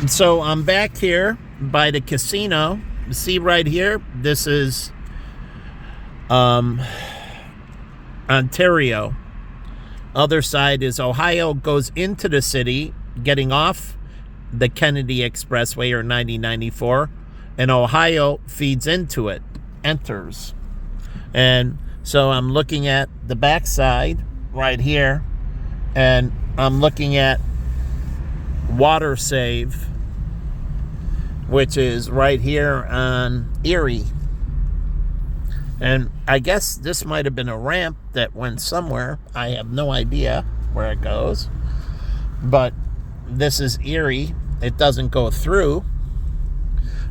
So I'm back here by the casino. See right here, this is Ontario. Other side is Ohio, goes into the city, getting off the Kennedy Expressway or 9094, and Ohio feeds into it, enters. And so I'm looking at the backside right here, and I'm looking at Water Save, which is right here on Erie. And I guess this might have been a ramp that went somewhere. I have no idea where it goes. But this is Erie. It doesn't go through.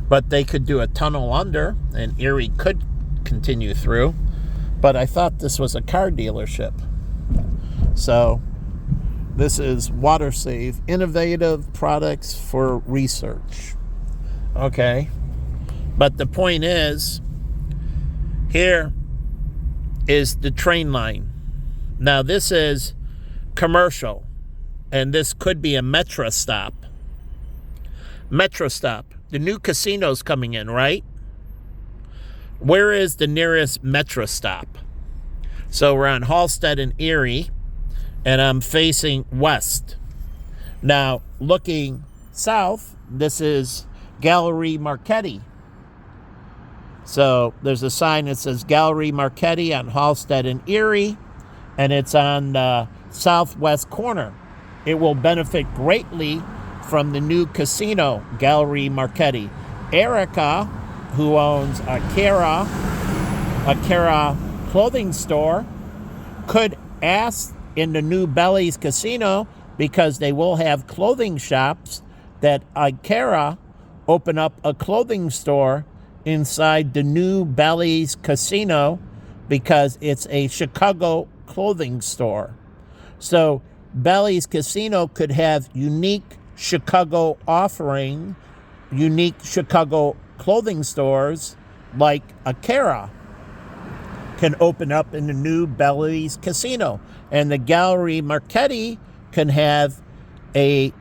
But they could do a tunnel under, and Erie could continue through. But I thought this was a car dealership. So this is Water Save, innovative products for research. Okay. But the point is, here is the train line. Now this is commercial, and this could be a Metro stop. Metro stop. The new casino's coming in, right? Where is the nearest Metro stop? So we're on Halsted and Erie, and I'm facing west. Now, looking south, this is Gallery Marchetti. So there's a sign that says Gallery Marchetti on Halsted and Erie, and it's on the southwest corner. It will benefit greatly from the new casino, Gallery Marchetti. Erica, who owns a Kara clothing store, could ask in the new Belly's Casino, because they will have clothing shops, that Ikera open up a clothing store inside the new Bally's Casino, because it's a Chicago clothing store. So Bally's Casino could have unique Chicago offering, unique Chicago clothing stores, like Ikera can open up in the new Bally's Casino. And the Gallery Marchetti can have a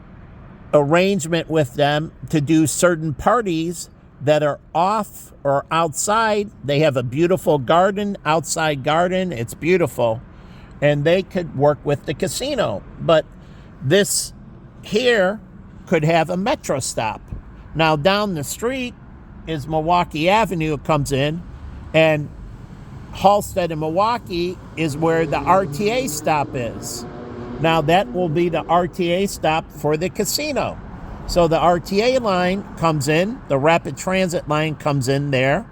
arrangement with them to do certain parties that are off or outside. They have a beautiful garden, outside garden. It's beautiful. And they could work with the casino. But this here could have a Metro stop. Now down the street is Milwaukee Avenue. It comes in, and Halsted and Milwaukee is where the RTA stop is. Now that will be the RTA stop for the casino. So the RTA line comes in, the rapid transit line comes in there.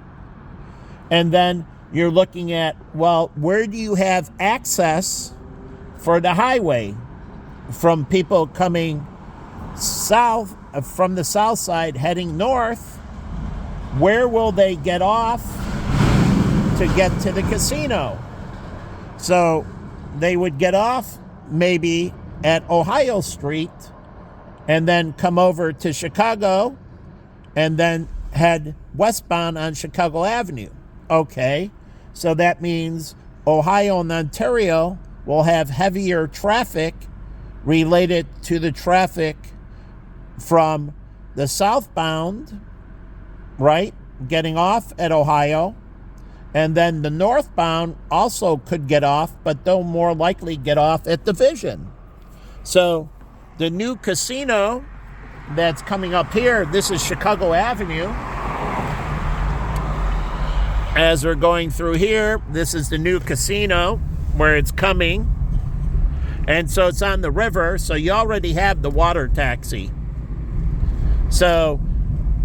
And then you're looking at, well, where do you have access for the highway from people coming south, from the south side heading north? Where will they get off to get to the casino? So they would get off maybe at Ohio Street, and then come over to Chicago, and then head westbound on Chicago Avenue. Okay, so that means Ohio and Ontario will have heavier traffic related to the traffic from the southbound, right, getting off at Ohio, and then the northbound also could get off, but they'll more likely get off at Division. So the new casino that's coming up here, this is Chicago Avenue. As we're going through here, this is the new casino where it's coming. And so it's on the river, so you already have the water taxi. So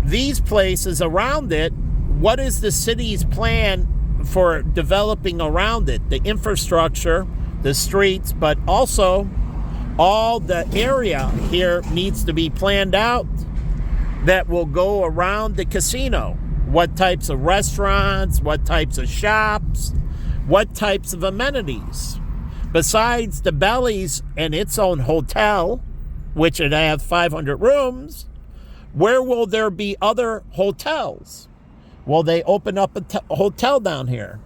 these places around it, what is the city's plan for developing around it? The infrastructure, the streets, but also all the area here needs to be planned out that will go around the casino. What types of restaurants, what types of shops, what types of amenities. Besides the Bally's and its own hotel, which would have 500 rooms, where will there be other hotels? Will they open up a hotel down here?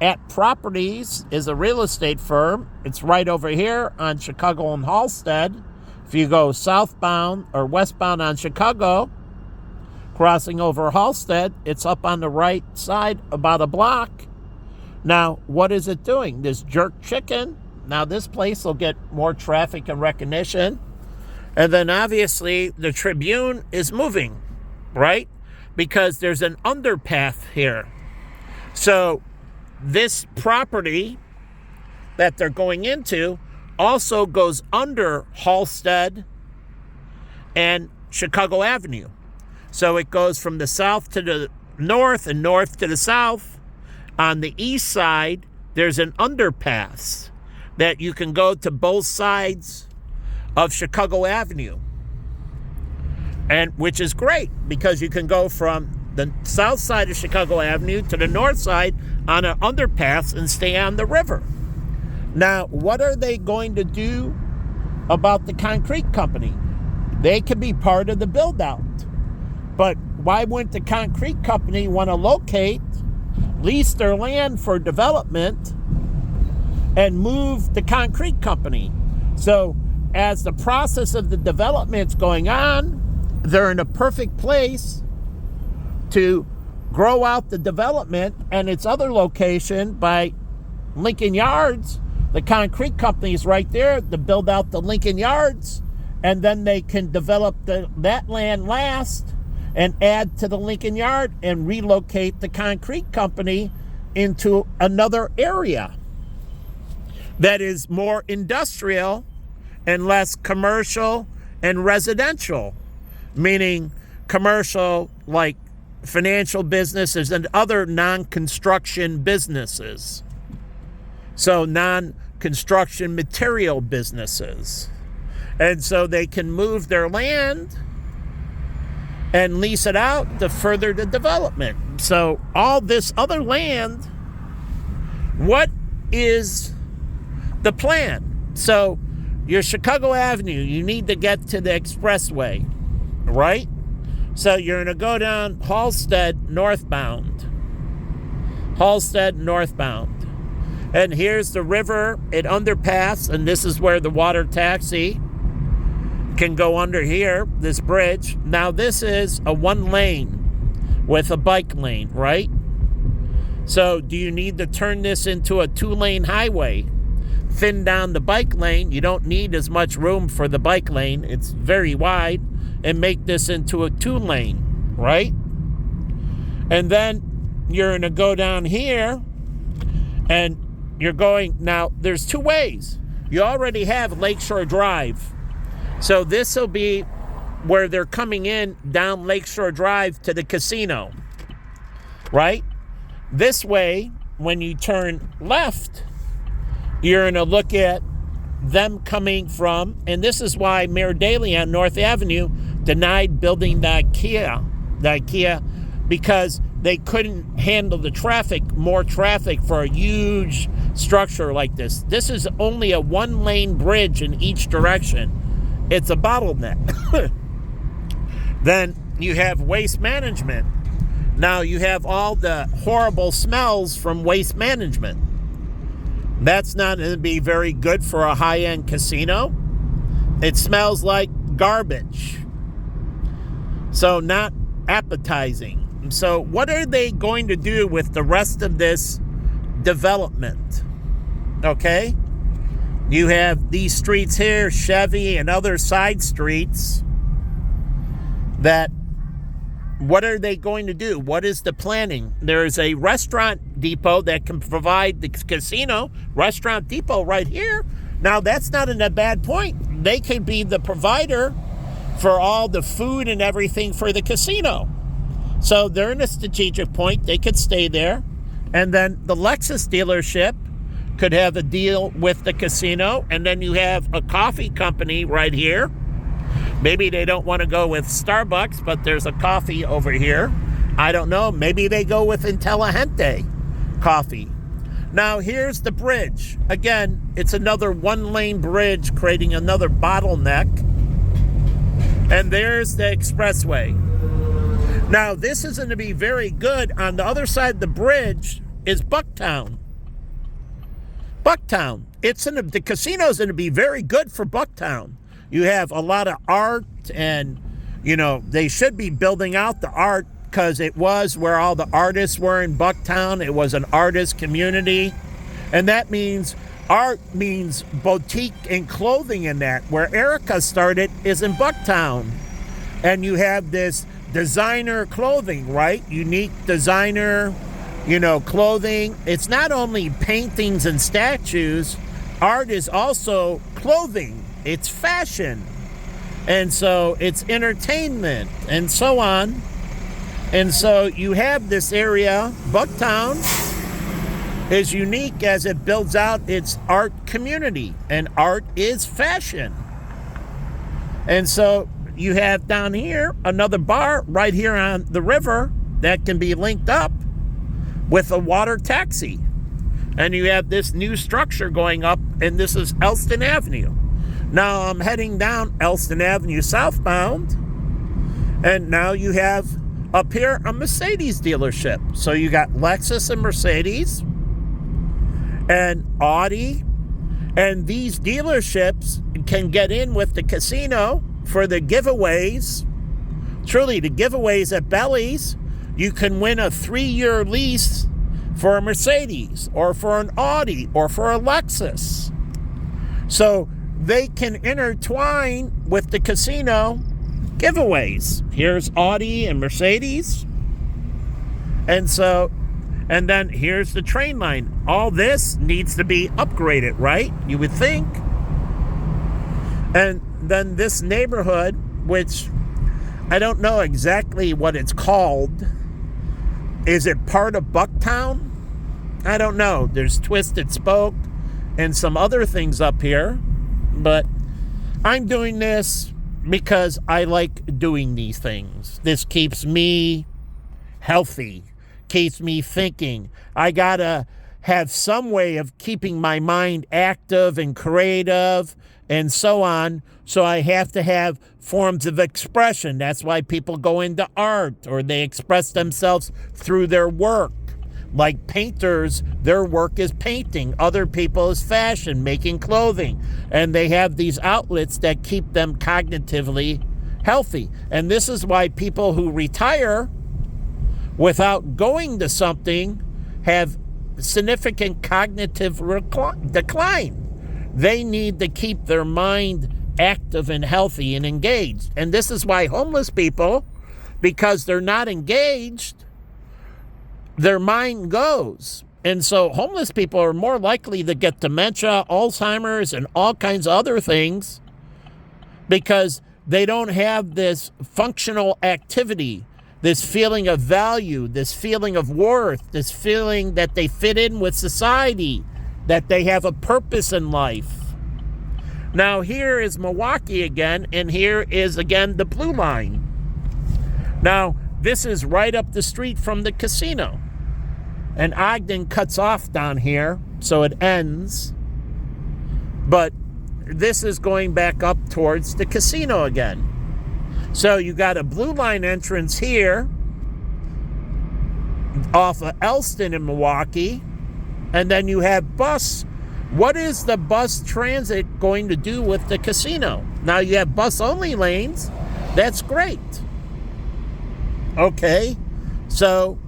At Properties is a real estate firm. It's right over here on Chicago and Halsted. If you go southbound or westbound on Chicago, crossing over Halstead, it's up on the right side about a block. Now, what is it doing? This Jerk Chicken. Now, this place will get more traffic and recognition. And then, obviously, the Tribune is moving, right? Because there's an underpath here. So, this property that they're going into also goes under Halstead and Chicago Avenue. So, it goes from the south to the north and north to the south. On the east side, there's an underpass that you can go to both sides of Chicago Avenue, and which is great because you can go from the south side of Chicago Avenue to the north side on an underpass and stay on the river. Now, what are they going to do about the concrete company? They could be part of the build-out, but why wouldn't the concrete company want to locate, lease their land for development, and move the concrete company? So as the process of the development's going on, they're in a perfect place to grow out the development and its other location by Lincoln Yards. The concrete company is right there to build out the Lincoln Yards, and then they can develop that land last and add to the Lincoln Yard and relocate the concrete company into another area that is more industrial and less commercial and residential, meaning commercial like financial businesses and other non-construction businesses. So non-construction material businesses. And so they can move their land and lease it out to further the development. So all this other land, what is the plan? So your Chicago Avenue, you need to get to the expressway, right? So you're going to go down Halstead northbound. Halstead northbound. And here's the river, it underpass, and this is where the water taxi can go under here, this bridge. Now this is a one lane with a bike lane, right? So do you need to turn this into a 2-lane highway? Thin down the bike lane. You don't need as much room for the bike lane. It's very wide. And make this into a 2-lane, right? And then you're going to go down here and you're going, now there's 2 ways. You already have Lakeshore Drive. So this will be where they're coming in down Lakeshore Drive to the casino, right? This way, when you turn left, you're going to look at them coming from, and this is why Mayor Daley on North Avenue denied building the IKEA, because they couldn't handle the traffic, more traffic for a huge structure like this. This is only a 1-lane bridge in each direction. It's a bottleneck. Then you have waste management. Now you have all the horrible smells from waste management. That's not going to be very good for a high-end casino. It smells like garbage. So not appetizing. So what are they going to do with the rest of this development? Okay? You have these streets here, Chevy and other side streets, that what are they going to do? What is the planning? There is a restaurant depot that can provide the casino. Restaurant depot right here. Now, that's not in a bad point. They could be the provider for all the food and everything for the casino. So they're in a strategic point. They could stay there. And then the Lexus dealership could have a deal with the casino. And then you have a coffee company right here. Maybe they don't want to go with Starbucks, but there's a coffee over here. I don't know. Maybe they go with Intelligente coffee. Now, here's the bridge. Again, it's another 1-lane bridge creating another bottleneck. And there's the expressway. Now, this is going to be very good. On the other side of the bridge is Bucktown. Bucktown. The casino's going to be very good for Bucktown you have a lot of art, and, they should be building out the art because it was where all the artists were in Bucktown. It was an artist community. And that means art means boutique and clothing in that. Where Erica started is in Bucktown. And you have this designer clothing, right? Unique designer, clothing. It's not only paintings and statues. Art is also clothing. It's fashion. And so it's entertainment and so on. And so you have this area. Bucktown is unique as it builds out its art community. And art is fashion. And so you have down here another bar right here on the river that can be linked up with a water taxi. And you have this new structure going up, and this is Elston Avenue. Now I'm heading down Elston Avenue southbound, and now you have up here a Mercedes dealership. So you got Lexus and Mercedes and Audi, and these dealerships can get in with the casino for the giveaways. Truly, the giveaways at Belly's, you can win a 3-year lease for a Mercedes or for an Audi or for a Lexus. So they can intertwine with the casino giveaways. Here's Audi and Mercedes. And then here's the train line. All this needs to be upgraded, right? You would think. And then this neighborhood, which I don't know exactly what it's called. Is it part of Bucktown? I don't know. There's Twisted Spoke and some other things up here. But I'm doing this because I like doing these things. This keeps me healthy, keeps me thinking. I gotta have some way of keeping my mind active and creative and so on. So I have to have forms of expression. That's why people go into art, or they express themselves through their work. Like painters, their work is painting. Other people is fashion, making clothing. And they have these outlets that keep them cognitively healthy. And this is why people who retire without going to something have significant cognitive decline. They need to keep their mind active and healthy and engaged. And this is why homeless people, because they're not engaged, their mind goes. And so homeless people are more likely to get dementia, Alzheimer's, and all kinds of other things because they don't have this functional activity, this feeling of value, this feeling of worth, this feeling that they fit in with society, that they have a purpose in life. Now here is Milwaukee again, and here is again the Blue Line. Now this is right up the street from the casino. And Ogden cuts off down here, so it ends. But this is going back up towards the casino again. So you got a Blue Line entrance here off of Elston in Milwaukee. And then you have bus. What is the bus transit going to do with the casino? Now you have bus-only lanes. That's great. Okay, so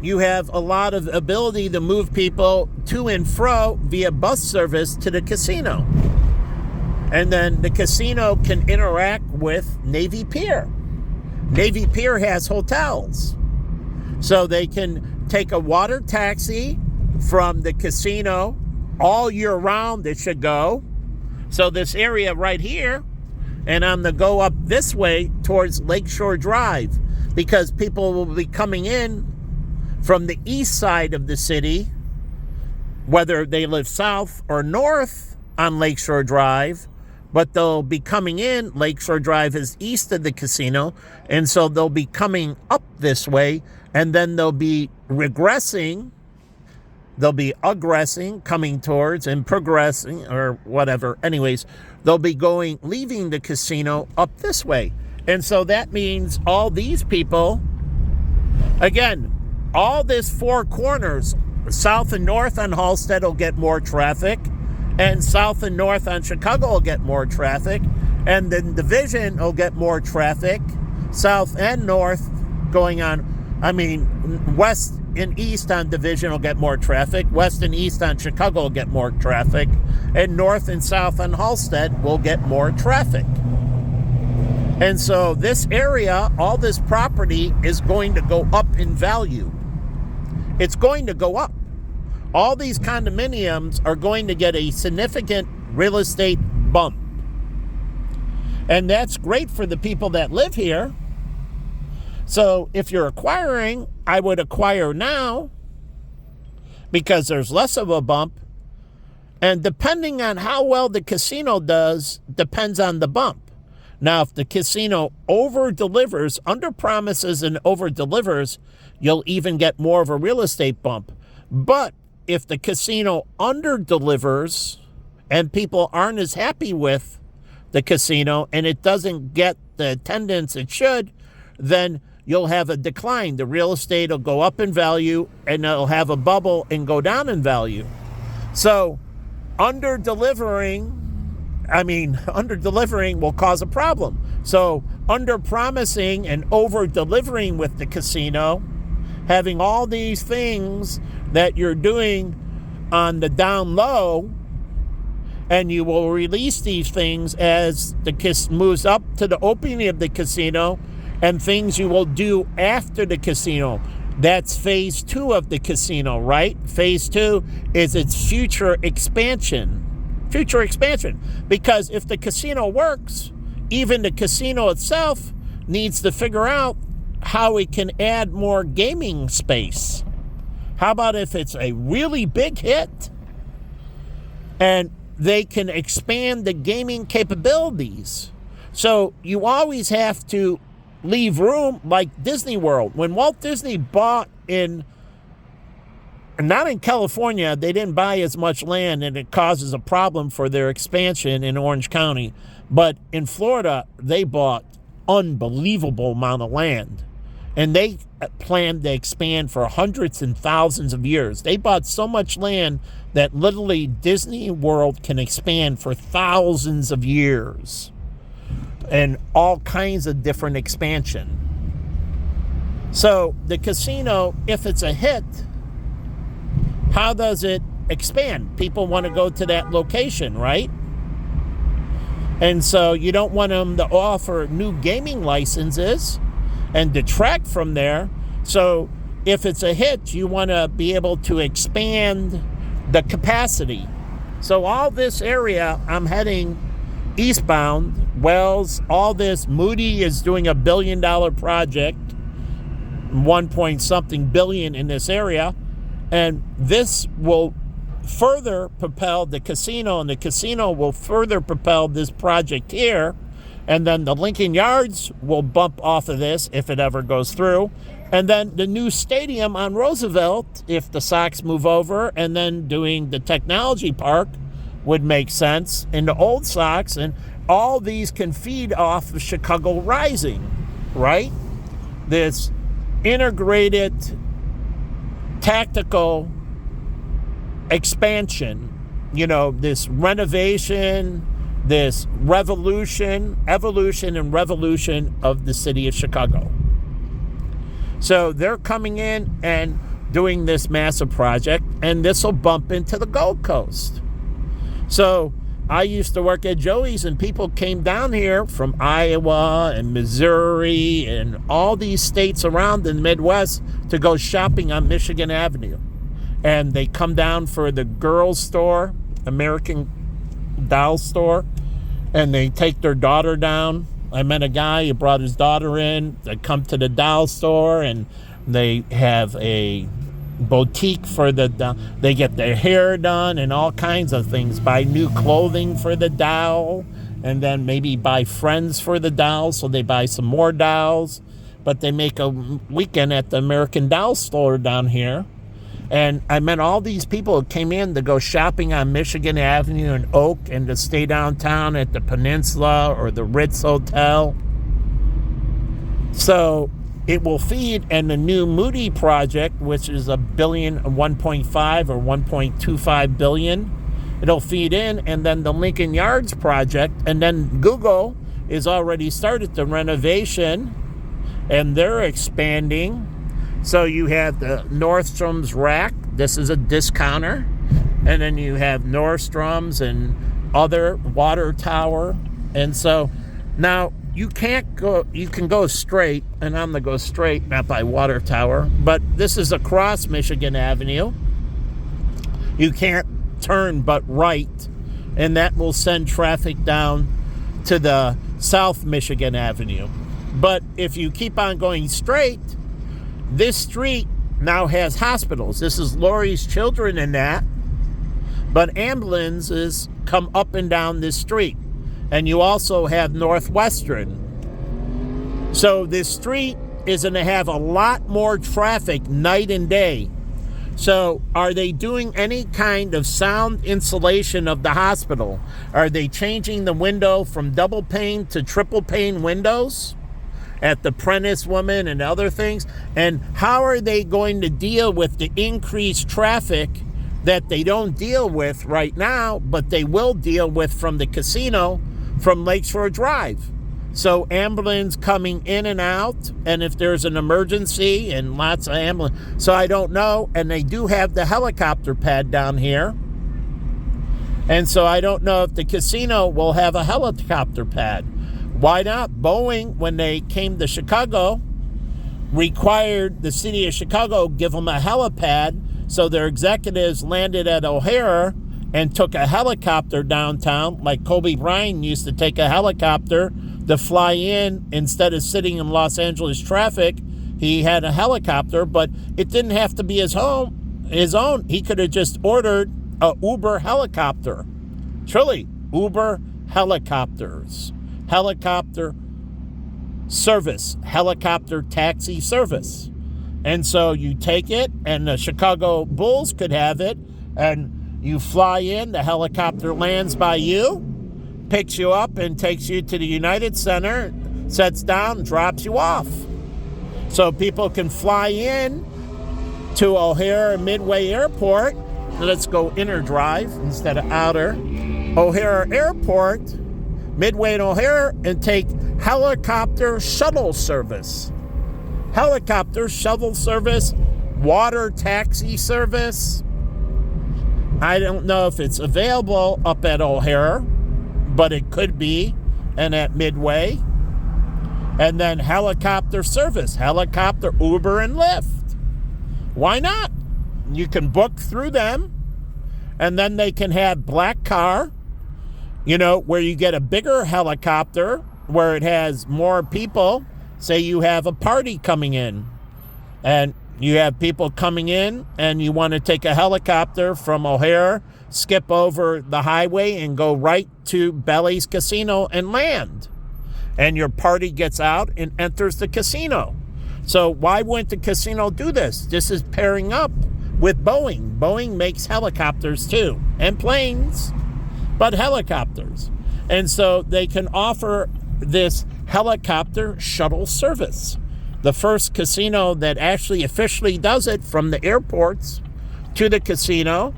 you have a lot of ability to move people to and fro via bus service to the casino. And then the casino can interact with Navy Pier. Navy Pier has hotels. So they can take a water taxi from the casino all year round. It should go. So this area right here, and I'm going to go up this way towards Lakeshore Drive because people will be coming in from the east side of the city, whether they live south or north on Lakeshore Drive, but they'll be coming in. Lakeshore Drive is east of the casino, and so they'll be coming up this way, and then they'll be regressing. They'll be aggressing, coming towards, and progressing, or whatever. Anyways, they'll be leaving the casino up this way. And so that means all these people, again, all this four corners, south and north on Halsted will get more traffic, and south and north on Chicago will get more traffic, And then Division will get more traffic, south and north going on. I mean, west and east on Division will get more traffic. West and east on Chicago will get more traffic. And north and south on Halstead will get more traffic. And so this area, all this property is going to go up in value. It's going to go up. All these condominiums are going to get a significant real estate bump. And that's great for the people that live here. So if you're acquiring, I would acquire now because there's less of a bump. And depending on how well the casino does, depends on the bump. Now, if the casino over-delivers, under-promises and over-delivers, you'll even get more of a real estate bump. But if the casino under-delivers and people aren't as happy with the casino and it doesn't get the attendance it should, then you'll have a decline. The real estate will go up in value and it'll have a bubble and go down in value. So under-delivering will cause a problem. So under-promising and over-delivering with the casino, having all these things that you're doing on the down low, and you will release these things as the moves up to the opening of the casino, and things you will do after the casino. That's phase 2 of the casino, right? Phase 2 is its future expansion. Because if the casino works, even the casino itself needs to figure out how it can add more gaming space. How about if it's a really big hit and they can expand the gaming capabilities? So you always have to leave room, like Disney World. When Walt Disney bought not in California, they didn't buy as much land and it causes a problem for their expansion in Orange County. But in Florida, they bought unbelievable amount of land. And they planned to expand for hundreds and thousands of years. They bought so much land that literally Disney World can expand for thousands of years. And all kinds of different expansion. So the casino, if it's a hit, how does it expand? People want to go to that location, right? And so you don't want them to offer new gaming licenses and detract from there. So if it's a hit, you want to be able to expand the capacity. So all this area, I'm heading eastbound, Wells, all this. Moody is doing $1 billion project, 1 point something billion in this area. And this will further propel the casino, and the casino will further propel this project here. And then the Lincoln Yards will bump off of this if it ever goes through. And then the new stadium on Roosevelt, if the Sox move over, and then doing the technology park would make sense in the old Sox. And all these can feed off of Chicago Rising, right? This integrated tactical expansion, this renovation, this evolution and revolution of the city of Chicago. So they're coming in and doing this massive project, and this will bump into the Gold Coast. So I used to work at Joey's, and people came down here from Iowa and Missouri and all these states around in the Midwest to go shopping on Michigan Avenue. And they come down for the girls' store, American Doll store, and they take their daughter down. I met a guy who brought his daughter in. They come to the doll store, and they have a boutique for the doll. They get their hair done and all kinds of things. Buy new clothing for the doll, and then maybe buy friends for the doll, so they buy some more dolls. But they make a weekend at the American Doll store down here. And I met all these people who came in to go shopping on Michigan Avenue and Oak, and to stay downtown at the Peninsula or the Ritz Hotel. So it will feed, and the new Moody project, which is $1.5 or $1.25 billion, It'll feed in, and then the Lincoln Yards project, and then Google is already started the renovation, and they're expanding. So you have the Nordstrom's rack. This is a discounter. And then you have Nordstrom's and other water tower. And so now you can go straight, and I'm going to go straight, not by water tower, but this is across Michigan Avenue. You can't turn but right, and that will send traffic down to the South Michigan Avenue. But if you keep on going straight, this street now has hospitals. This is Lurie's Children and that, but ambulances come up and down this street. And you also have Northwestern. So this street is going to have a lot more traffic night and day. So are they doing any kind of sound insulation of the hospital? Are they changing the window from double pane to triple pane windows at the Prentice Woman and other things? And how are they going to deal with the increased traffic that they don't deal with right now, but they will deal with from the casino from Lakeshore Drive? So ambulance coming in and out, and if there's an emergency, and lots of ambulance. So I don't know, and they do have the helicopter pad down here. And so I don't know if the casino will have a helicopter pad. Why not? Boeing, when they came to Chicago, required the city of Chicago give them a helipad, so their executives landed at O'Hare and took a helicopter downtown, like Kobe Bryant used to take a helicopter to fly in instead of sitting in Los Angeles traffic. He had a helicopter, but it didn't have to be his own. He could have just ordered a Uber helicopter. Truly, Uber helicopters. Helicopter service. Helicopter taxi service. And so you take it, and the Chicago Bulls could have it, and you fly in, the helicopter lands by you, picks you up and takes you to the United Center, sets down, drops you off. So people can fly in to O'Hare Midway Airport. Let's go inner drive instead of outer. O'Hare Airport, Midway and O'Hare, and take helicopter shuttle service. Helicopter shuttle service, water taxi service. I don't know if it's available up at O'Hare, but it could be, and at Midway. And then helicopter service, helicopter, Uber, and Lyft. Why not? You can book through them, and then they can have black car, where you get a bigger helicopter, where it has more people. Say you have a party coming in, and you have people coming in, and you want to take a helicopter from O'Hare, skip over the highway, and go right to Bally's Casino and land. And your party gets out and enters the casino. So why wouldn't the casino do this? This is pairing up with Boeing. Boeing makes helicopters too, and planes, but helicopters. And so they can offer this helicopter shuttle service. The first casino that actually officially does it, from the airports to the casino,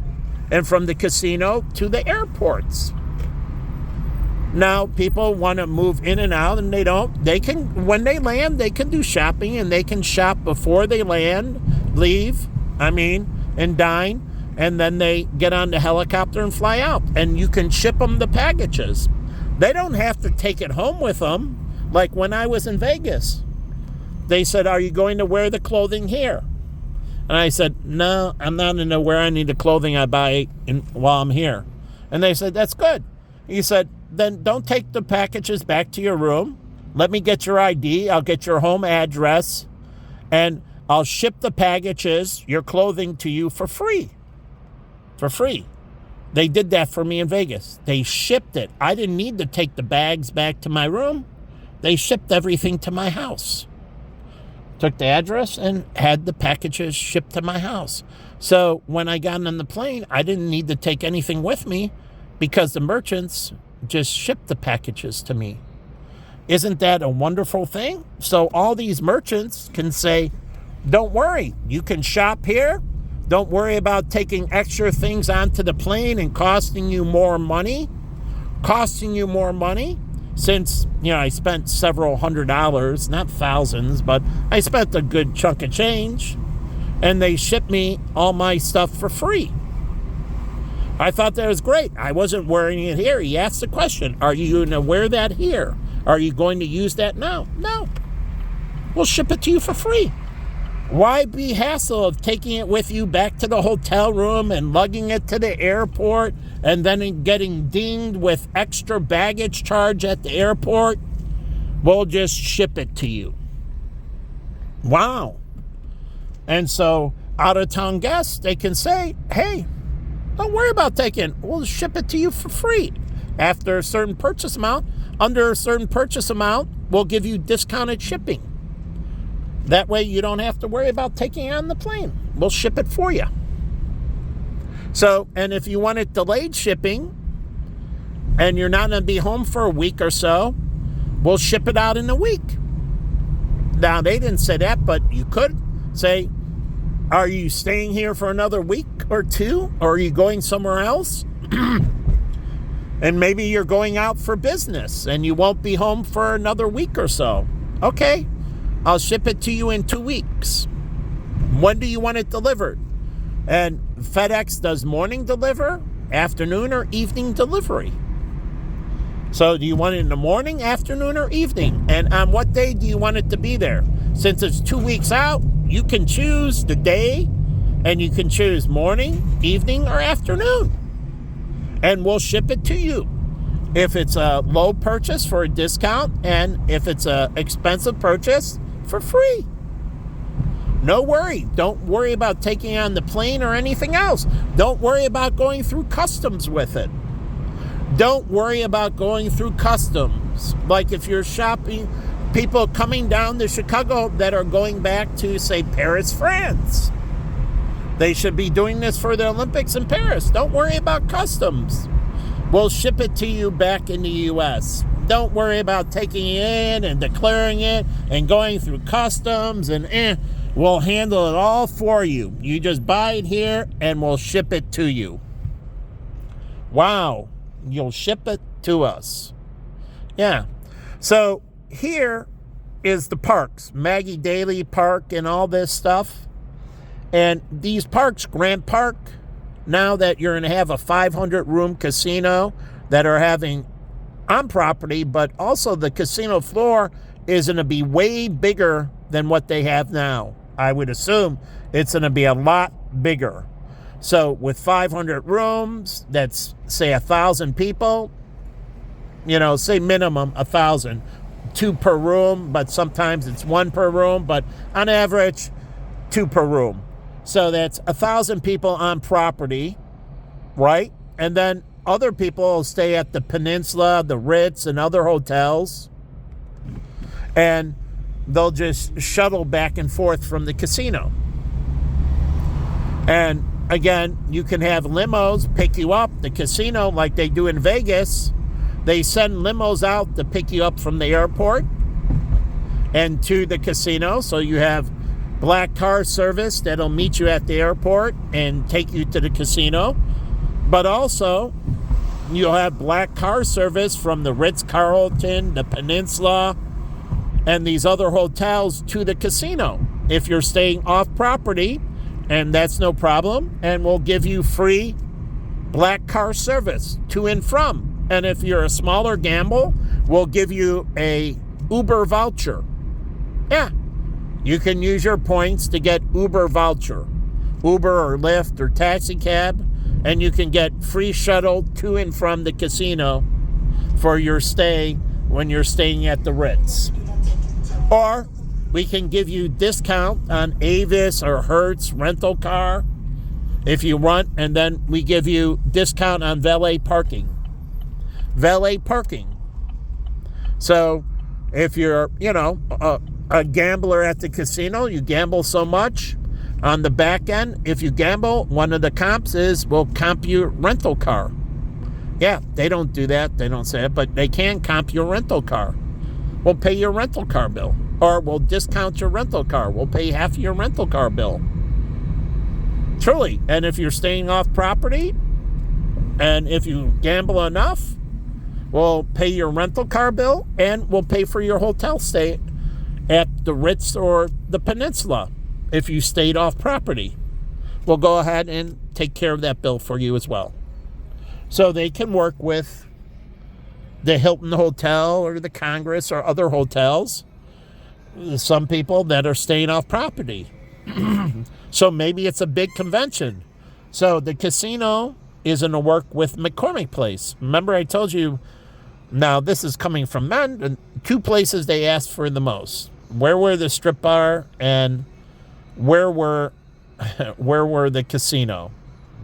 and from the casino to the airports. Now, people want to move in and out, and they don't. They can, when they land, they can do shopping, and they can shop before they land, and dine, and then they get on the helicopter and fly out. And you can ship them the packages. They don't have to take it home with them, like when I was in Vegas. They said, "Are you going to wear the clothing here?" And I said, "No, I'm not going to wear any of the clothing I buy while I'm here." And they said, "That's good." He said, "Then don't take the packages back to your room. Let me get your ID. I'll get your home address, and I'll ship the packages, your clothing, to you for free." For free. They did that for me in Vegas. They shipped it. I didn't need to take the bags back to my room. They shipped everything to my house. Took the address and had the packages shipped to my house. So when I got on the plane, I didn't need to take anything with me because the merchants just shipped the packages to me. Isn't that a wonderful thing? So all these merchants can say, "Don't worry, you can shop here Don't worry about taking extra things onto the plane and costing you more money. Since, I spent several $100s, not thousands, but I spent a good chunk of change, and they shipped me all my stuff for free. I thought that was great. I wasn't wearing it here. He asked the question, are you going to wear that here? Are you going to use that now? No. We'll ship it to you for free. Why be hassle of taking it with you back to the hotel room and lugging it to the airport and then getting dinged with extra baggage charge at the airport? We'll just ship it to you. Wow. And so out-of-town guests, they can say, hey, don't worry about taking it. We'll ship it to you for free. After a certain purchase amount, under a certain purchase amount, we'll give you discounted shipping. That way you don't have to worry about taking it on the plane. We'll ship it for you. So, and if you want it delayed shipping and you're not going to be home for a week or so, we'll ship it out in a week. Now, they didn't say that, but you could say, are you staying here for another week or two? Or are you going somewhere else? And maybe you're going out for business and you won't be home for another week or so. Okay, I'll ship it to you in 2 weeks. When do you want it delivered? And FedEx does morning deliver, afternoon, or evening delivery. So do you want it in the morning, afternoon, or evening? And on what day do you want it to be there? Since it's 2 weeks out, you can choose the day, and you can choose morning, evening, or afternoon. And we'll ship it to you. If it's a low purchase for a discount, and if it's an expensive purchase, for free. No worry. Don't worry about taking it on the plane or anything else. Don't worry about going through customs with it. Don't worry about going through customs. Like if you're shopping, people coming down to Chicago that are going back to, say, Paris, France. They should be doing this for the Olympics in Paris. Don't worry about customs. We'll ship it to you back in the U.S. Don't worry about taking it in and declaring it and going through customs and we'll handle it all for you. You just buy it here and we'll ship it to you. Wow. You'll ship it to us. Yeah. So here is the parks, Maggie Daley Park and all this stuff. And these parks, Grant Park, now that you're going to have a 500-room casino that are having on property, but also the casino floor is going to be way bigger than what they have now. I would assume it's going to be a lot bigger. So with 500 rooms, that's, say, 1,000 people, say minimum 1,000, 2 per room, but sometimes it's 1 per room, but on average, 2 per room. So that's 1,000 people on property, right? And then other people will stay at the Peninsula, the Ritz, and other hotels. And they'll just shuttle back and forth from the casino. And again, you can have limos pick you up. The casino, like they do in Vegas, they send limos out to pick you up from the airport and to the casino. So you have black car service that'll meet you at the airport and take you to the casino. But also, you'll have black car service from the Ritz-Carlton, the Peninsula, and these other hotels to the casino. If you're staying off property, and that's no problem, and we'll give you free black car service to and from. And if you're a smaller gamble, we'll give you a Uber voucher. Yeah, you can use your points to get Uber voucher, Uber or Lyft or taxi cab, and you can get free shuttle to and from the casino for your stay when you're staying at the Ritz. Or we can give you discount on Avis or Hertz rental car if you want, and then we give you discount on valet parking. Valet parking. So if you're, a gambler at the casino, you gamble so much. On the back end, if you gamble, one of the comps is we'll comp your rental car. Yeah, they don't do that. They don't say it, but they can comp your rental car. We'll pay your rental car bill. Or we'll discount your rental car. We'll pay half of your rental car bill. Truly. And if you're staying off property, and if you gamble enough, we'll pay your rental car bill and we'll pay for your hotel stay at the Ritz or the Peninsula if you stayed off property. We'll go ahead and take care of that bill for you as well. So they can work with the Hilton Hotel or the Congress or other hotels, some people that are staying off property. So maybe it's a big convention. So the casino is going to work with McCormick Place. Remember I told you, now this is coming from men, and two places they asked for the most. Where were the strip bar and where were the casino?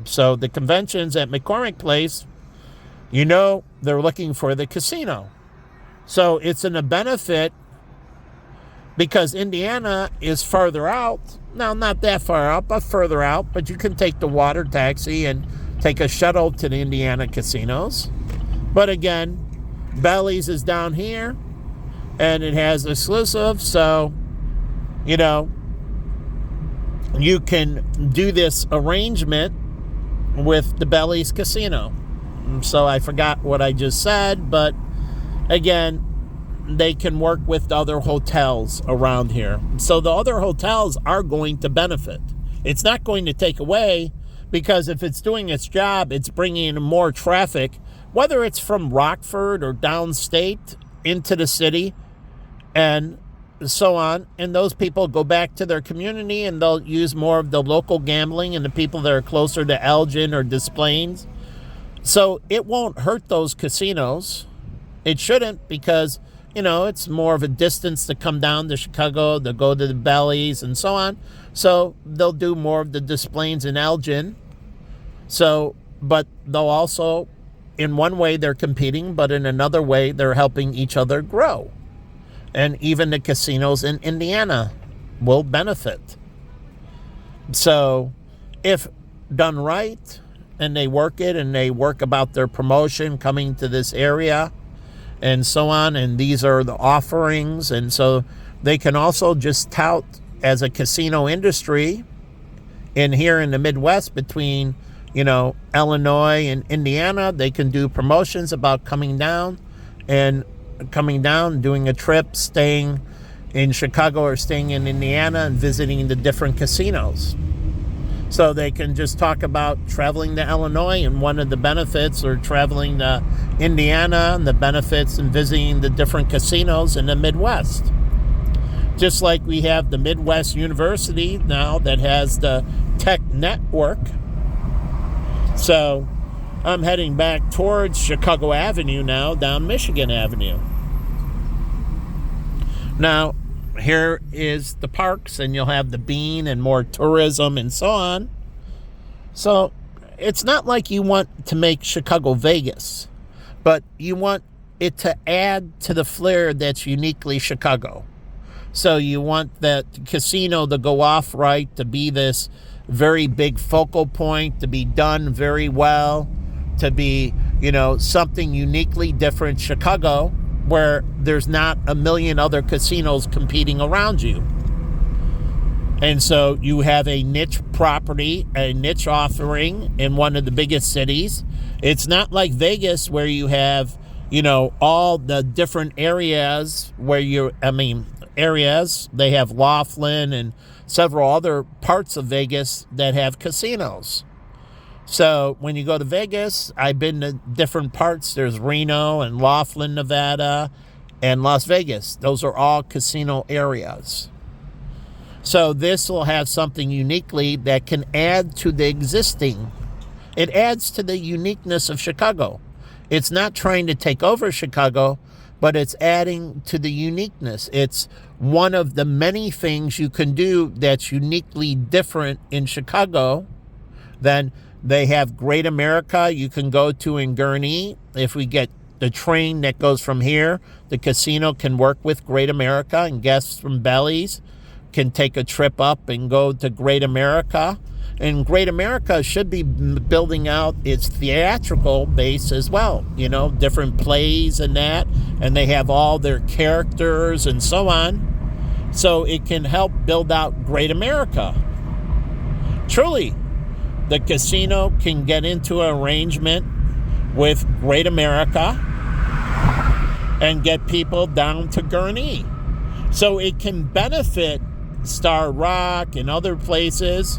So the conventions at McCormick Place, they're looking for the casino. So it's a benefit because Indiana is farther out. Now, not that far out, but further out. But you can take the water taxi and take a shuttle to the Indiana casinos. But again, Belly's is down here, and it has exclusive. So, you can do this arrangement with the Belly's Casino. So I forgot what I just said, but again, they can work with other hotels around here. So the other hotels are going to benefit. It's not going to take away, because if it's doing its job, it's bringing in more traffic, whether it's from Rockford or downstate into the city and so on. And those people go back to their community and they'll use more of the local gambling and the people that are closer to Elgin or Des Plaines. So it won't hurt those casinos. It shouldn't, because it's more of a distance to come down to Chicago, to go to the Bellies and so on. So they'll do more of the Des Plaines and Elgin. So, but they'll also, in one way they're competing, but in another way they're helping each other grow. And even the casinos in Indiana will benefit. So if done right, and they work it, and they work about their promotion coming to this area and so on, and these are the offerings, and so they can also just tout as a casino industry in here in the Midwest between, Illinois and Indiana. They can do promotions about coming down, doing a trip, staying in Chicago or staying in Indiana and visiting the different casinos. So they can just talk about traveling to Illinois and one of the benefits, or traveling to Indiana and the benefits, and visiting the different casinos in the Midwest. Just like we have the Midwest University now that has the Tech Network. So I'm heading back towards Chicago Avenue now, down Michigan Avenue. Now, here is the parks, and you'll have the Bean and more tourism and so on. So it's not like you want to make Chicago Vegas, but you want it to add to the flair that's uniquely Chicago. So you want that casino to go off right, to be this very big focal point, to be done very well, to be, something uniquely different Chicago, where there's not a million other casinos competing around you. And so you have a niche property, a niche offering in one of the biggest cities. It's not like Vegas, where you have, all the different areas they have Laughlin and several other parts of Vegas that have casinos. So when you go to Vegas, I've been to different parts. There's Reno and Laughlin, Nevada, and Las Vegas. Those are all casino areas. So this will have something uniquely that can add to the existing. It adds to the uniqueness of Chicago. It's not trying to take over Chicago, but it's adding to the uniqueness. It's one of the many things you can do that's uniquely different in Chicago. Then they have Great America you can go to in Gurnee. If we get the train that goes from here, the casino can work with Great America, and guests from Belly's can take a trip up and go to Great America. And Great America should be building out its theatrical base as well, different plays and that, and they have all their characters and so on. So it can help build out Great America. Truly, the casino can get into an arrangement with Great America and get people down to Gurnee. So it can benefit Star Rock and other places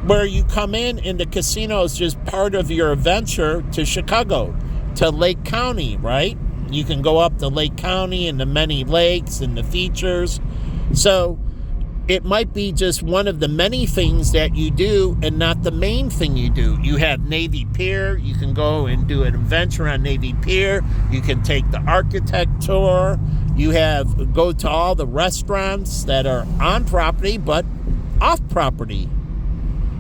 where you come in and the casino is just part of your adventure to Chicago, to Lake County, right? You can go up to Lake County and the many lakes and the features. So it might be just one of the many things that you do and not the main thing you do. You have Navy Pier. You can go and do an adventure on Navy Pier. You can take the architect tour. You go to all the restaurants that are on property but off property.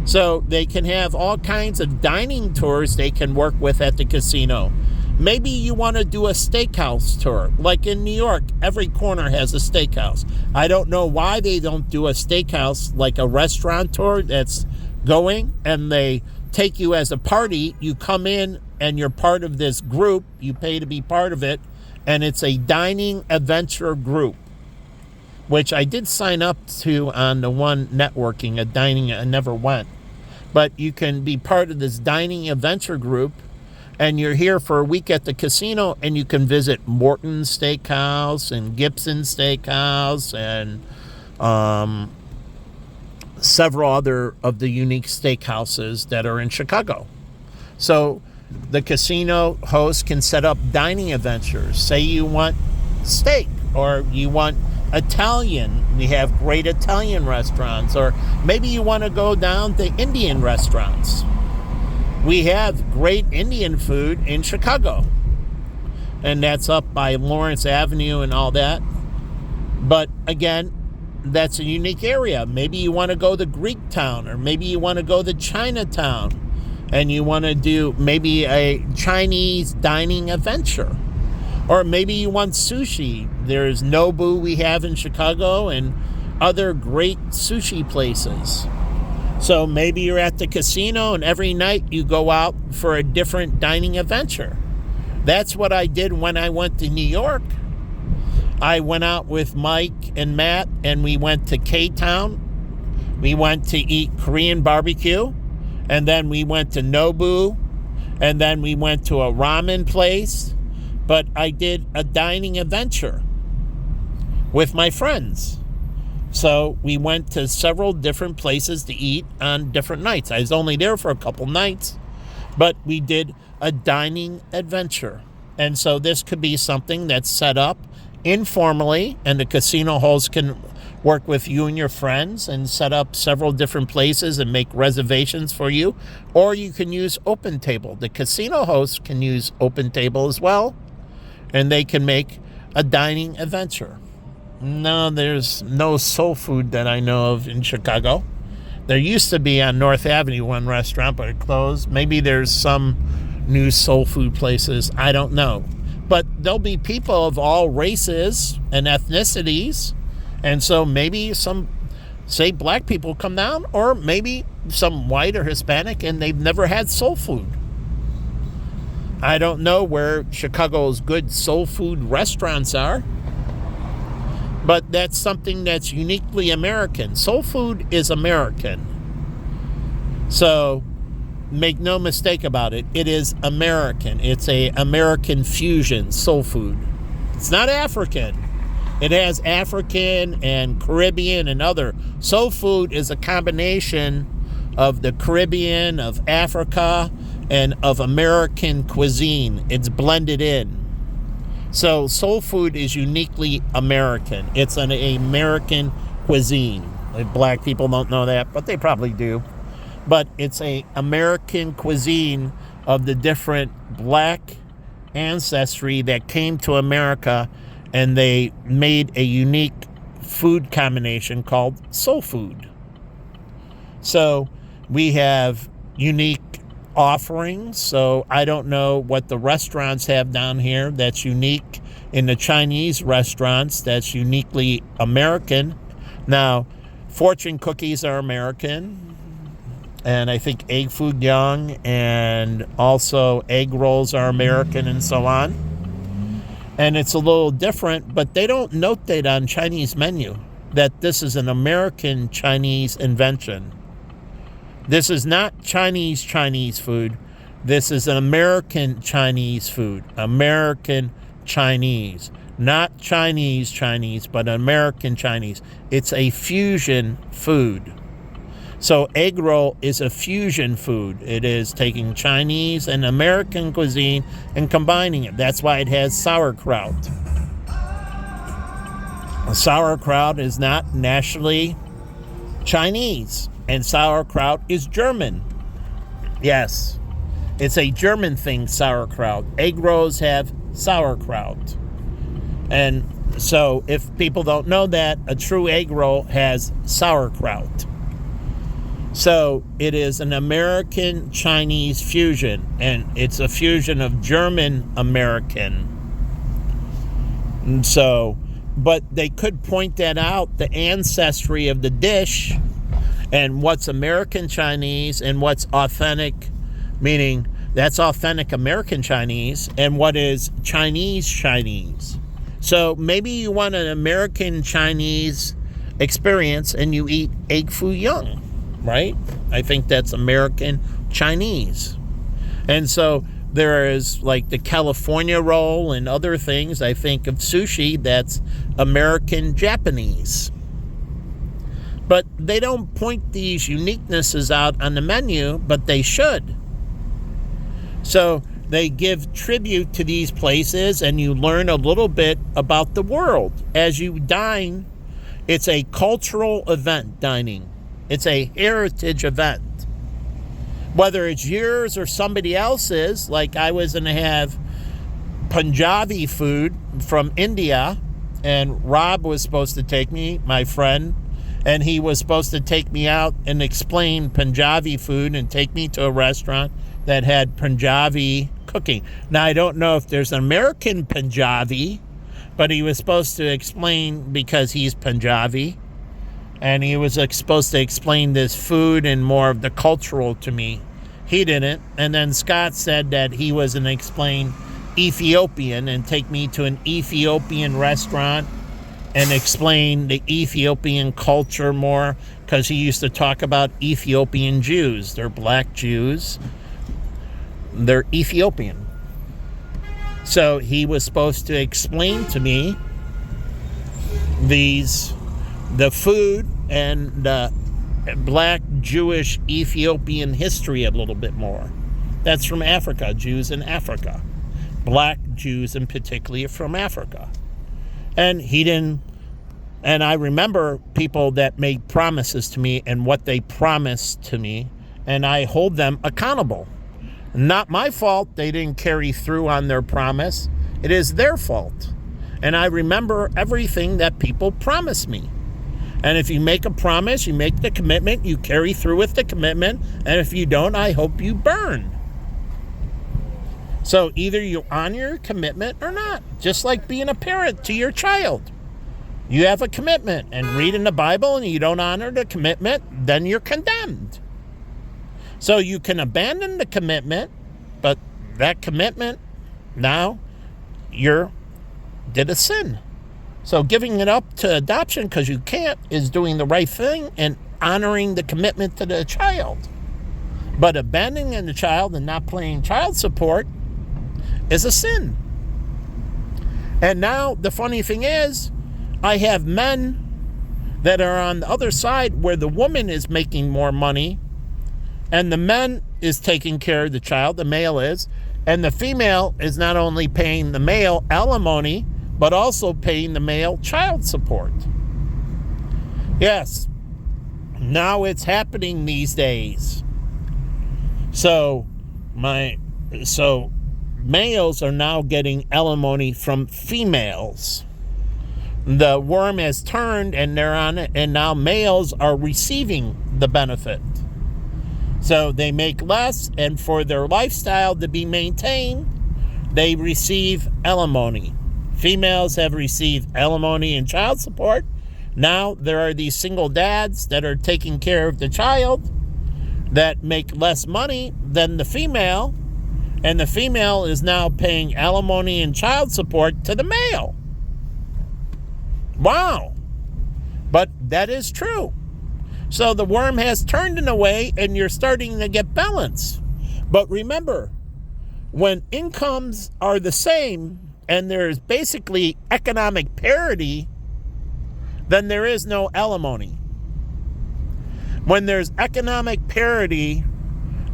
So they can have all kinds of dining tours they can work with at the casino. Maybe you want to do a steakhouse tour. Like in New York, every corner has a steakhouse. I don't know why they don't do a steakhouse like a restaurant tour that's going and they take you as a party. You come in and you're part of this group. You pay to be part of it. And it's a dining adventure group, which I did sign up to on the one networking, a dining, I never went. But you can be part of this dining adventure group. And you're here for a week at the casino, and you can visit Morton's Steakhouse and Gibson's Steakhouse and several other of the unique steakhouses that are in Chicago. So the casino host can set up dining adventures. Say you want steak or you want Italian. We have great Italian restaurants. Or maybe you want to go down to Indian restaurants. We have great Indian food in Chicago, and that's up by Lawrence Avenue and all that. But again, that's a unique area. Maybe you want to go to Greek Town, or maybe you want to go to Chinatown, and you want to do maybe a Chinese dining adventure. Or maybe you want sushi. There's Nobu we have in Chicago and other great sushi places. So maybe you're at the casino and every night you go out for a different dining adventure. That's what I did when I went to New York. I went out with Mike and Matt and we went to K-Town. We went to eat Korean barbecue, and then we went to Nobu, and then we went to a ramen place. But I did a dining adventure with my friends. So we went to several different places to eat on different nights. I was only there for a couple nights, but we did a dining adventure. And so this could be something that's set up informally, and the casino host can work with you and your friends and set up several different places and make reservations for you. Or you can use OpenTable. The casino host can use OpenTable as well, and they can make a dining adventure. No, there's no soul food that I know of in Chicago. There used to be on North Avenue one restaurant, but it closed. Maybe there's some new soul food places. I don't know. But there'll be people of all races and ethnicities. And so maybe some, say, black people come down, or maybe some white or Hispanic, and they've never had soul food. I don't know where Chicago's good soul food restaurants are. But that's something that's uniquely American. Soul food is American. So make no mistake about it. It is American. It's a American fusion soul food. It's not African. It has African and Caribbean and other. Soul food is a combination of the Caribbean, of Africa, and of American cuisine. It's blended in. So soul food is uniquely American. It's an American cuisine. Black people don't know that, but they probably do. But it's an American cuisine of the different black ancestry that came to America, and they made a unique food combination called soul food. So we have unique offerings. So I don't know what the restaurants have down here that's unique in the Chinese restaurants that's uniquely American. Now, fortune cookies are American, and I think egg foo young and also egg rolls are American and so on. And it's a little different, but they don't note that on Chinese menu that this is an American Chinese invention. This is not Chinese food. This is an American Chinese food. American Chinese. Not Chinese, but American Chinese. It's a fusion food. So egg roll is a fusion food. It is taking Chinese and American cuisine and combining it. That's why it has sauerkraut. Sauerkraut is not nationally Chinese, and sauerkraut is German. Yes, it's a German thing, sauerkraut. Egg rolls have sauerkraut. And so if people don't know that, a true egg roll has sauerkraut. So it is an American Chinese fusion, and it's a fusion of German American. And so, but they could point that out, the ancestry of the dish and what's American Chinese and what's authentic, meaning that's authentic American Chinese, and what is Chinese Chinese. So maybe you want an American Chinese experience and you eat egg foo young, right? I think that's American Chinese. And so there is like the California roll and other things. I think of sushi, that's American Japanese. But they don't point these uniquenesses out on the menu, but they should. So they give tribute to these places, and you learn a little bit about the world. As you dine, it's a cultural event, dining. It's a heritage event. Whether it's yours or somebody else's, like I was going to have Punjabi food from India, and Rob was supposed to take me, my friend, and he was supposed to take me out and explain Punjabi food and take me to a restaurant that had Punjabi cooking. Now, I don't know if there's an American Punjabi, but he was supposed to explain, because he's Punjabi, and he was supposed to explain this food and more of the cultural to me. He didn't. And then Scott said that he was going to explain Ethiopian and take me to an Ethiopian restaurant and explain the Ethiopian culture more, because he used to talk about Ethiopian Jews. They're black Jews. They're Ethiopian. So he was supposed to explain to me the food and the black Jewish Ethiopian history a little bit more. That's from Africa, Jews in Africa. Black Jews in particular from Africa. And he didn't, and I remember people that made promises to me and what they promised to me, and I hold them accountable. Not my fault they didn't carry through on their promise. It is their fault. And I remember everything that people promise me. And if you make a promise, you make the commitment, you carry through with the commitment, and if you don't, I hope you burn. So either you honor your commitment or not, just like being a parent to your child. You have a commitment and read in the Bible and you don't honor the commitment, then you're condemned. So you can abandon the commitment, but that commitment, now you did a sin. So giving it up to adoption because you can't is doing the right thing and honoring the commitment to the child. But abandoning the child and not paying child support is a sin. And now the funny thing is, I have men that are on the other side where the woman is making more money and the man is taking care of the child, the male is, and the female is not only paying the male alimony, but also paying the male child support. Yes, now it's happening these days. So males are now getting alimony from females. The worm has turned and they're on it, and now males are receiving the benefit. So they make less, and for their lifestyle to be maintained, they receive alimony. Females have received alimony and child support. Now there are these single dads that are taking care of the child that make less money than the female, and the female is now paying alimony and child support to the male. Wow. But that is true. So the worm has turned in a way and you're starting to get balance. But remember, when incomes are the same and there's basically economic parity, then there is no alimony. When there's economic parity,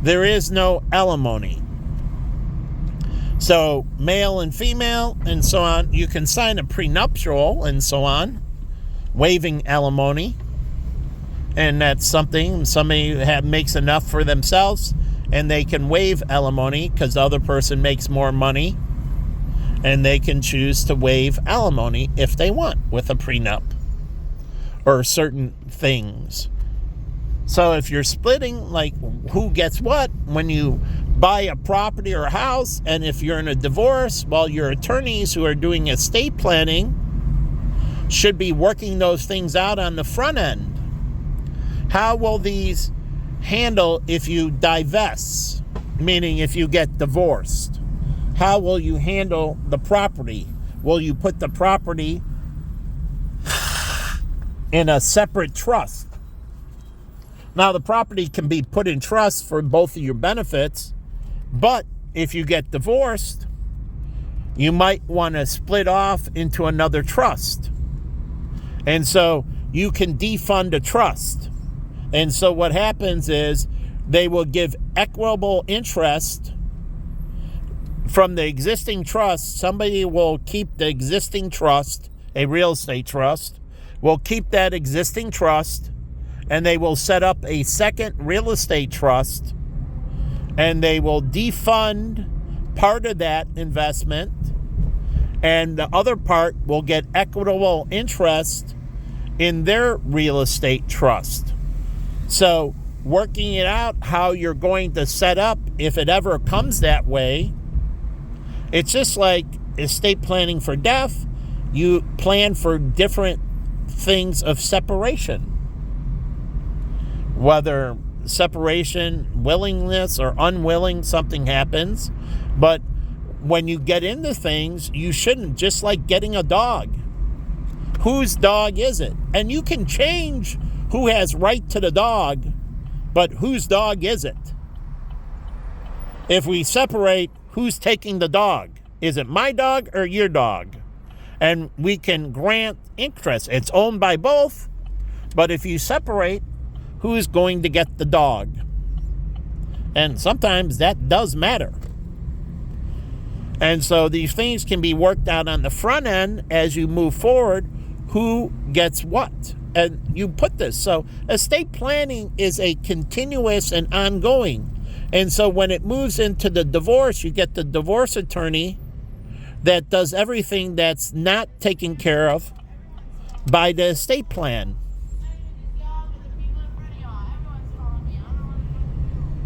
there is no alimony. So male and female and so on, you can sign a prenuptial and so on, waiving alimony. And that's something somebody makes enough for themselves and they can waive alimony because the other person makes more money and they can choose to waive alimony if they want with a prenup or certain things. So if you're splitting, like who gets what when you buy a property or a house, and if you're in a divorce, well, your attorneys who are doing estate planning should be working those things out on the front end. How will these handle if you divest, meaning if you get divorced? How will you handle the property? Will you put the property in a separate trust? Now, the property can be put in trust for both of your benefits, but if you get divorced, you might want to split off into another trust. And so you can defund a trust. And so what happens is they will give equitable interest from the existing trust. Somebody will keep the existing trust, a real estate trust, will keep that existing trust, and they will set up a second real estate trust, and they will defund part of that investment, and the other part will get equitable interest in their real estate trust. So working it out how you're going to set up, if it ever comes that way, it's just like estate planning for death. You plan for different things of separation. Whether separation, willingness or unwilling, something happens. But when you get into things, you shouldn't, just like getting a dog. Whose dog is it? And you can change who has right to the dog, but whose dog is it? If we separate, who's taking the dog? Is it my dog or your dog? And we can grant interest. It's owned by both, but if you separate, who's going to get the dog? And sometimes that does matter. And so these things can be worked out on the front end as you move forward, who gets what. And you put this. So estate planning is a continuous and ongoing. And so when it moves into the divorce, you get the divorce attorney that does everything that's not taken care of by the estate plan.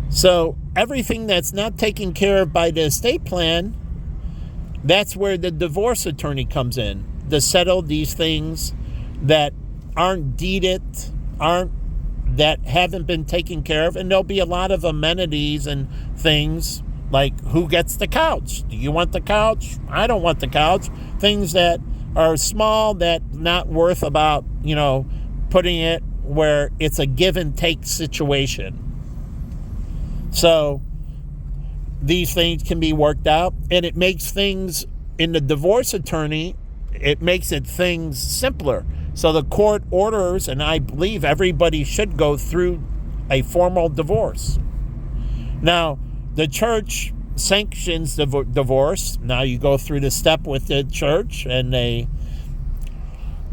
So everything that's not taken care of by the estate plan, that's where the divorce attorney comes in to settle these things that aren't deeded, that haven't been taken care of. And there'll be a lot of amenities and things like who gets the couch? Do you want the couch? I don't want the couch. Things that are small, that not worth about, putting it where it's a give and take situation. So these things can be worked out, and it makes things in the divorce attorney, it makes things simpler. So the court orders, and I believe everybody should go through a formal divorce. Now, the church sanctions the divorce. Now you go through the step with the church, and they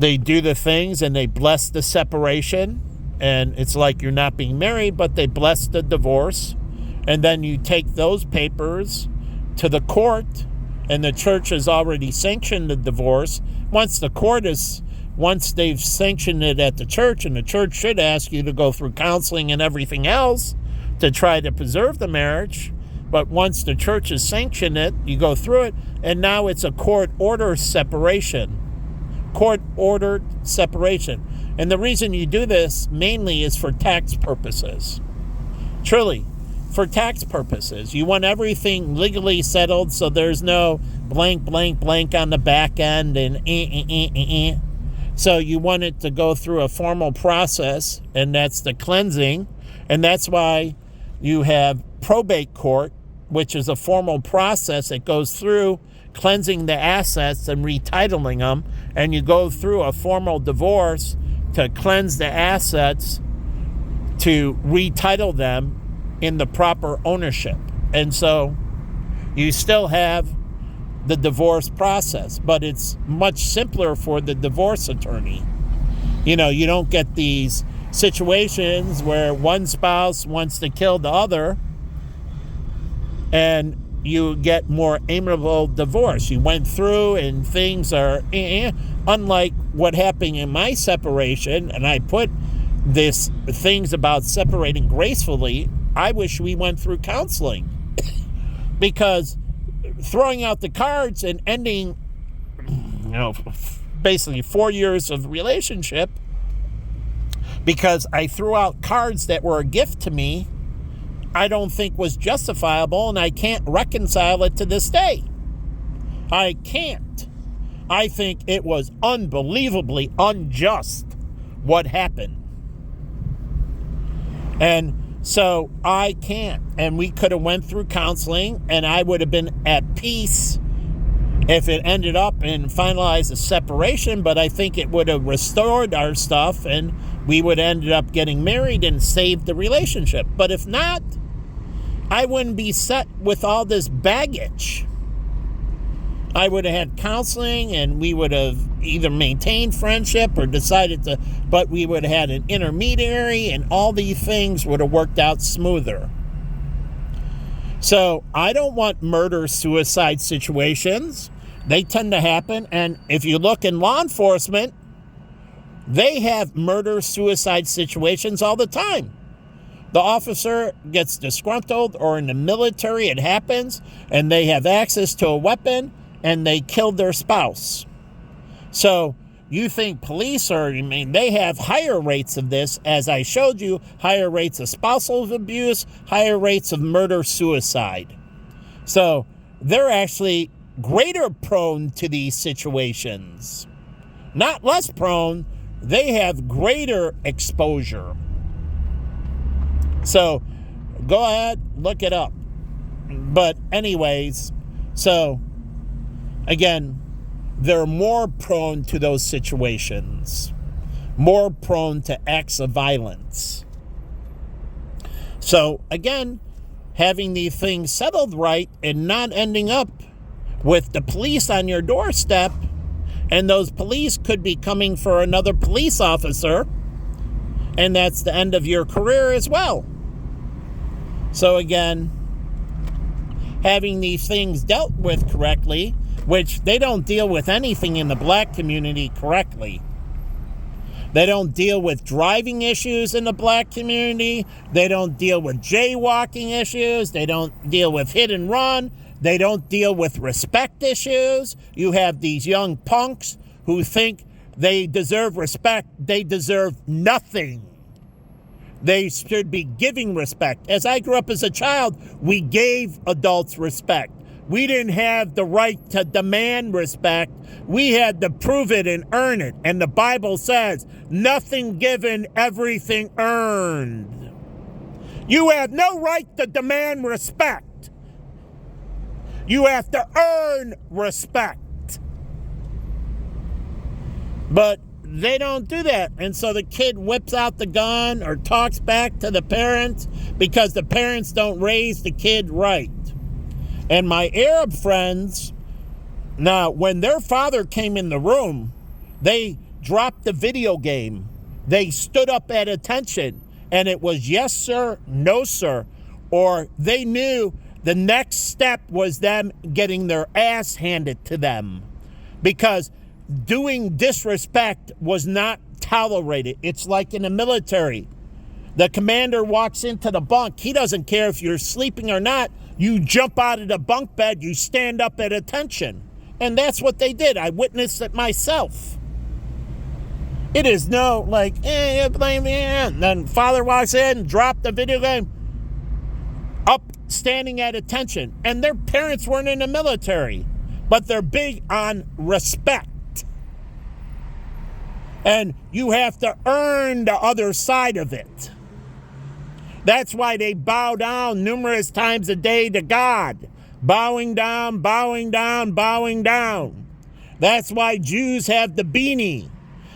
do the things, and they bless the separation. And it's like you're not being married, but they bless the divorce. And then you take those papers to the court, and the church has already sanctioned the divorce. Once they've sanctioned it at the church, and the church should ask you to go through counseling and everything else to try to preserve the marriage. But once the church has sanctioned it, you go through it, and now it's a court-ordered separation. Court-ordered separation. And the reason you do this mainly is for tax purposes. Truly, for tax purposes. You want everything legally settled so there's no blank, blank, blank on the back end and So you want it to go through a formal process, and that's the cleansing. And that's why you have probate court, which is a formal process that goes through cleansing the assets and retitling them. And you go through a formal divorce to cleanse the assets to retitle them in the proper ownership. And so you still have the divorce process, but it's much simpler for the divorce attorney. You know, you don't get these situations where one spouse wants to kill the other and you get more amicable divorce. You went through and things are unlike what happened in my separation, and I put this things about separating gracefully. I wish we went through counseling because throwing out the cards and ending, basically 4 years of relationship because I threw out cards that were a gift to me, I don't think was justifiable, and I can't reconcile it to this day. I can't. I think it was unbelievably unjust what happened. And so I can't. And we could have went through counseling, and I would have been at peace if it ended up and finalized a separation, but I think it would have restored our stuff and we would have ended up getting married and saved the relationship. But if not, I wouldn't be set with all this baggage. I would have had counseling and we would have either maintained friendship or decided to, but we would have had an intermediary and all these things would have worked out smoother. So I don't want murder-suicide situations. They tend to happen. And if you look in law enforcement, they have murder-suicide situations all the time. The officer gets disgruntled, or in the military it happens, and they have access to a weapon and they killed their spouse. So you think police they have higher rates of this, as I showed you, higher rates of spousal abuse, higher rates of murder-suicide. So they're actually greater prone to these situations. Not less prone, they have greater exposure. So go ahead, look it up. But anyways, so again, they're more prone to those situations, more prone to acts of violence. So again, having these things settled right and not ending up with the police on your doorstep, and those police could be coming for another police officer, and that's the end of your career as well. So again, having these things dealt with correctly, which they don't deal with anything in the black community correctly. They don't deal with driving issues in the black community. They don't deal with jaywalking issues. They don't deal with hit and run. They don't deal with respect issues. You have these young punks who think they deserve respect. They deserve nothing. They should be giving respect. As I grew up as a child, we gave adults respect. We didn't have the right to demand respect. We had to prove it and earn it. And the Bible says, nothing given, everything earned. You have no right to demand respect. You have to earn respect. But they don't do that. And so the kid whips out the gun or talks back to the parents because the parents don't raise the kid right. And my Arab friends, now, when their father came in the room, they dropped the video game. They stood up at attention, and it was yes, sir, no, sir. Or they knew the next step was them getting their ass handed to them, because doing disrespect was not tolerated. It's like in the military. The commander walks into the bunk. He doesn't care if you're sleeping or not. You jump out of the bunk bed, you stand up at attention. And that's what they did. I witnessed it myself. It is no like, blame me. And then father walks in, drop the video game, up, standing at attention. And their parents weren't in the military, but they're big on respect. And you have to earn the other side of it. That's why they bow down numerous times a day to God. Bowing down, bowing down, bowing down. That's why Jews have the beanie,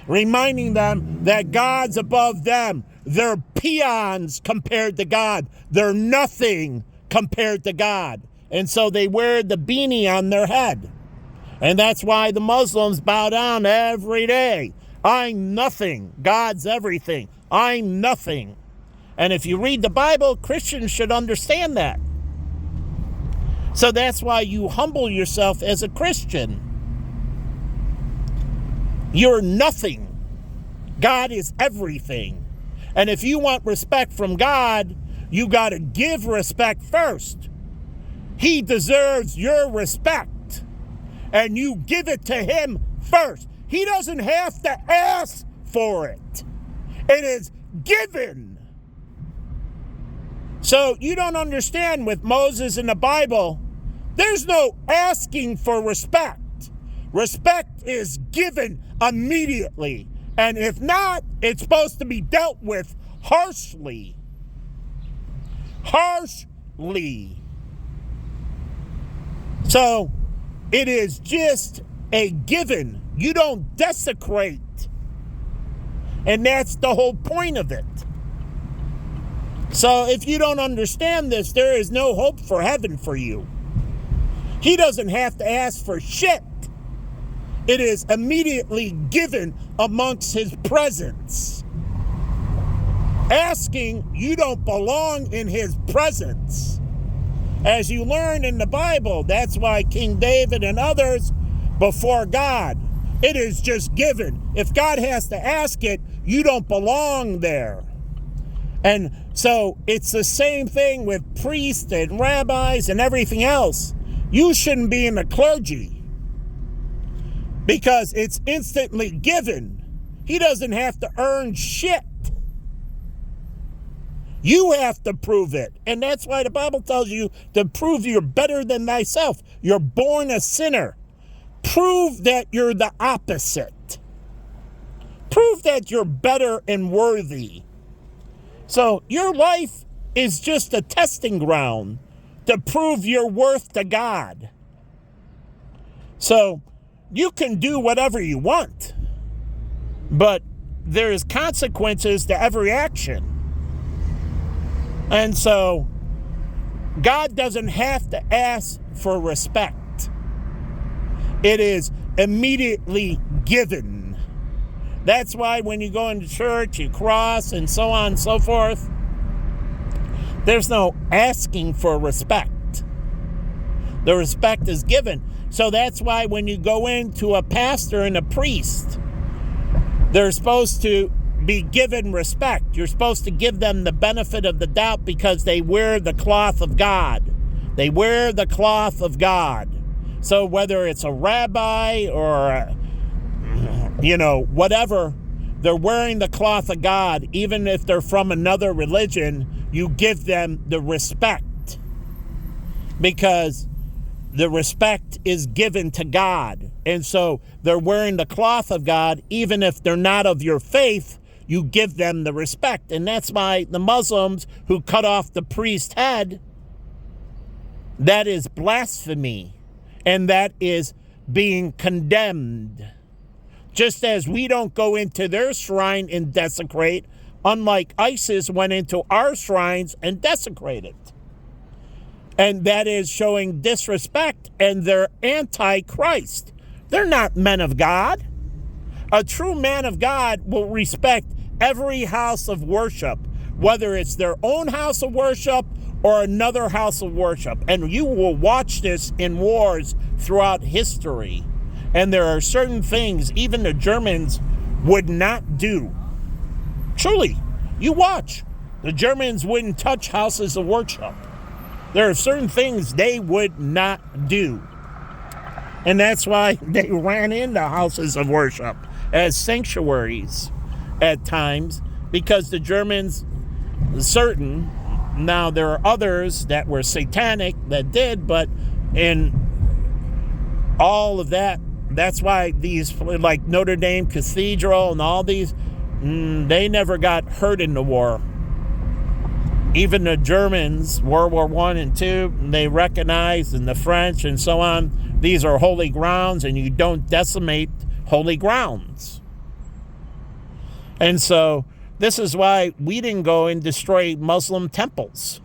reminding them that God's above them. They're peons compared to God. They're nothing compared to God. And so they wear the beanie on their head. And that's why the Muslims bow down every day. I'm nothing. God's everything. I'm nothing. And if you read the Bible, Christians should understand that. So that's why you humble yourself as a Christian. You're nothing. God is everything. And if you want respect from God, you got to give respect first. He deserves your respect. And you give it to him first. He doesn't have to ask for it. It is given. So you don't understand with Moses in the Bible, there's no asking for respect. Respect is given immediately. And if not, it's supposed to be dealt with harshly. Harshly. So it is just a given. You don't desecrate. And that's the whole point of it. So if you don't understand this, there is no hope for heaven for you. He doesn't have to ask for shit. It is immediately given amongst his presence. Asking, you don't belong in his presence. As you learn in the Bible, that's why King David and others before God, it is just given. If God has to ask it, you don't belong there. And so it's the same thing with priests and rabbis and everything else. You shouldn't be in the clergy because it's instantly given. He doesn't have to earn shit. You have to prove it. And that's why the Bible tells you to prove you're better than thyself. You're born a sinner. Prove that you're the opposite. Prove that you're better and worthy. So your life is just a testing ground to prove your worth to God. So you can do whatever you want, but there's consequences to every action. And so God doesn't have to ask for respect. It is immediately given. That's why when you go into church, you cross and so on and so forth. There's no asking for respect. The respect is given. So that's why when you go into a pastor and a priest, they're supposed to be given respect. You're supposed to give them the benefit of the doubt because they wear the cloth of God. They wear the cloth of God. So whether it's a rabbi or whatever, they're wearing the cloth of God. Even if they're from another religion, you give them the respect because the respect is given to God. And so they're wearing the cloth of God. Even if they're not of your faith, you give them the respect. And that's why the Muslims who cut off the priest's head, that is blasphemy. And that is being condemned. Just as we don't go into their shrine and desecrate, unlike ISIS went into our shrines and desecrated. And that is showing disrespect, and they're anti-Christ. They're not men of God. A true man of God will respect every house of worship, whether it's their own house of worship or another house of worship. And you will watch this in wars throughout history. And there are certain things even the Germans would not do. Truly, you watch. The Germans wouldn't touch houses of worship. There are certain things they would not do. And that's why they ran into houses of worship as sanctuaries at times, because the Germans, certain, now there are others that were satanic that did, but in all of that that's why these, like Notre Dame Cathedral and all these, they never got hurt in the war. Even the Germans, World War I and II, they recognized, and the French and so on, these are holy grounds, and you don't decimate holy grounds. And so this is why we didn't go and destroy Muslim temples.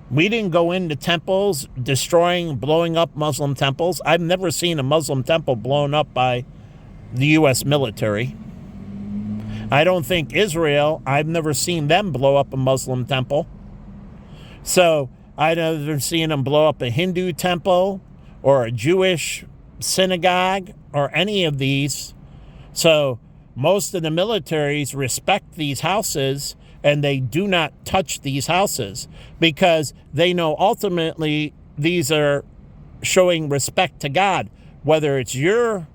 We didn't go into temples, blowing up Muslim temples. I've never seen a Muslim temple blown up by the U.S. military. I don't think Israel, I've never seen them blow up a Muslim temple. So I've never seen them blow up a Hindu temple or a Jewish synagogue or any of these. So most of the militaries respect these houses, and they do not touch these houses because they know ultimately these are showing respect to God. Whether it's your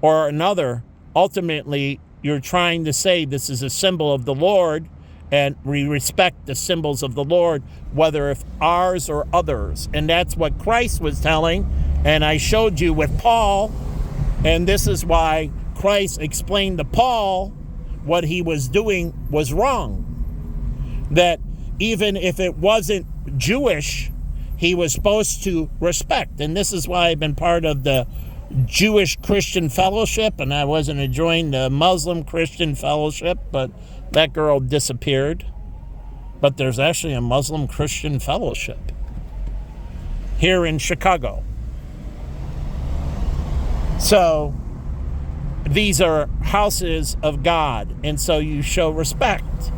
or another, ultimately you're trying to say this is a symbol of the Lord, and we respect the symbols of the Lord, whether if ours or others. And that's what Christ was telling, and I showed you with Paul, and this is why Christ explained to Paul what he was doing was wrong. That even if it wasn't Jewish, he was supposed to respect. And this is why I've been part of the Jewish Christian Fellowship, and I wasn't enjoying the Muslim Christian Fellowship, but that girl disappeared. But there's actually a Muslim Christian Fellowship here in Chicago. So these are houses of God, and so you show respect.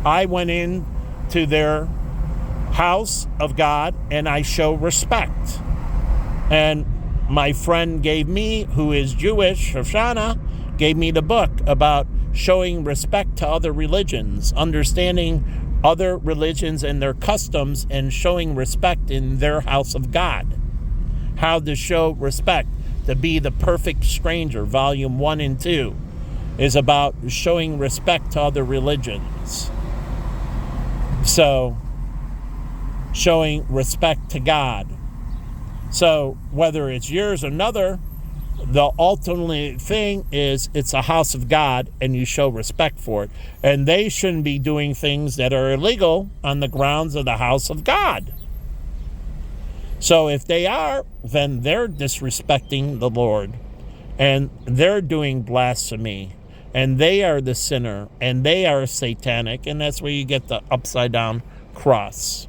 I went in to their house of God and I show respect. And my friend gave me, who is Jewish, Shoshana, gave me the book about showing respect to other religions, understanding other religions and their customs, and showing respect in their house of God. How to show respect, to be the perfect stranger, volume 1 and 2, is about showing respect to other religions. So, showing respect to God. So, whether it's yours or another, the ultimate thing is it's a house of God and you show respect for it. And they shouldn't be doing things that are illegal on the grounds of the house of God. So, if they are, then they're disrespecting the Lord. And they're doing blasphemy. And they are the sinner, and they are satanic, and that's where you get the upside down cross.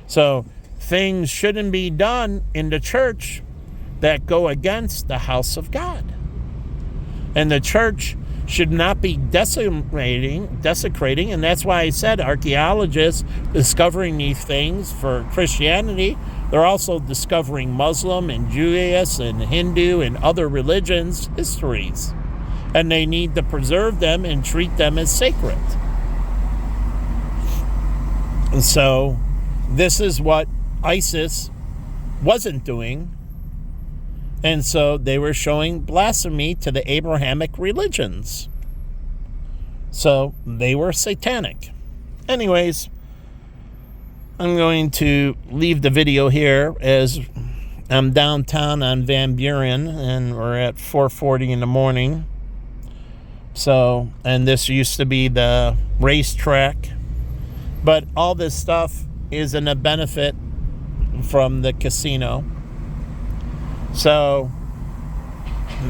So things shouldn't be done in the church that go against the house of God. And the church should not be desecrating, and that's why I said archaeologists discovering these things for Christianity, they're also discovering Muslim and Jewish and Hindu and other religions' histories. And they need to preserve them and treat them as sacred. And so this is what ISIS wasn't doing. And so they were showing blasphemy to the Abrahamic religions. So they were satanic. Anyways, I'm going to leave the video here as I'm downtown on Van Buren and we're at 4:40 in the morning. So, and this used to be the racetrack, but all this stuff isn't a benefit from the casino. So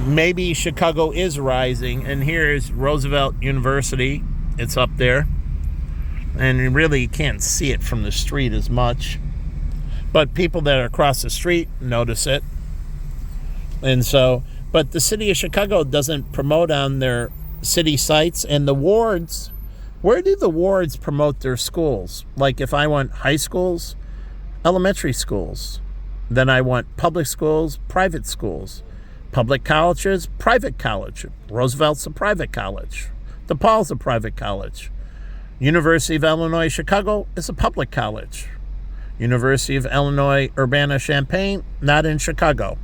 maybe Chicago is rising, and here's Roosevelt University. It's up there, and you really can't see it from the street as much, but people that are across the street notice it. And so, but the city of Chicago doesn't promote on their city sites, and the wards, where do the wards promote their schools? Like if I want high schools, elementary schools, then I want public schools, private schools, public colleges, private college. Roosevelt's a private college. DePaul's a private college. University of Illinois Chicago is a public college. University of Illinois Urbana-Champaign, not in Chicago.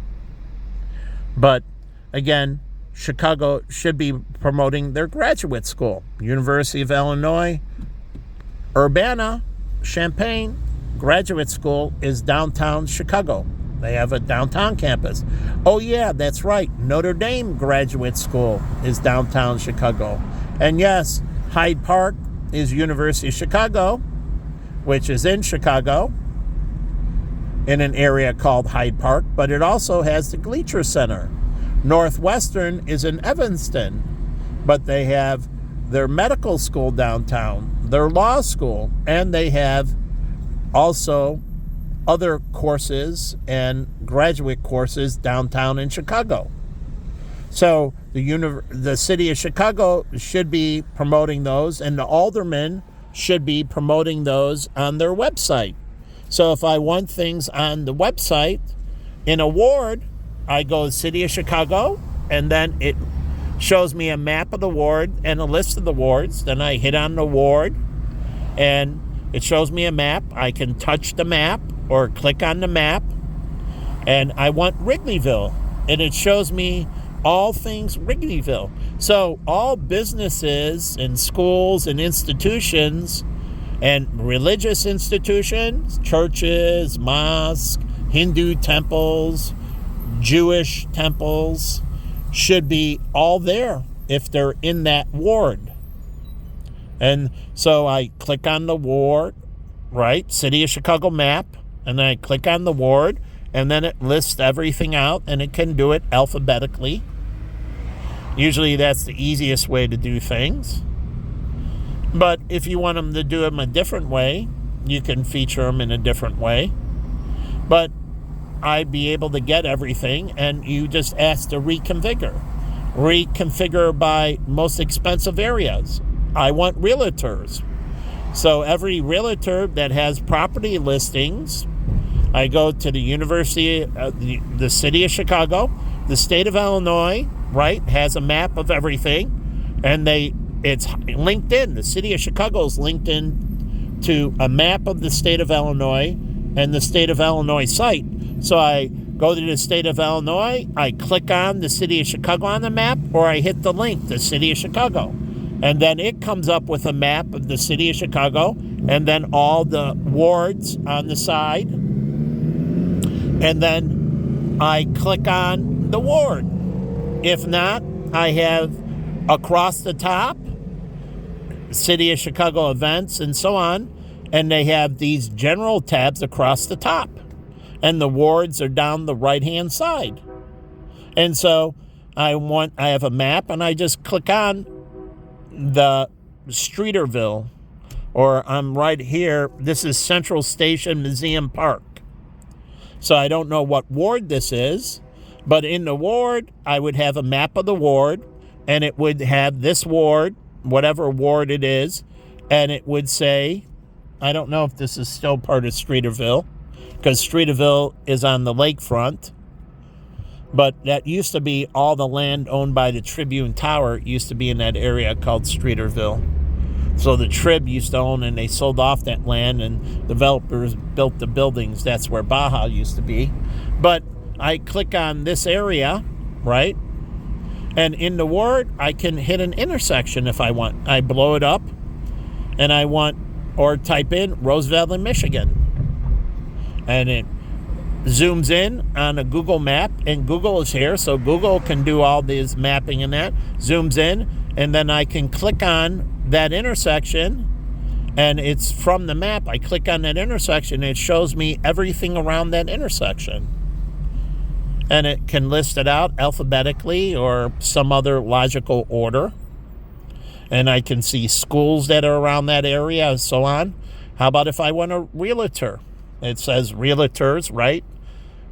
But again, Chicago should be promoting their graduate school. University of Illinois, Urbana, Champaign, graduate school is downtown Chicago. They have a downtown campus. Oh, yeah, that's right. Notre Dame Graduate School is downtown Chicago. And yes, Hyde Park is University of Chicago, which is in Chicago, in an area called Hyde Park, but it also has the Gleacher Center. Northwestern is in Evanston, but they have their medical school downtown, their law school, and they have also other courses and graduate courses downtown in Chicago. So the city of Chicago should be promoting those, and the aldermen should be promoting those on their website. So if I want things on the website, in a ward, I go to City of Chicago, and then it shows me a map of the ward and a list of the wards. Then I hit on the ward, and it shows me a map. I can touch the map or click on the map, and I want Wrigleyville, and it shows me all things Wrigleyville. So all businesses and schools and institutions and religious institutions, churches, mosques, Hindu temples, Jewish temples, should be all there if they're in that ward. And so I click on the ward, right? City of Chicago map, and then I click on the ward, and then it lists everything out, and it can do it alphabetically. Usually that's the easiest way to do things. But if you want them to do them a different way, you can feature them in a different way. But I'd be able to get everything, and you just ask to reconfigure. Reconfigure by most expensive areas. I want realtors. So every realtor that has property listings, I go to the University, the City of Chicago, the state of Illinois, right, has a map of everything, and it's linked in. The City of Chicago is linked in to a map of the state of Illinois and the state of Illinois site. So I go to the state of Illinois, I click on the City of Chicago on the map, or I hit the link, the City of Chicago. And then it comes up with a map of the City of Chicago, and then all the wards on the side. And then I click on the ward. If not, I have across the top, City of Chicago events and so on, and they have these general tabs across the top. And the wards are down the right-hand side. And so I have a map, and I just click on the Streeterville, or I'm right here. This is Central Station Museum Park. So I don't know what ward this is, but in the ward, I would have a map of the ward, and it would have this ward, whatever ward it is, and it would say, I don't know if this is still part of Streeterville, because Streeterville is on the lakefront. But that used to be all the land owned by the Tribune Tower used to be in that area called Streeterville. So the Trib used to own, and they sold off that land, and developers built the buildings. That's where Baja used to be. But I click on this area, right? And in the ward, I can hit an intersection if I want. I blow it up, and I want, or type in Roseville in Michigan. And it zooms in on a Google map, and Google is here, so Google can do all this mapping and that. Zooms in, and then I can click on that intersection, and it's from the map. I click on that intersection, and it shows me everything around that intersection. And it can list it out alphabetically or some other logical order. And I can see schools that are around that area and so on. How about if I want a realtor? It says realtors, right?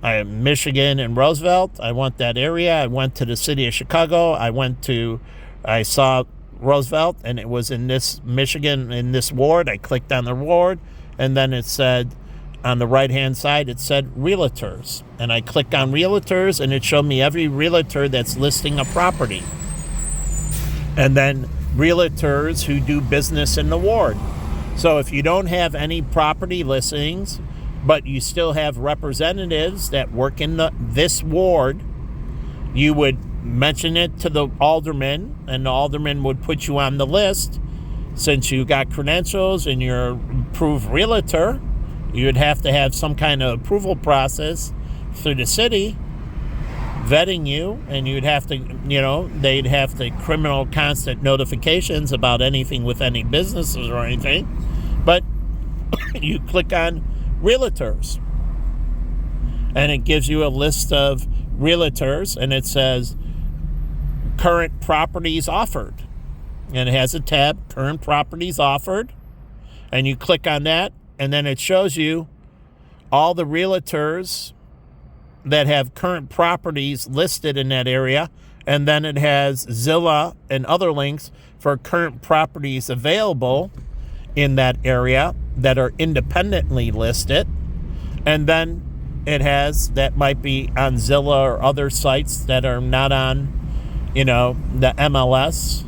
I am Michigan and Roosevelt. I want that area. I went to the City of Chicago. I saw Roosevelt, and it was in this Michigan, in this ward. I clicked on the ward, and then it said, on the right-hand side, it said realtors. And I clicked on realtors, and it showed me every realtor that's listing a property. And then realtors who do business in the ward. So if you don't have any property listings, but you still have representatives that work in this ward, you would mention it to the alderman, and the alderman would put you on the list. Since you got credentials and you're an approved realtor, you would have to have some kind of approval process through the city vetting you, and you'd have to, they'd have to criminal constant notifications about anything with any businesses or anything. But you click on realtors, and it gives you a list of realtors, and it says current properties offered. And it has a tab, current properties offered. And you click on that, and then it shows you all the realtors that have current properties listed in that area. And then it has Zillow and other links for current properties available in that area that are independently listed. And then it has, that might be on Zillow or other sites that are not on, the MLS.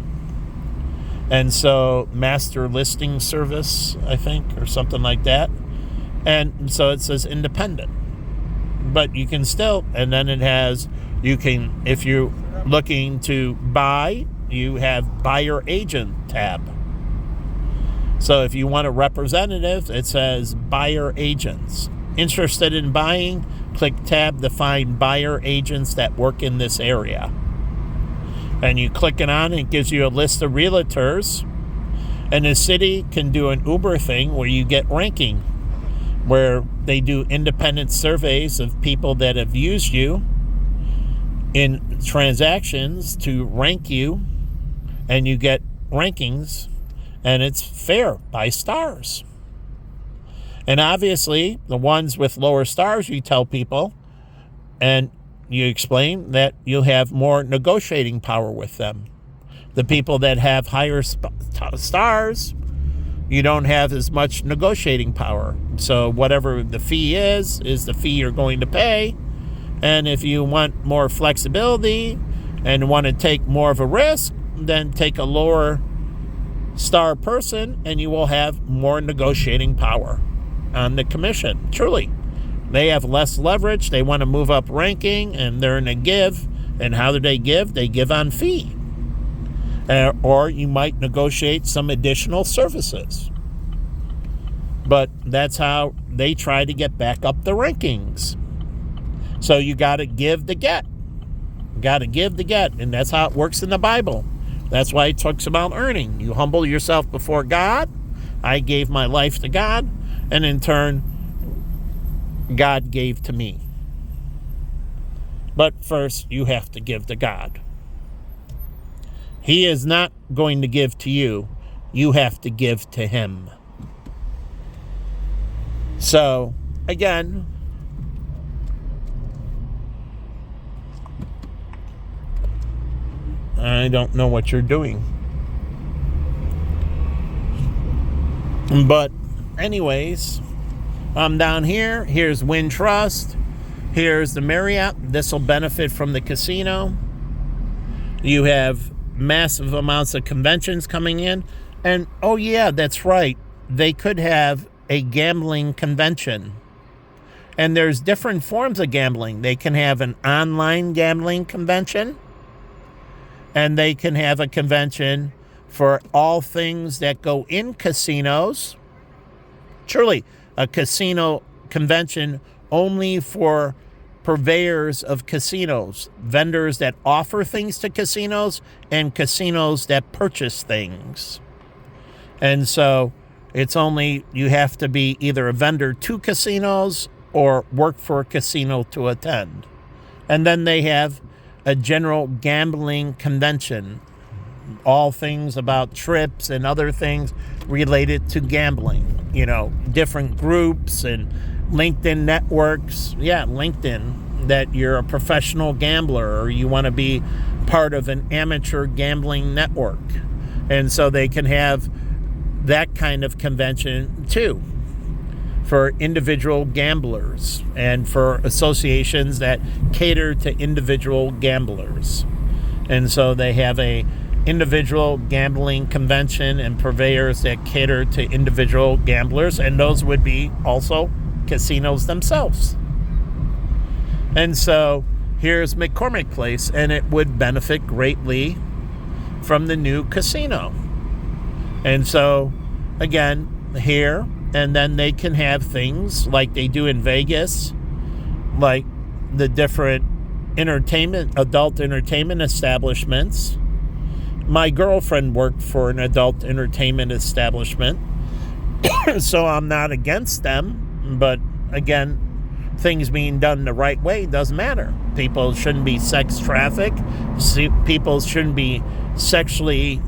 And so Master Listing Service, I think, or something like that. And so it says independent. But you can still, and then it has, you can, if you're looking to buy, you have buyer agent tab. So if you want a representative, it says buyer agents. Interested in buying, click tab to find buyer agents that work in this area. And you click it on, it gives you a list of realtors. And the city can do an Uber thing where you get ranking, where they do independent surveys of people that have used you in transactions to rank you, and you get rankings, and it's fair by stars. And obviously, the ones with lower stars, you tell people, and you explain that you'll have more negotiating power with them. The people that have higher stars, you don't have as much negotiating power. So whatever the fee is the fee you're going to pay. And if you want more flexibility and want to take more of a risk, then take a lower star person, and you will have more negotiating power on the commission. Truly. They have less leverage. They want to move up ranking, and they're in a give. And how do they give? They give on fee. Or you might negotiate some additional services. But that's how they try to get back up the rankings. So you got to give to get. Got to give to get. And that's how it works in the Bible. That's why it talks about earning. You humble yourself before God. I gave my life to God. And in turn, God gave to me. But first, you have to give to God. He is not going to give to you. You have to give to him. So, again, I don't know what you're doing. But anyways, I'm down here. Here's Wintrust. Here's the Marriott. This will benefit from the casino. You have massive amounts of conventions coming in. And, oh yeah, that's right. They could have a gambling convention. And there's different forms of gambling. They can have an online gambling convention. And they can have a convention for all things that go in casinos. Truly, a casino convention only for purveyors of casinos, vendors that offer things to casinos, and casinos that purchase things. And so it's only, you have to be either a vendor to casinos or work for a casino to attend. And then they have a general gambling convention, all things about trips and other things related to gambling, different groups and LinkedIn networks. Yeah, LinkedIn, that you're a professional gambler or you want to be part of an amateur gambling network. And so they can have that kind of convention too for individual gamblers and for associations that cater to individual gamblers. And so they have a individual gambling convention and purveyors that cater to individual gamblers, and those would be also casinos themselves. And so here's McCormick Place, and it would benefit greatly from the new casino. And so again, here, and then they can have things like they do in Vegas, like the different adult entertainment establishments. My girlfriend worked for an adult entertainment establishment, so I'm not against them. But again, things being done the right way doesn't matter. People shouldn't be sex trafficked. People shouldn't be sexually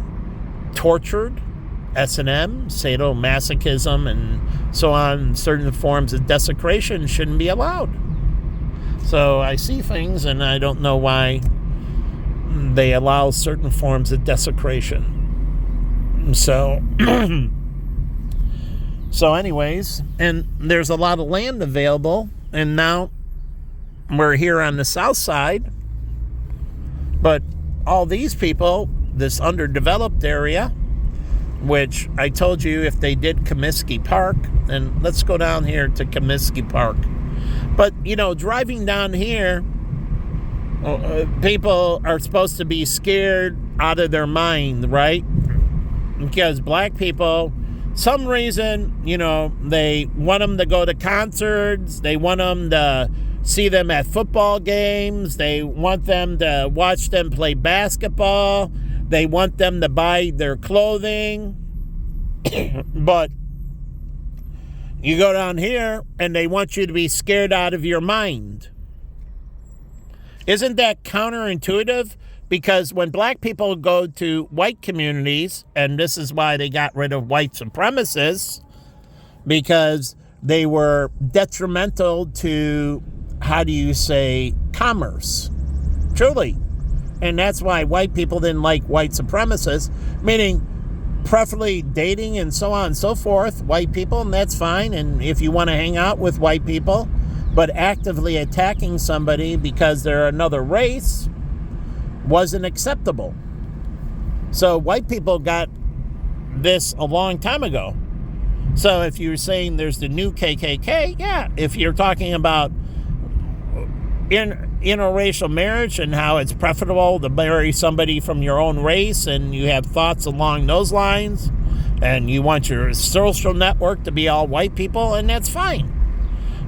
tortured. S&M, sadomasochism, and so on, certain forms of desecration shouldn't be allowed. So I see things, and I don't know why they allow certain forms of desecration. So, anyways, and there's a lot of land available, and now we're here on the south side, but all these people, this underdeveloped area, which I told you if they did Comiskey Park, and let's go down here to Comiskey Park. But, driving down here, people are supposed to be scared out of their mind, right? Because black people, some reason, they want them to go to concerts, they want them to see them at football games, they want them to watch them play basketball, they want them to buy their clothing. But you go down here and they want you to be scared out of your mind. Isn't that counterintuitive? Because when black people go to white communities, and this is why they got rid of white supremacists, because they were detrimental to, commerce. Truly. And that's why white people didn't like white supremacists, meaning preferably dating and so on and so forth, white people, and that's fine. And if you want to hang out with white people, but actively attacking somebody because they're another race wasn't acceptable. So white people got this a long time ago. So if you're saying there's the new KKK, yeah, if you're talking about interracial marriage and how it's preferable to marry somebody from your own race, and you have thoughts along those lines, and you want your social network to be all white people, and that's fine.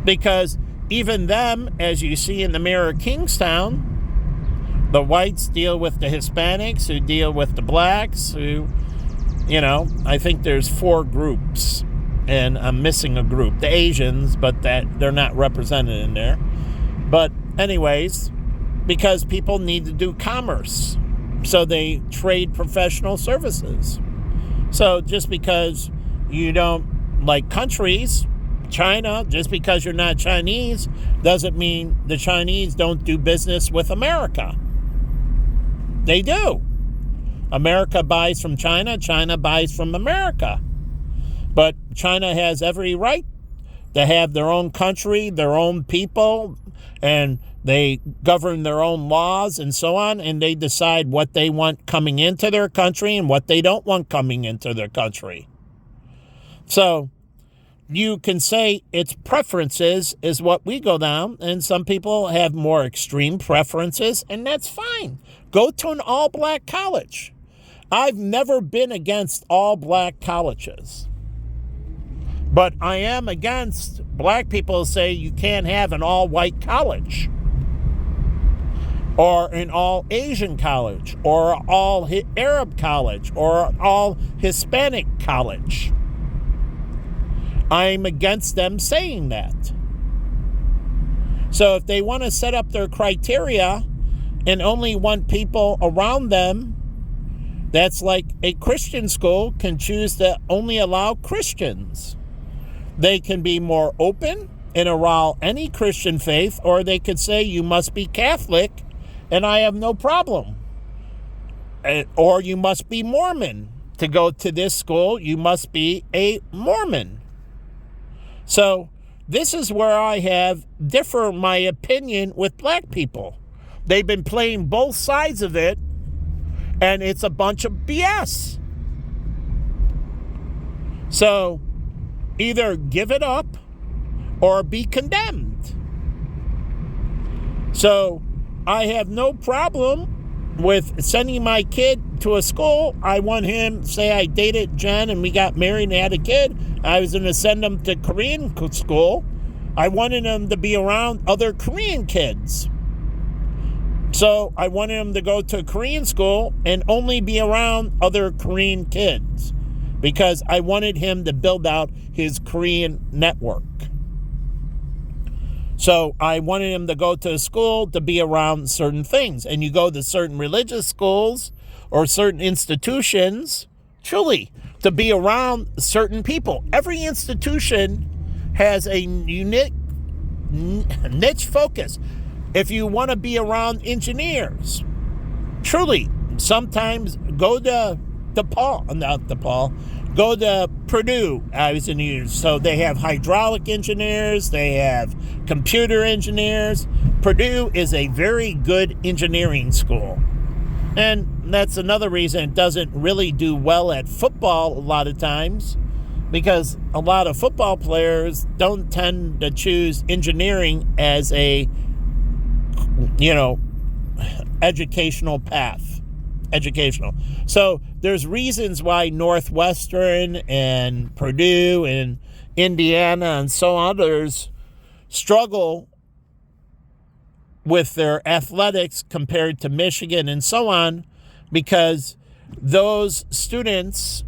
Because even them, as you see in the Mayor of Kingstown, the whites deal with the Hispanics, who deal with the blacks, who, I think there's 4 groups, and I'm missing a group, the Asians, but that they're not represented in there. But anyways, because people need to do commerce, so they trade professional services. So just because you don't like countries, China, just because you're not Chinese, doesn't mean the Chinese don't do business with America. They do. America buys from China, China buys from America. But China has every right to have their own country, their own people, and they govern their own laws and so on, and they decide what they want coming into their country and what they don't want coming into their country. So you can say its preferences is what we go down, and some people have more extreme preferences, and that's fine. Go to an all-black college. I've never been against all-black colleges. But I am against black people who say you can't have an all-white college, or an all-Asian college, or all Arab college, or all Hispanic college. I'm against them saying that. So if they want to set up their criteria and only want people around them, that's like a Christian school can choose to only allow Christians. They can be more open and allow any Christian faith, or they could say you must be Catholic and I have no problem. Or you must be Mormon. To go to this school, you must be a Mormon. So this is where I have differ my opinion with black people. They've been playing both sides of it, and it's a bunch of BS. So either give it up or be condemned. So I have no problem with sending my kid to a school. I want him, say I dated Jen and we got married and had a kid, I was going to send him to Korean school, I wanted him to be around other Korean kids. So I wanted him to go to a Korean school and only be around other Korean kids because I wanted him to build out his Korean network. So I wanted him to go to a school to be around certain things. And you go to certain religious schools or certain institutions, truly, to be around certain people. Every institution has a unique niche focus. If you want to be around engineers, truly, sometimes go to go to Purdue. I was in the so they have hydraulic engineers, they have computer engineers. Purdue is a very good engineering school. And that's another reason it doesn't really do well at football a lot of times, because a lot of football players don't tend to choose engineering as a, educational path. So there's reasons why Northwestern and Purdue and Indiana and so others struggle with their athletics compared to Michigan and so on, because those students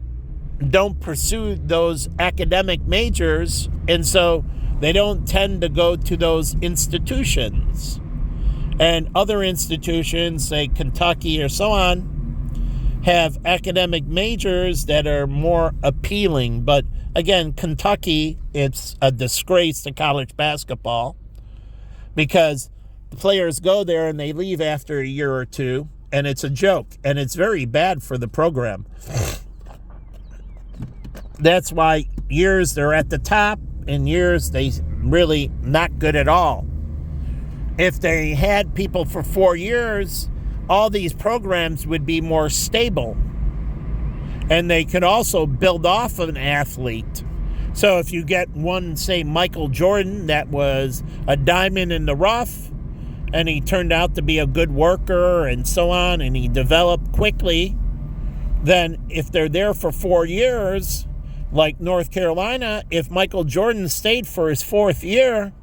don't pursue those academic majors, and so they don't tend to go to those institutions. And other institutions, say Kentucky or so on, have academic majors that are more appealing. But again, Kentucky, it's a disgrace to college basketball because the players go there and they leave after a year or two, and it's a joke, and it's very bad for the program. That's why years they're at the top and years they really not good at all. If they had people for 4 years, all these programs would be more stable. And they could also build off of an athlete. So if you get one, say, Michael Jordan, that was a diamond in the rough, and he turned out to be a good worker and so on, and he developed quickly, then if they're there for 4 years, like North Carolina, if Michael Jordan stayed for his 4th year,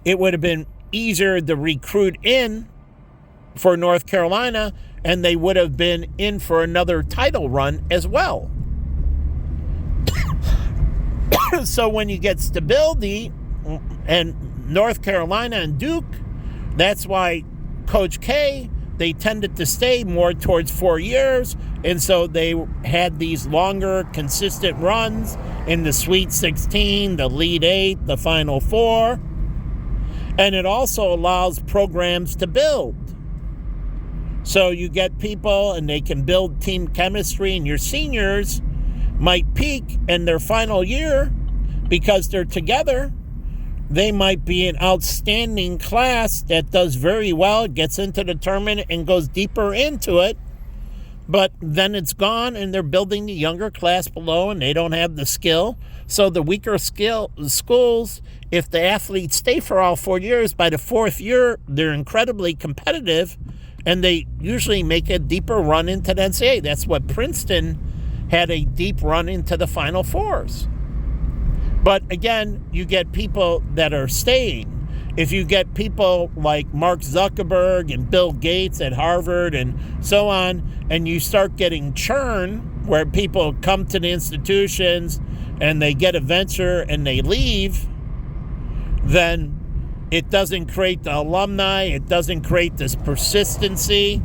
it would have been easier to recruit in for North Carolina, and they would have been in for another title run as well. So when you get stability, and North Carolina and Duke, that's why Coach K, they tended to stay more towards 4 years, and so they had these longer, consistent runs in the Sweet 16, the Elite 8, the Final Four. And it also allows programs to build. So you get people and they can build team chemistry, and your seniors might peak in their final year because they're together. They might be an outstanding class that does very well, gets into the tournament and goes deeper into it. But then it's gone and they're building the younger class below and they don't have the skill. So the weaker schools, if the athletes stay for all 4 years, by the 4th year, they're incredibly competitive and they usually make a deeper run into the NCAA. That's what Princeton had, a deep run into the Final Fours. But again, you get people that are staying. If you get people like Mark Zuckerberg and Bill Gates at Harvard and so on, and you start getting churn where people come to the institutions and they get a venture and they leave, then it doesn't create the alumni, it doesn't create this persistency.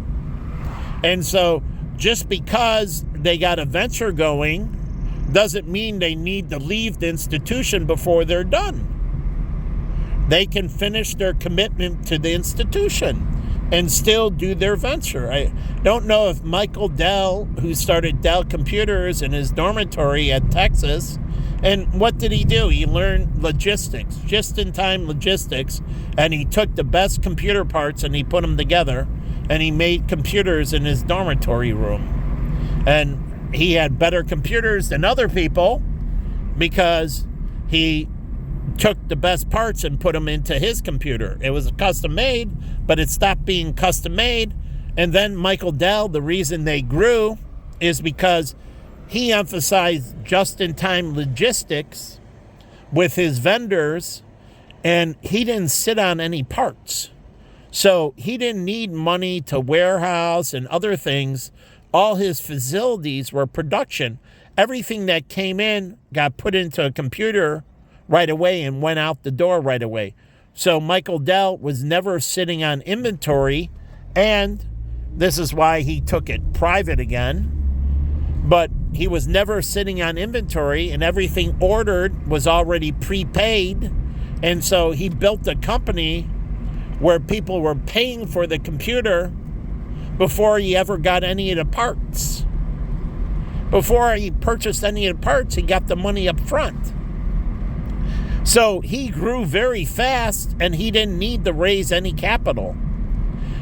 And so just because they got a venture going doesn't mean they need to leave the institution before they're done. They can finish their commitment to the institution and still do their venture. I don't know if Michael Dell, who started Dell Computers in his dormitory at Texas, and what did he do? He learned logistics, just-in-time logistics, and he took the best computer parts and he put them together, and he made computers in his dormitory room. And he had better computers than other people because he took the best parts and put them into his computer. It was custom made, but it stopped being custom made. And then Michael Dell, the reason they grew is because he emphasized just-in-time logistics with his vendors, And he didn't sit on any parts. So he didn't need money to warehouse and other things. All his facilities were production. Everything that came in got put into a computer right away and went out the door right away. So Michael Dell was never sitting on inventory, and this is why he took it private again. But he was never sitting on inventory, and everything ordered was already prepaid. And so he built a company where people were paying for the computer before he ever got any of the parts. Before he purchased any of the parts, he got the money up front. So he grew very fast, and he didn't need to raise any capital.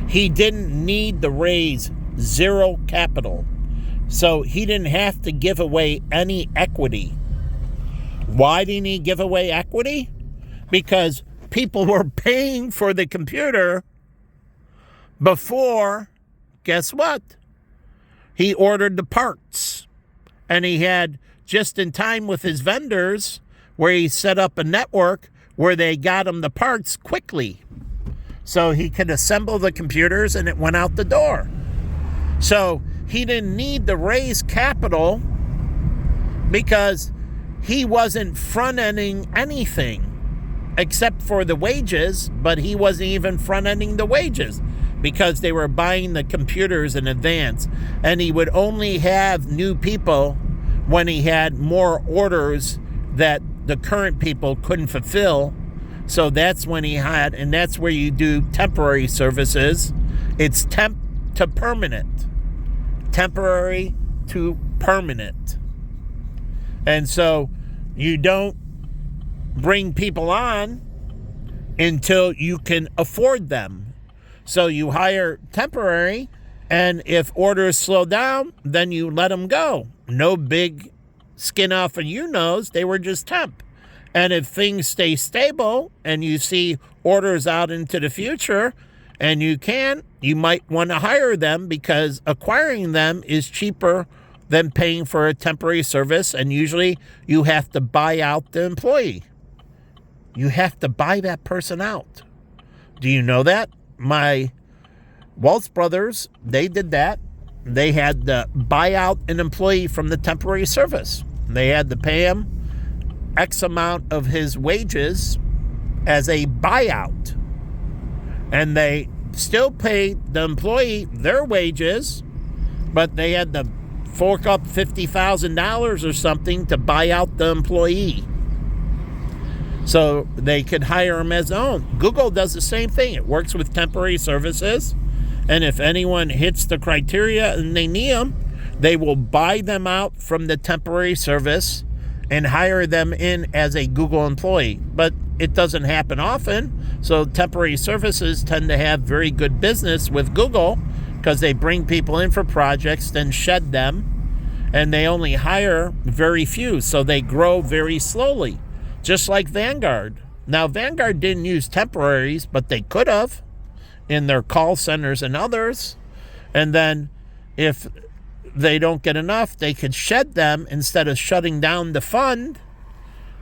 He didn't need to raise zero capital. So he didn't have to give away any equity. Why didn't he give away equity? Because people were paying for the computer before, guess what? He ordered the parts. And he had just in time with his vendors where he set up a network where they got him the parts quickly. So he could assemble the computers and it went out the door. So he didn't need to raise capital because he wasn't front-ending anything except for the wages, but he wasn't even front-ending the wages because they were buying the computers in advance. And he would only have new people when he had more orders that the current people couldn't fulfill. So that's when he had, and that's where you do temporary services. It's temp to permanent. Temporary to permanent. And so you don't bring people on until you can afford them. So you hire temporary, and if orders slow down, then you let them go. No big skin off of your nose. They were just temp. And if things stay stable and you see orders out into the future and you might want to hire them because acquiring them is cheaper than paying for a temporary service. And usually you have to buy out the employee. You have to buy that person out. Do you know that? My Waltz brothers, they did that. They had to buy out an employee from the temporary service. They had to pay him X amount of his wages as a buyout. And they still paid the employee their wages, but they had to fork up $50,000 or something to buy out the employee so they could hire him as own. Google does the same thing. It works with temporary services. And if anyone hits the criteria and they need them, they will buy them out from the temporary service and hire them in as a Google employee. But it doesn't happen often. So temporary services tend to have very good business with Google because they bring people in for projects, then shed them, and they only hire very few. So they grow very slowly, just like Vanguard. Now, Vanguard didn't use temporaries, but they could have in their call centers and others. And then if they don't get enough, they could shed them. Instead of shutting down the fund,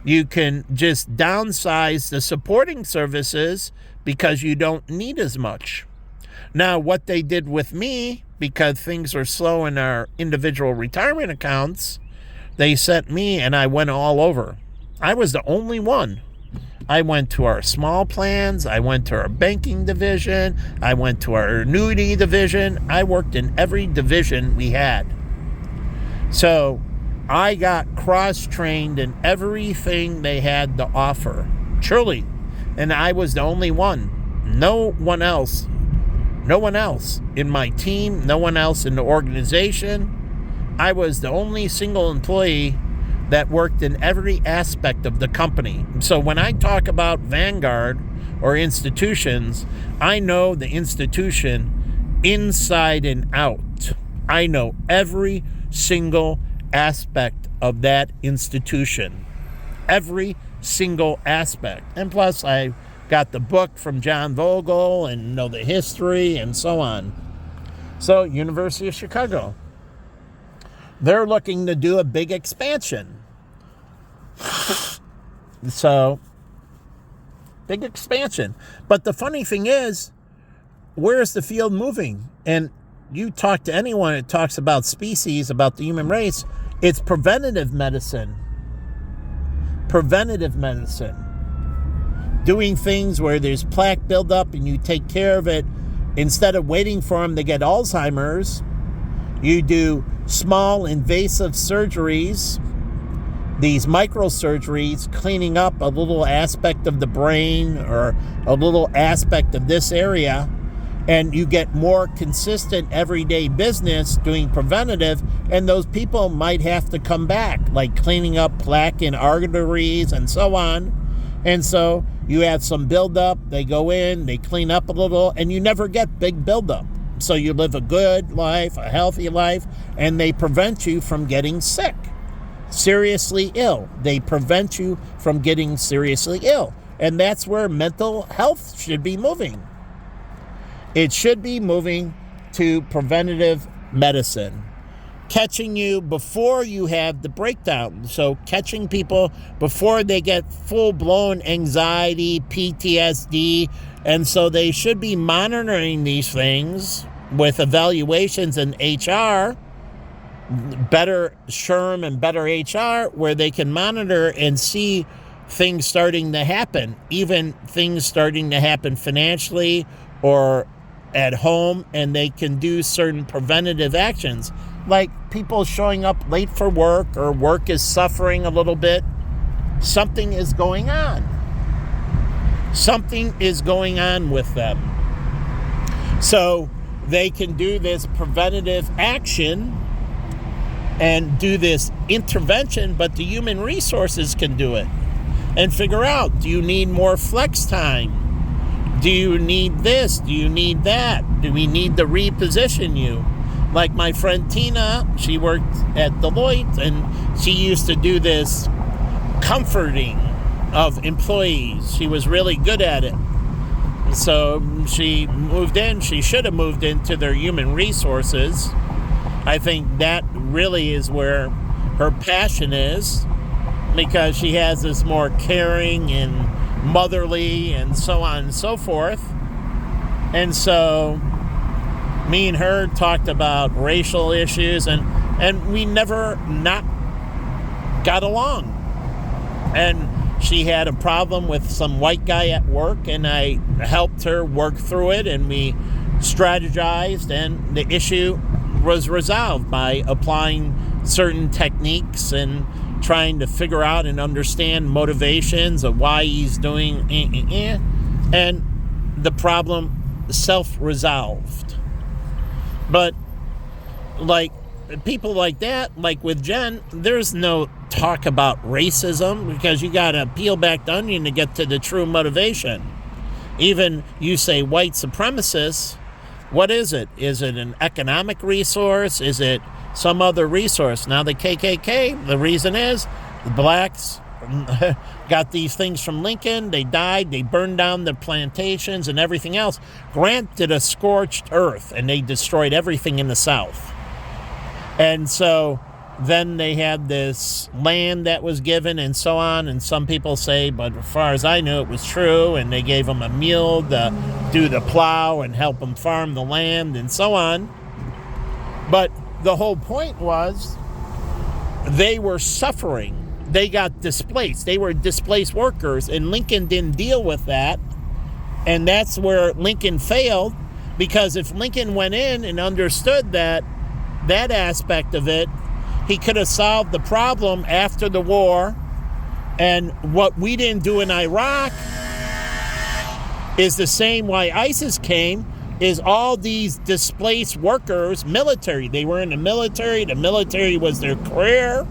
you can just downsize the supporting services because you don't need as much. Now, what they did with me, because things are slow in our individual retirement accounts, they sent me and I went all over. I was the only one. I went to our small plans. I went to our banking division. I went to our annuity division. I worked in every division we had. So I got cross-trained in everything they had to offer. Truly. And I was the only one. No one else in my team, no one else in the organization. I was the only single employee that worked in every aspect of the company. So when I talk about Vanguard or institutions, I know the institution inside and out. I know every single aspect of that institution. Every single aspect. And plus I got the book from John Vogel and know the history and so on. So University of Chicago, they're looking to do a big expansion. So big expansion. But the funny thing is, where is the field moving? And you talk to anyone that talks about species, about the human race, it's preventative medicine. Preventative medicine. Doing things where there's plaque buildup and you take care of it. Instead of waiting for them to get Alzheimer's, you do small invasive surgeries, these microsurgeries, cleaning up a little aspect of the brain or a little aspect of this area, and you get more consistent everyday business doing preventative, and those people might have to come back, like cleaning up plaque in arteries and so on. And so you have some buildup, they go in, they clean up a little, and you never get big buildup. So you live a good life, a healthy life, and they prevent you from getting sick, seriously ill. They prevent you from getting seriously ill. And that's where mental health should be moving. It should be moving to preventative medicine. Catching you before you have the breakdown. So catching people before they get full-blown anxiety, PTSD, and so they should be monitoring these things with evaluations in HR, better SHRM and better HR, where they can monitor and see things starting to happen, even things starting to happen financially or at home, and they can do certain preventative actions. Like people showing up late for work, or work is suffering a little bit. Something is going on. Something is going on with them. So they can do this preventative action and do this intervention, but the human resources can do it and figure out, do you need more flex time? Do you need this? Do you need that? Do we need to reposition you? Like my friend Tina, she worked at Deloitte, and she used to do this comforting of employees. She was really good at it. So she moved in. She should have moved into their human resources. I think that really is where her passion is, because she has this more caring and motherly and so on and so forth. And so me and her talked about racial issues, and we never not got along. And she had a problem with some white guy at work, and I helped her work through it, and we strategized, and the issue was resolved by applying certain techniques and trying to figure out and understand motivations of why he's doing and the problem self-resolved. But like people like that, like with Jen, there's no talk about racism, because you gotta peel back the onion to get to the true motivation. Even you say white supremacists, what is it? Is it an economic resource? Is it some other resource? Now the KKK, the reason is the blacks got these things from Lincoln. They died. They burned down the plantations and everything else. Grant did a scorched earth, and they destroyed everything in the South. And so then they had this land that was given and so on. And some people say, but as far as I knew, it was true. And they gave them a mule to do the plow and help them farm the land and so on. But the whole point was they were suffering. They got displaced. They were displaced workers, and Lincoln didn't deal with that. And that's where Lincoln failed, because if Lincoln went in and understood that aspect of it, he could have solved the problem after the war. And what we didn't do in Iraq is the same why ISIS came, is all these displaced workers, military. They were in the military was their career.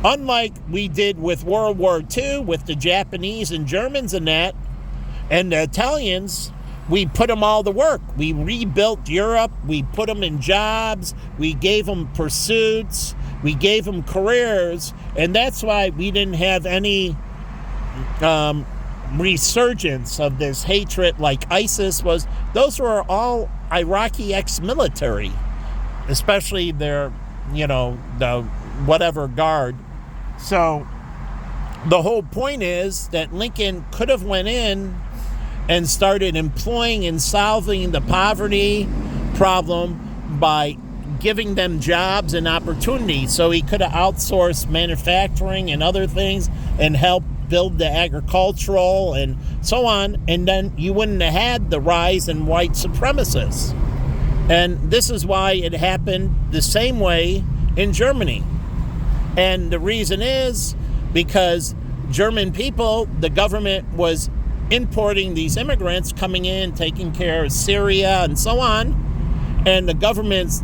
Unlike we did with World War II with the Japanese and Germans and that, and the Italians, we put them all to work. We rebuilt Europe. We put them in jobs. We gave them pursuits. We gave them careers. And that's why we didn't have any resurgence of this hatred like ISIS was. Those were all Iraqi ex-military, especially their, the whatever guard. So the whole point is that Lincoln could have went in and started employing and solving the poverty problem by giving them jobs and opportunities. So he could have outsourced manufacturing and other things and helped build the agricultural and so on, and then you wouldn't have had the rise in white supremacists. And this is why it happened the same way in Germany. And the reason is because German people, the government was importing these immigrants coming in, taking care of Syria and so on, and the government's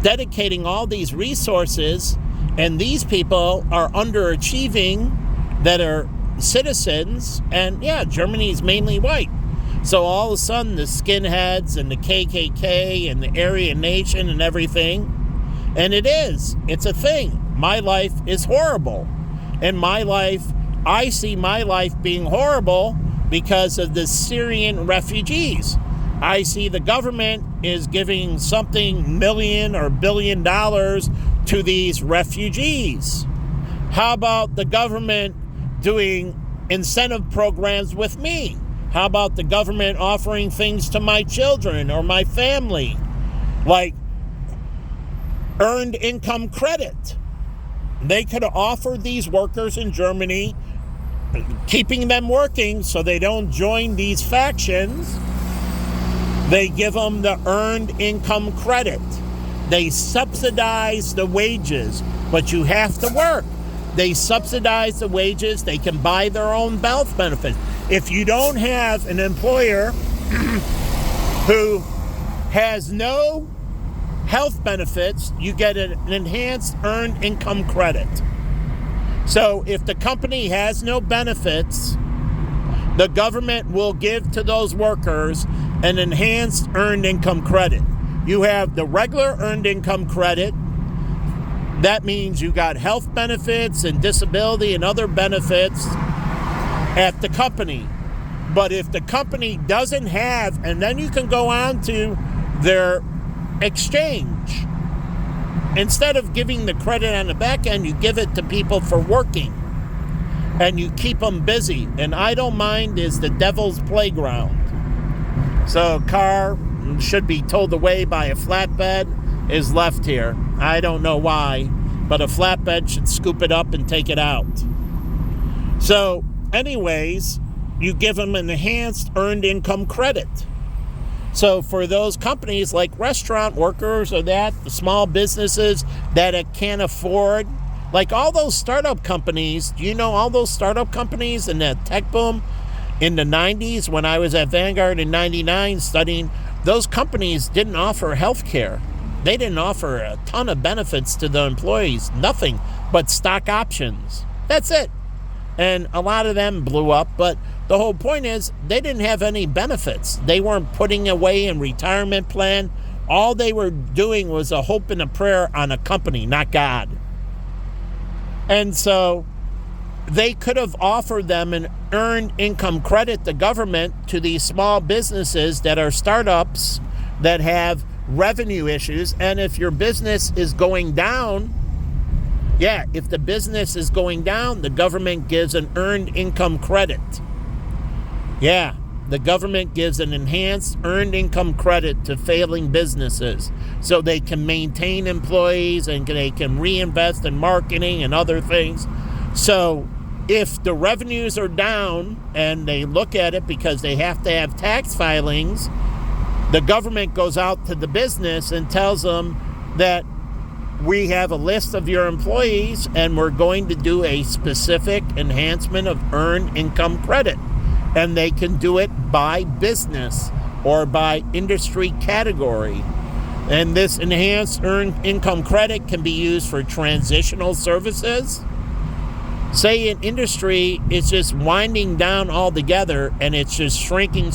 dedicating all these resources, and these people are underachieving that are citizens, and yeah, Germany is mainly white. So all of a sudden the skinheads and the KKK and the Aryan Nation and everything, and it's a thing. My life is horrible. And my life, I see my life being horrible because of the Syrian refugees. I see the government is giving something million or $1 billion to these refugees. How about the government doing incentive programs with me? How about the government offering things to my children or my family, like earned income credit? They could have offered these workers in Germany, keeping them working so they don't join these factions. They give them the earned income credit. They subsidize the wages, but you have to work. They subsidize the wages. They can buy their own health benefits. If you don't have an employer who has no health benefits, you get an enhanced earned income credit. So if the company has no benefits, the government will give to those workers an enhanced earned income credit. You have the regular earned income credit. That means you got health benefits and disability and other benefits at the company. But if the company doesn't have, and then you can go on to their exchange. Instead of giving the credit on the back end, you give it to people for working. And you keep them busy. And idle mind is the devil's playground. So a car should be towed away by a flatbed is left here. I don't know why, but a flatbed should scoop it up and take it out. So anyways, you give them an enhanced earned income credit. So for those companies like restaurant workers or the small businesses that can't afford, like all those startup companies, do you know all those startup companies in the tech boom in the 90s when I was at Vanguard in 99 studying, those companies didn't offer health care. They didn't offer a ton of benefits to the employees, nothing but stock options. That's it. And a lot of them blew up, but the whole point is they didn't have any benefits. They weren't putting away in retirement plan. All they were doing was a hope and a prayer on a company, not God. And so they could have offered them an earned income credit, the government, to these small businesses that are startups that have revenue issues. And if your business is going down, if the business is going down, the government gives an earned income credit. The government gives an enhanced earned income credit to failing businesses so they can maintain employees and they can reinvest in marketing and other things. So if the revenues are down and they look at it because they have to have tax filings, the government goes out to the business and tells them that we have a list of your employees and we're going to do a specific enhancement of earned income credit. And they can do it by business or by industry category. And this enhanced earned income credit can be used for transitional services. Say an industry is just winding down altogether and it's just shrinking.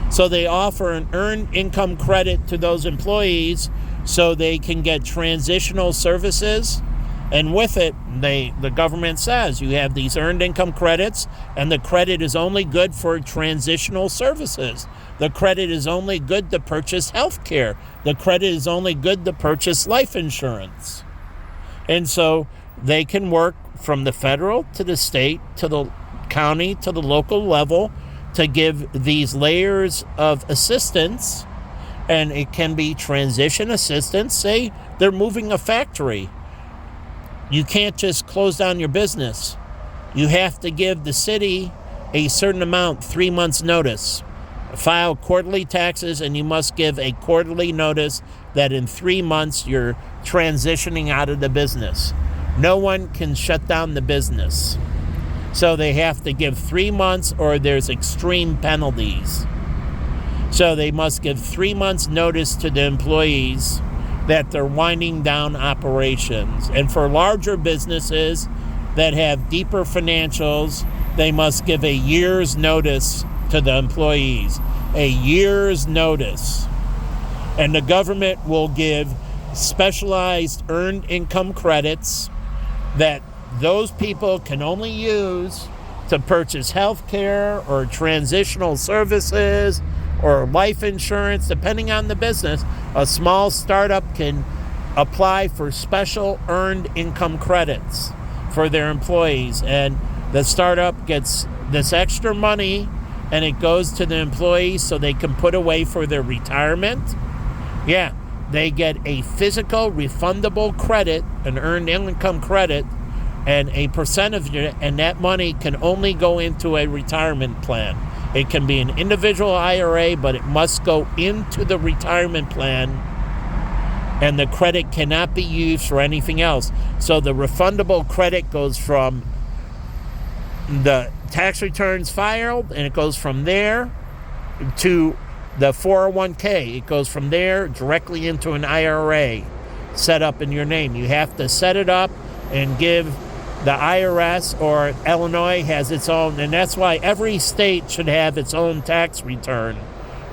So they offer an earned income credit to those employees so they can get transitional services. And with it, the government says you have these earned income credits, and the credit is only good for transitional services. The credit is only good to purchase health care. The credit is only good to purchase life insurance. And so they can work from the federal to the state to the county to the local level to give these layers of assistance. And it can be transition assistance. Say they're moving a factory. You can't just close down your business. You have to give the city a certain amount, 3 months notice. File quarterly taxes, and you must give a quarterly notice that in 3 months you're transitioning out of the business. No one can shut down the business. So they have to give 3 months or there's extreme penalties. So they must give 3 months notice to the employees that they're winding down operations. And for larger businesses that have deeper financials, they must give a year's notice to the employees. A year's notice. And the government will give specialized earned income credits that those people can only use to purchase health care or transitional services or life insurance, depending on the business. A small startup can apply for special earned income credits for their employees, and the startup gets this extra money and it goes to the employees so they can put away for their retirement. Yeah, they get a physical refundable credit, an earned income credit, and a percent of it, and that money can only go into a retirement plan. It can be an individual IRA, but it must go into the retirement plan, and the credit cannot be used for anything else. So the refundable credit goes from the tax returns filed, and it goes from there to the 401k. It goes from there directly into an IRA set up in your name. You have to set it up and give the IRS, or Illinois has its own, and that's why every state should have its own tax return.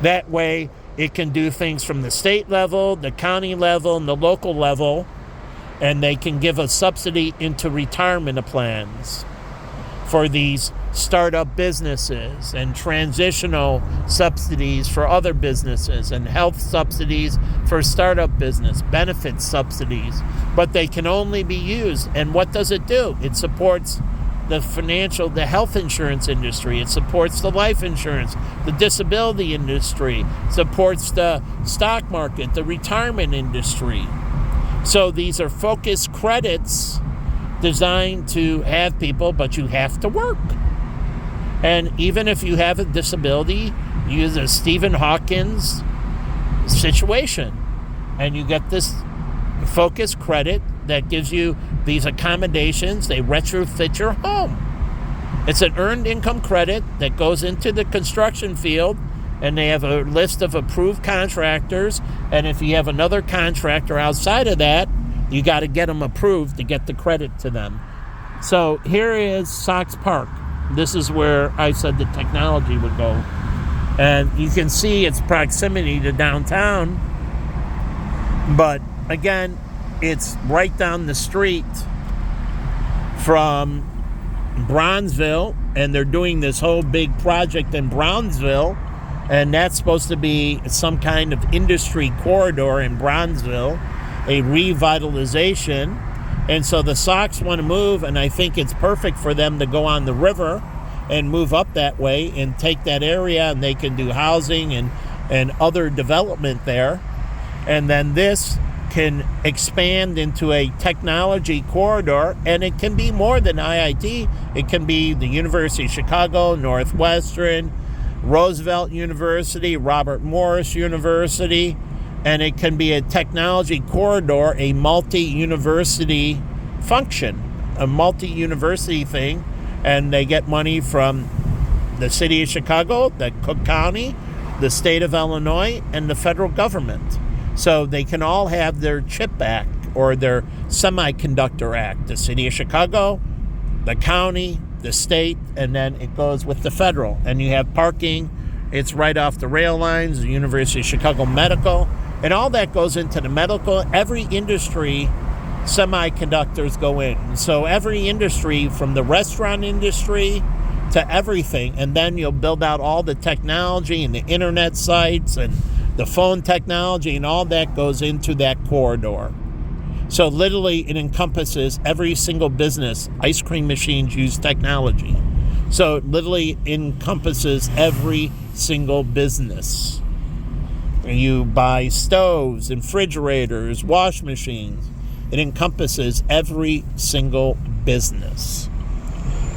That way it can do things from the state level, the county level, and the local level, and they can give a subsidy into retirement plans for these startup businesses, and transitional subsidies for other businesses, and health subsidies for startup business, benefit subsidies, but they can only be used. And what does it do? It supports the health insurance industry. It supports the life insurance, the disability industry, supports the stock market, the retirement industry. So these are focused credits designed to have people, but you have to work. And even if you have a disability, you use a Stephen Hawkins situation, and you get this focus credit that gives you these accommodations. They retrofit your home. It's an earned income credit that goes into the construction field, and they have a list of approved contractors. And if you have another contractor outside of that, you got to get them approved to get the credit to them. So here is Sox Park. This is where I said the technology would go. And you can see its proximity to downtown. But again, it's right down the street from Bronzeville. And they're doing this whole big project in Bronzeville. And that's supposed to be some kind of industry corridor in Bronzeville, a revitalization. And so the Sox want to move, and I think it's perfect for them to go on the river and move up that way and take that area, and they can do housing and other development there. And then this can expand into a technology corridor, and it can be more than IIT. It can be the University of Chicago, Northwestern, Roosevelt University, Robert Morris University, and it can be a technology corridor, a multi-university function, a multi-university thing, and they get money from the city of Chicago, the Cook County, the state of Illinois, and the federal government. So they can all have their CHIP Act or their Semiconductor Act, the city of Chicago, the county, the state, and then it goes with the federal. And you have parking. It's right off the rail lines, the University of Chicago Medical. And all that goes into the medical. Every industry, semiconductors go in. So every industry, from the restaurant industry to everything. And then you'll build out all the technology and the internet sites and the phone technology, and all that goes into that corridor. So literally it encompasses every single business. Ice cream machines use technology. So it literally encompasses every single business. You buy stoves and refrigerators, wash machines. It encompasses every single business.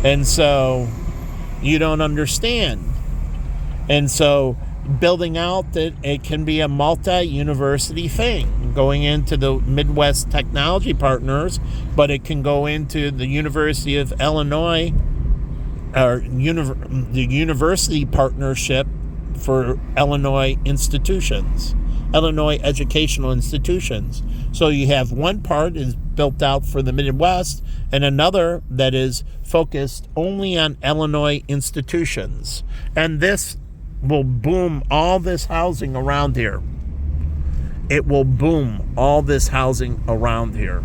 And so you don't understand. And so building out that it can be a multi-university thing, going into the Midwest Technology Partners, but it can go into the University of Illinois, or the University Partnership for Illinois institutions, Illinois educational institutions. So you have one part is built out for the Midwest and another that is focused only on Illinois institutions. And this will boom all this housing around here. It will boom all this housing around here.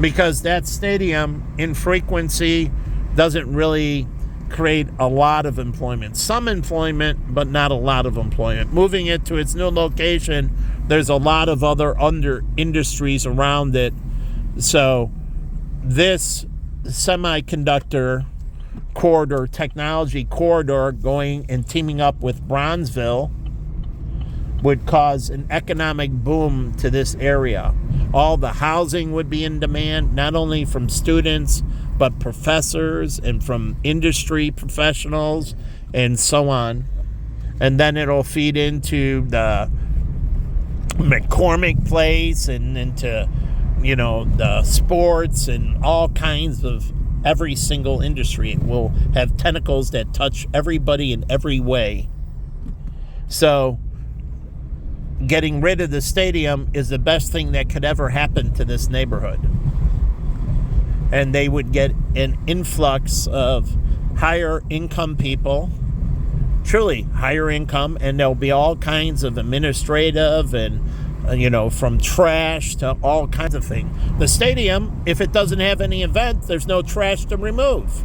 Because that stadium in frequency doesn't really create a lot of employment. Some employment, but not a lot of employment. Moving it to its new location, there's a lot of other under industries around it. So this semiconductor corridor, technology corridor, going and teaming up with Bronzeville would cause an economic boom to this area. All the housing would be in demand, not only from students, but professors and from industry professionals and so on. And then it'll feed into the McCormick Place and into, the sports and all kinds of every single industry. It will have tentacles that touch everybody in every way. So getting rid of the stadium is the best thing that could ever happen to this neighborhood. And they would get an influx of higher income people, truly higher income, and there'll be all kinds of administrative and, from trash to all kinds of things. The stadium, if it doesn't have any event, there's no trash to remove.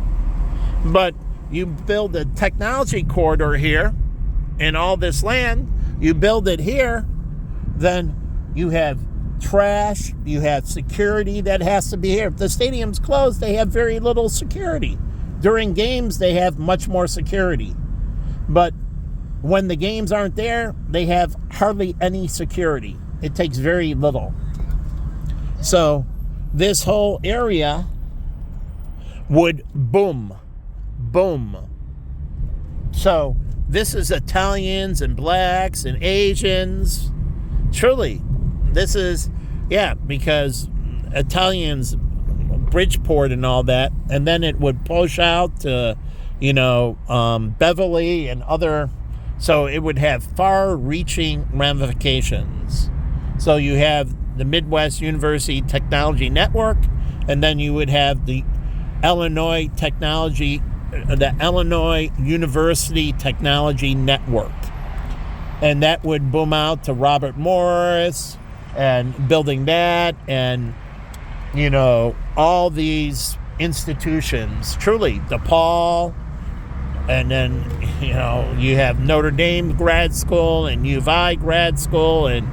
But you build a technology corridor here in all this land, you build it here, then you have trash, you have security that has to be here. If the stadium's closed, they have very little security. During games, they have much more security. But when the games aren't there, they have hardly any security. It takes very little. So this whole area would boom. So this is Italians and blacks and Asians. Truly, this is, because Italians, Bridgeport and all that, and then it would push out to, Beverly and other, so it would have far-reaching ramifications. So you have the Midwest University Technology Network, and then you would have the Illinois University Technology Network. And that would boom out to Robert Morris and building that and, all these institutions. Truly, DePaul, and then, you have Notre Dame grad school and U of I grad school and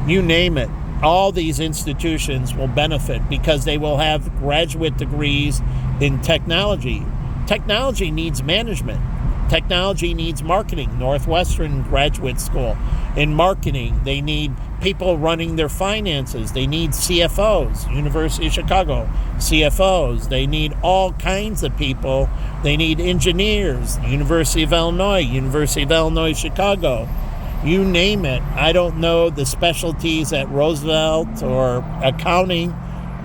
you name it. All these institutions will benefit because they will have graduate degrees in technology. Technology needs management. Technology needs marketing. Northwestern Graduate School in marketing. They need people running their finances. They need CFOs. University of Chicago, CFOs. They need all kinds of people. They need engineers. University of Illinois, Chicago. You name it. I don't know the specialties at Roosevelt, or accounting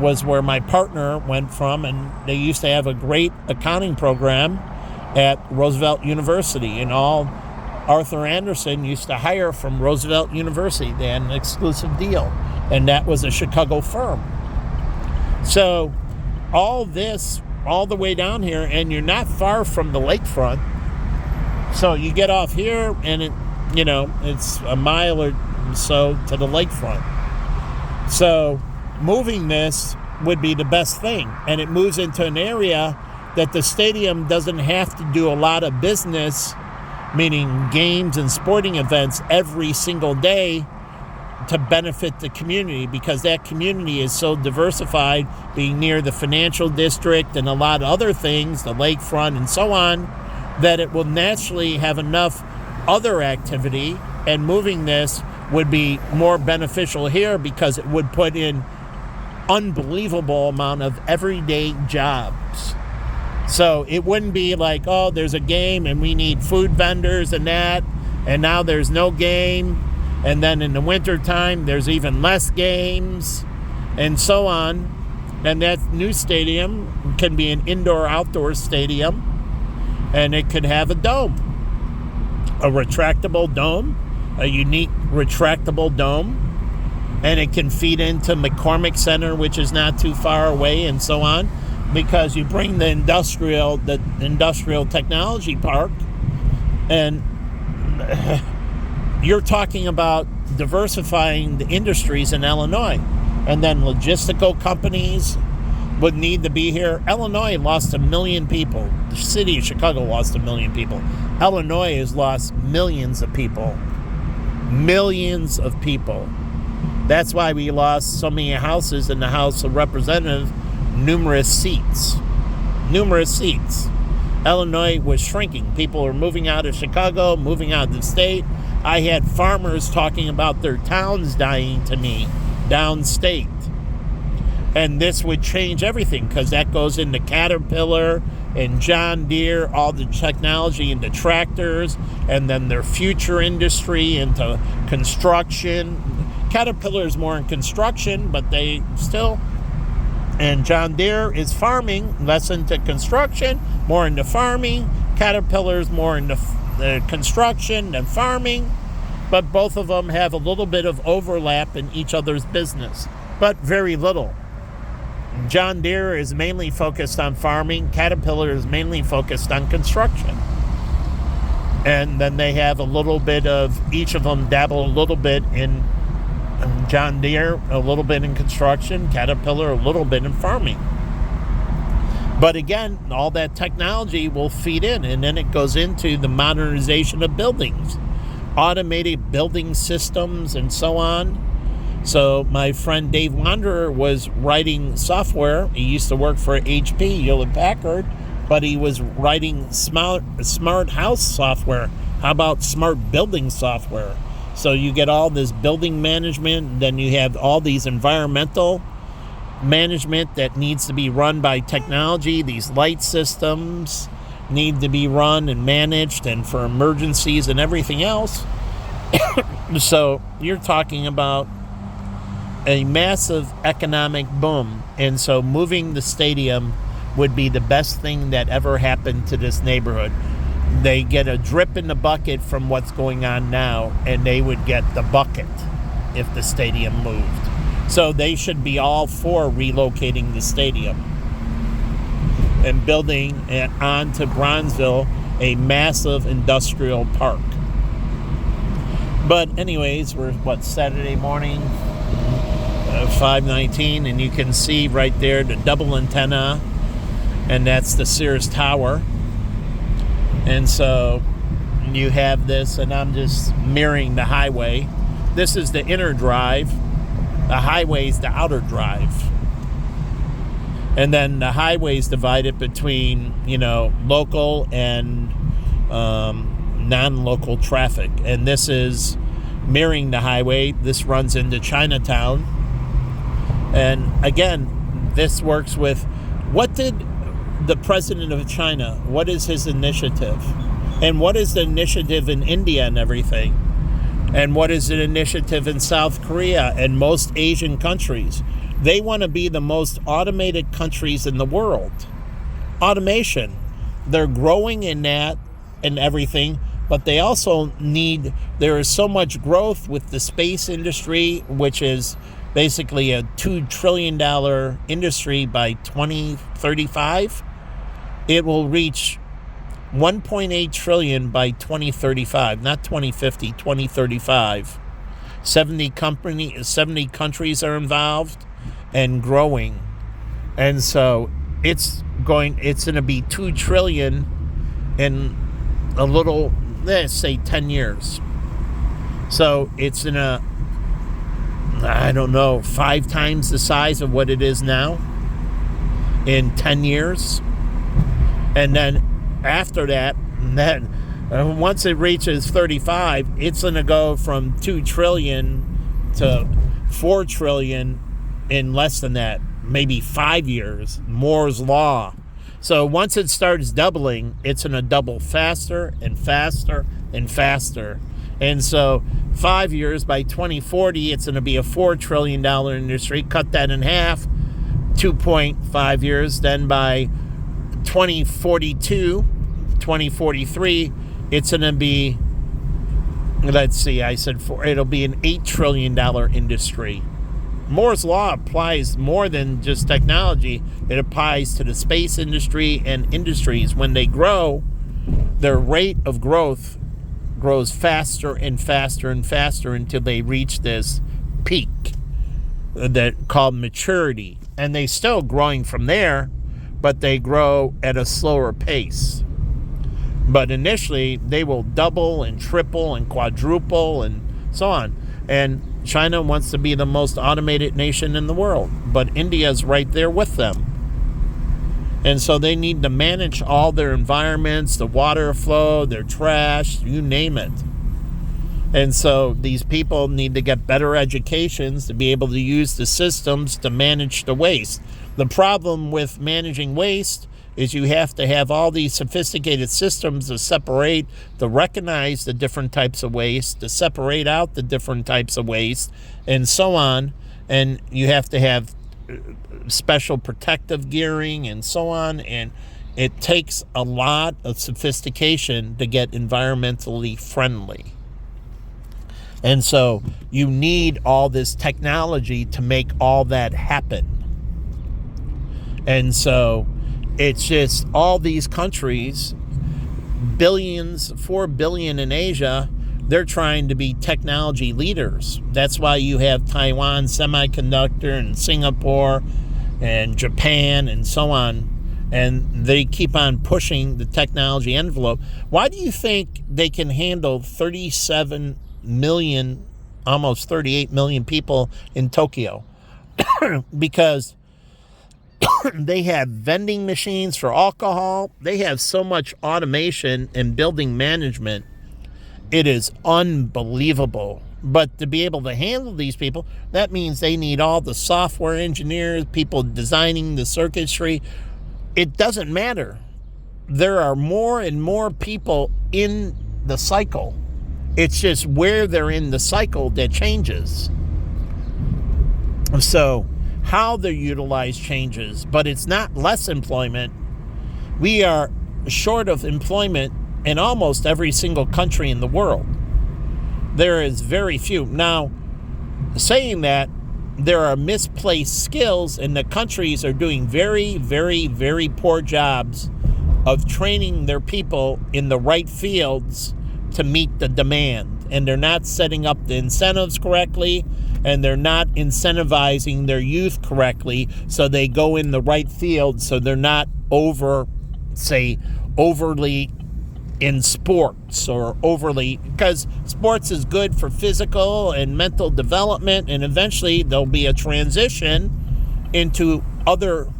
was where my partner went from, and they used to have a great accounting program at Roosevelt University, and all Arthur Anderson used to hire from Roosevelt University. They had an exclusive deal, and that was a Chicago firm. So all this, all the way down here, and you're not far from the lakefront. So you get off here, and it's a mile or so to the lakefront. So moving this would be the best thing, and it moves into an area that the stadium doesn't have to do a lot of business, meaning games and sporting events every single day, to benefit the community, because that community is so diversified, being near the financial district and a lot of other things, the lakefront and so on, that it will naturally have enough other activity, and moving this would be more beneficial here because it would put in unbelievable amount of everyday jobs. So it wouldn't be like, oh, there's a game and we need food vendors and that, and now there's no game, and then in the wintertime there's even less games and so on. And that new stadium can be an indoor-outdoor stadium, and it could have a dome, a retractable dome, a unique retractable dome, and it can feed into McCormick Center, which is not too far away, and so on, because you bring the industrial technology park, and you're talking about diversifying the industries in Illinois. And then logistical companies would need to be here. Illinois lost 1 million people. The city of Chicago lost 1 million people. Illinois has lost millions of people. Millions of people. That's why we lost so many houses in the House of Representatives, numerous seats. Illinois was shrinking. People were moving out of Chicago, moving out of the state. I had farmers talking about their towns dying to me downstate. And this would change everything, because that goes into Caterpillar and John Deere, all the technology into tractors, and then their future industry into construction. Caterpillar is more in construction, but they still... And John Deere is farming, less into construction, more into farming. Caterpillar's more into construction than farming. But both of them have a little bit of overlap in each other's business, but very little. John Deere is mainly focused on farming. Caterpillar is mainly focused on construction. And then they have a little bit of, each of them dabble a little bit in John Deere, a little bit in construction, Caterpillar, a little bit in farming. But again, all that technology will feed in, and then it goes into the modernization of buildings, automated building systems, and so on. So my friend Dave Wanderer was writing software. He used to work for HP, Hewlett Packard, but he was writing smart house software. How about smart building software? So you get all this building management, and then you have all these environmental management that needs to be run by technology. These light systems need to be run and managed, and for emergencies and everything else. So you're talking about a massive economic boom. And so moving the stadium would be the best thing that ever happened to this neighborhood. They get a drip in the bucket from what's going on now, and they would get the bucket if the stadium moved. So they should be all for relocating the stadium and building onto Bronzeville a massive industrial park. But anyways, we're, Saturday morning, 5:19, and you can see right there the double antenna, and that's the Sears Tower. And so you have this, and I'm just mirroring the highway. This is the inner drive. The highway is the outer drive. And then the highway is divided between, local and non-local traffic. And this is mirroring the highway. This runs into Chinatown. And again, this works with, what did the president of China, what is his initiative? And what is the initiative in India and everything? And what is the initiative in South Korea and most Asian countries? They want to be the most automated countries in the world. Automation. They're growing in that and everything, but they also need, there is so much growth with the space industry, which is basically a $2 trillion industry by 2035. It will reach 1.8 trillion by 2035, not 2050, 2035. 70 countries are involved and growing. And so it's going to be 2 trillion in a little, let's say 10 years. So it's in a I don't know, 5 times the size of what it is now in 10 years. And then after that, once it reaches 35, it's going to go from 2 trillion to 4 trillion in less than that, maybe 5 years. Moore's law. So once it starts doubling, it's going to double faster and faster and faster. And so 5 years, by 2040, it's going to be a $4 trillion industry. Cut that in half, 2.5 years. Then by 2042, 2043, it's going to be, let's see, I said 4, it'll be an $8 trillion industry. Moore's law applies more than just technology. It applies to the space industry and industries. When they grow, their rate of growth grows faster and faster and faster until they reach this peak that called maturity. And they still growing from there, but they grow at a slower pace. But initially, they will double and triple and quadruple and so on. And China wants to be the most automated nation in the world, but India's right there with them. And so they need to manage all their environments, the water flow, their trash, you name it. And so these people need to get better educations to be able to use the systems to manage the waste. The problem with managing waste is you have to have all these sophisticated systems to separate, to recognize the different types of waste, to separate out the different types of waste, and so on. And you have to have special protective gearing and so on. And it takes a lot of sophistication to get environmentally friendly. And so you need all this technology to make all that happen. And so it's just all these countries, billions, 4 billion in Asia, they're trying to be technology leaders. That's why you have Taiwan Semiconductor and Singapore and Japan and so on. And they keep on pushing the technology envelope. Why do you think they can handle 37 million, almost 38 million people in Tokyo? Because they have vending machines for alcohol. They have so much automation and building management. It is unbelievable. But to be able to handle these people, that means they need all the software engineers, people designing the circuitry. It doesn't matter. There are more and more people in the cycle. It's just where they're in the cycle that changes. So how they're utilized changes, but it's not less employment. We are short of employment in almost every single country in the world. There is very few. Now, saying that, there are misplaced skills, and the countries are doing very, very, very poor jobs of training their people in the right fields to meet the demand. And they're not setting up the incentives correctly, and they're not incentivizing their youth correctly so they go in the right field, so they're not overly in sports or overly, because sports is good for physical and mental development, and eventually there'll be a transition into other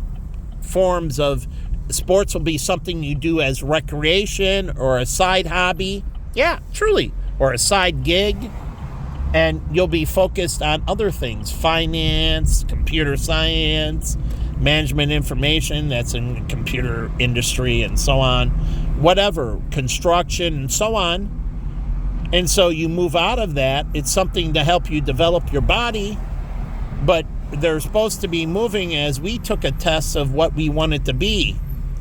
forms of sports. Will be something you do as recreation or a side hobby. Yeah, truly. Or a side gig. And you'll be focused on other things, finance, computer science, management information, that's in the computer industry and so on, whatever, construction and so on. And so you move out of that. It's something to help you develop your body, but they're supposed to be moving as we took a test of what we wanted to be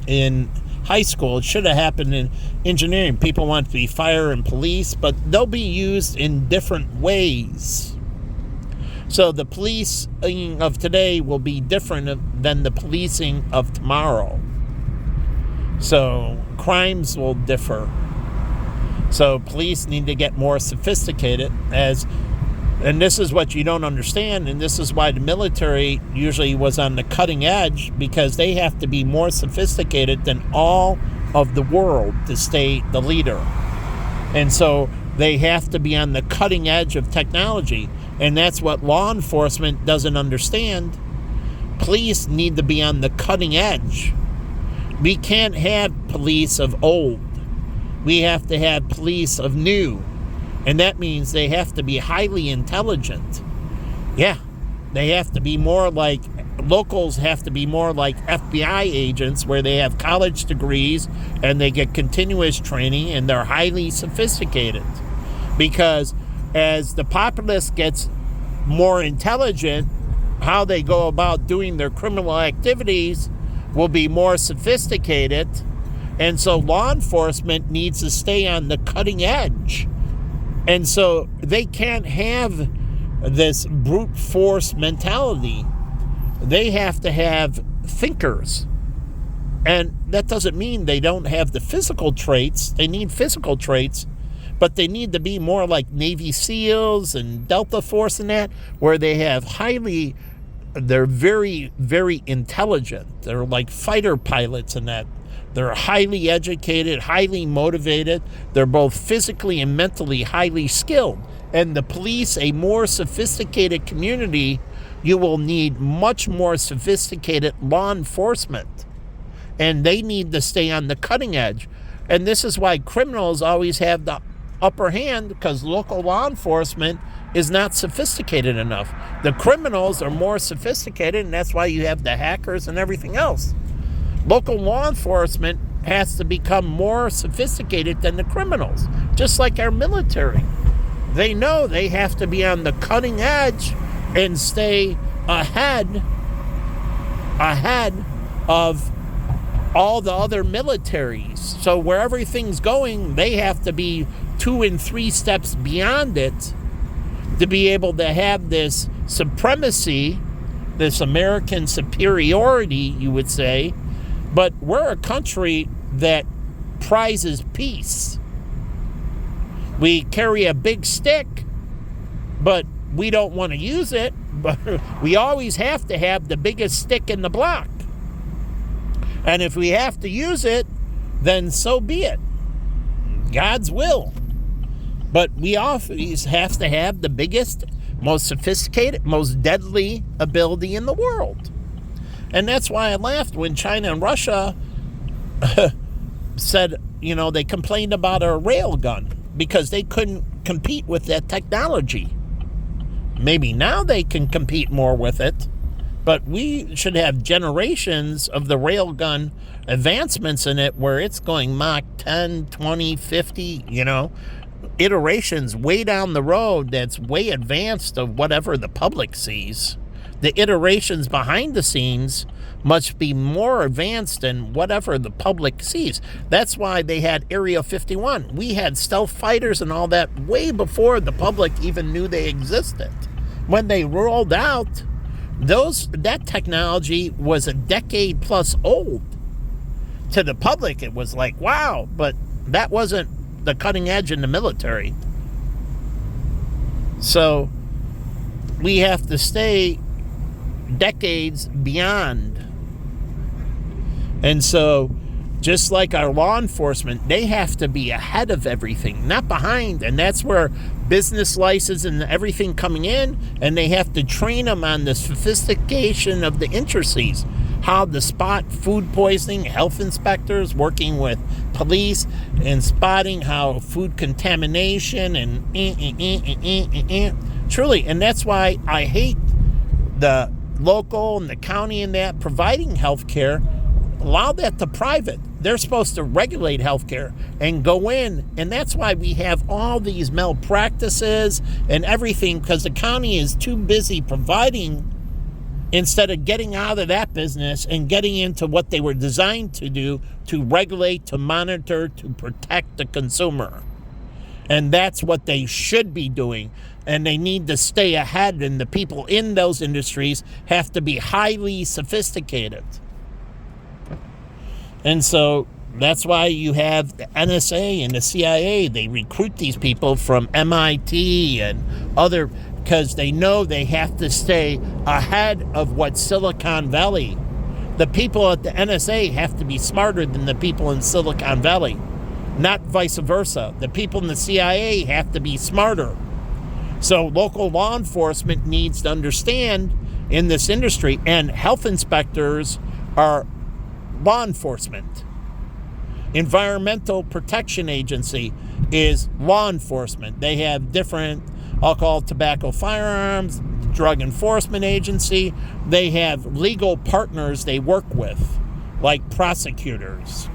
in high school. It should have happened in engineering. People want to be fire and police, but they'll be used in different ways. So the policing of today will be different than the policing of tomorrow. So crimes will differ. So police need to get more sophisticated, and this is what you don't understand, and this is why the military usually was on the cutting edge, because they have to be more sophisticated than all of the world to stay the leader. And so They have to be on the cutting edge of technology. And that's what law enforcement doesn't understand. Police need to be on the cutting edge. We can't have police of old. We have to have police of new. And that means they have to be highly intelligent. Yeah, they have to be more like, locals have to be more like FBI agents, where they have college degrees and they get continuous training and they're highly sophisticated. Because as the populace gets more intelligent, how they go about doing their criminal activities will be more sophisticated. And so law enforcement needs to stay on the cutting edge. And so they can't have this brute force mentality. They have to have thinkers. And that doesn't mean they don't have the physical traits. They need physical traits, but they need to be more like Navy SEALs and Delta Force and that, where they have they're very, very intelligent. They're like fighter pilots and that. They're highly educated, highly motivated. They're both physically and mentally highly skilled. And the police, a more sophisticated community, you will need much more sophisticated law enforcement. And they need to stay on the cutting edge. And this is why criminals always have the upper hand, because local law enforcement is not sophisticated enough. The criminals are more sophisticated, and that's why you have the hackers and everything else. Local law enforcement has to become more sophisticated than the criminals, just like our military. They know they have to be on the cutting edge and stay ahead of all the other militaries. So where everything's going, they have to be 2 and 3 steps beyond it to be able to have this supremacy, this American superiority, you would say. But we're a country that prizes peace. We carry a big stick, but we don't want to use it. But we always have to have the biggest stick in the block. And if we have to use it, then so be it. God's will. But we always have to have the biggest, most sophisticated, most deadly ability in the world. And that's why I laughed when China and Russia said, they complained about our rail gun because they couldn't compete with that technology. Maybe now they can compete more with it, but we should have generations of the railgun advancements in it where it's going Mach 10, 20, 50, iterations way down the road that's way advanced of whatever the public sees. The iterations behind the scenes must be more advanced than whatever the public sees. That's why they had Area 51. We had stealth fighters and all that way before the public even knew they existed. When they rolled out, that technology was a decade plus old. To the public, it was like, wow, but that wasn't the cutting edge in the military. So we have to stay decades beyond. And so just like our law enforcement, they have to be ahead of everything, not behind. And that's where business license and everything coming in, and they have to train them on the sophistication of the intricacies, how to spot food poisoning, health inspectors working with police and spotting how food contamination and truly. And that's why I hate the local and the county and that providing health care. Allow that to private. They're supposed to regulate healthcare and go in. And that's why we have all these malpractices and everything, because the county is too busy providing instead of getting out of that business and getting into what they were designed to do, to regulate, to monitor, to protect the consumer. And that's what they should be doing. And they need to stay ahead. And the people in those industries have to be highly sophisticated. And so that's why you have the NSA and the CIA. They recruit these people from MIT and other, because they know they have to stay ahead of what Silicon Valley. The people at the NSA have to be smarter than the people in Silicon Valley. not vice versa. The people in the CIA have to be smarter. So local law enforcement needs to understand in this industry, and health inspectors are law enforcement. Environmental Protection Agency is law enforcement. They have different alcohol, tobacco, firearms, Drug Enforcement Agency. They have legal partners they work with, like prosecutors.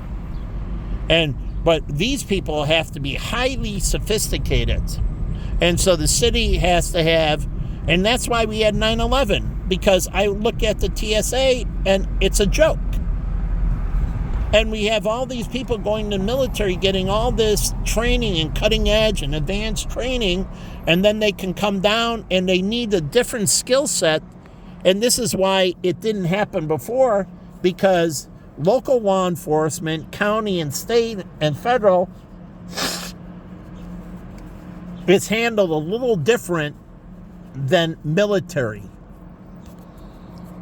But these people have to be highly sophisticated. And so the city has to have, and that's why we had 9/11, because I look at the TSA and it's a joke. And we have all these people going to the military, getting all this training and cutting edge and advanced training, and then they can come down and they need a different skill set. And this is why it didn't happen before, because local law enforcement, county and state and federal, is handled a little different than military.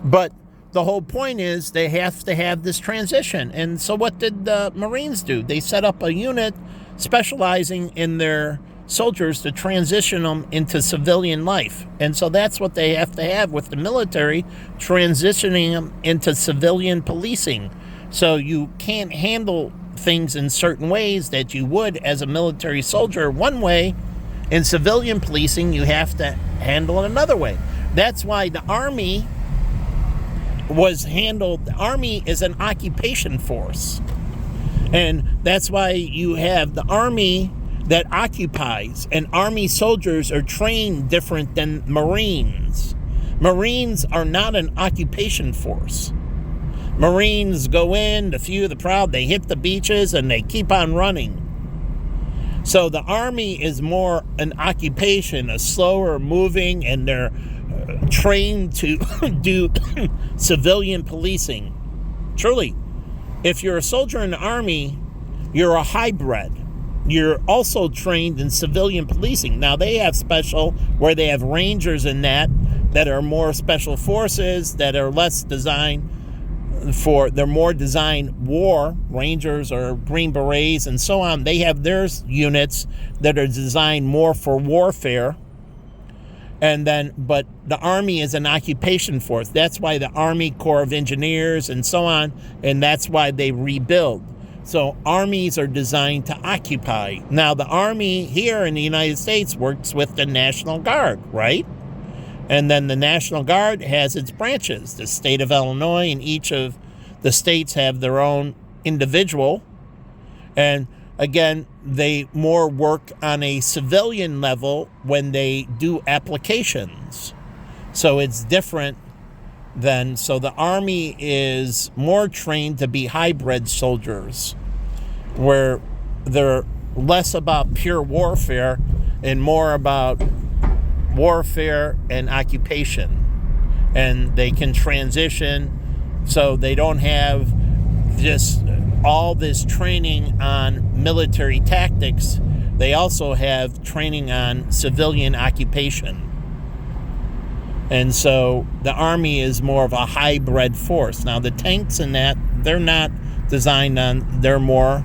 But the whole point is they have to have this transition. And so what did the Marines do? They set up a unit specializing in their soldiers to transition them into civilian life. And so that's what they have to have with the military, transitioning them into civilian policing. So you can't handle things in certain ways that you would as a military soldier one way. In civilian policing, you have to handle it another way. That's why the Army was handled. The Army is an occupation force. And that's why you have the Army that occupies, and Army soldiers are trained different than Marines. Marines are not an occupation force. Marines go in, the few, the proud, they hit the beaches and they keep on running. So the Army is more an occupation, a slower moving, and they're trained to do civilian policing. Truly, if you're a soldier in the Army, you're a hybrid. You're also trained in civilian policing. Now, they have special, where they have Rangers in that are more special forces, that are less designed for, they're more designed war. Rangers or Green Berets and so on. They have their units that are designed more for warfare. And then, but the Army is an occupation force. That's why the Army Corps of Engineers and so on, and that's why they rebuild. So armies are designed to occupy. Now, the Army here in the United States works with the National Guard, right? And then the National Guard has its branches. The state of Illinois and each of the states have their own individual. And again, they more work on a civilian level when they do applications. So it's different than, so the Army is more trained to be hybrid soldiers, where they're less about pure warfare and more about warfare and occupation. And they can transition, so they don't have just all this training on military tactics. They also have training on civilian occupation. And so the Army is more of a hybrid force. Now, the tanks and that, they're not designed on, they're more,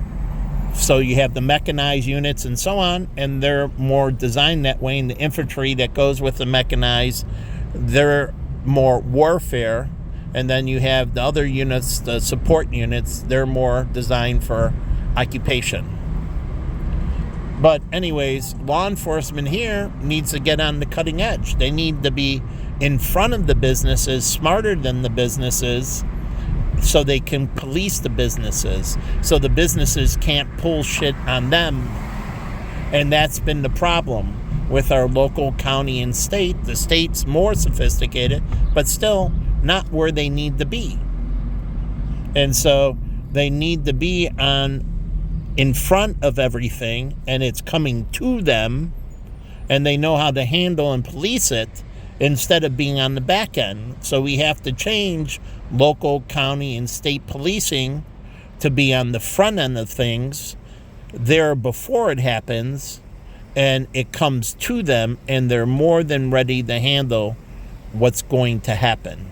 so you have the mechanized units and so on, and they're more designed that way. And the infantry that goes with the mechanized, they're more warfare. And then you have the other units, the support units, they're more designed for occupation. But anyways, law enforcement here needs to get on the cutting edge. They need to be in front of the businesses, smarter than the businesses, so they can police the businesses, so the businesses can't pull shit on them. And that's been the problem with our local county and state. The state's more sophisticated, but still not where they need to be. And so they need to be in front of everything, and it's coming to them, and they know how to handle and police it instead of being on the back end. So we have to change local, county, and state policing to be on the front end of things there before it happens, and it comes to them, and they're more than ready to handle what's going to happen.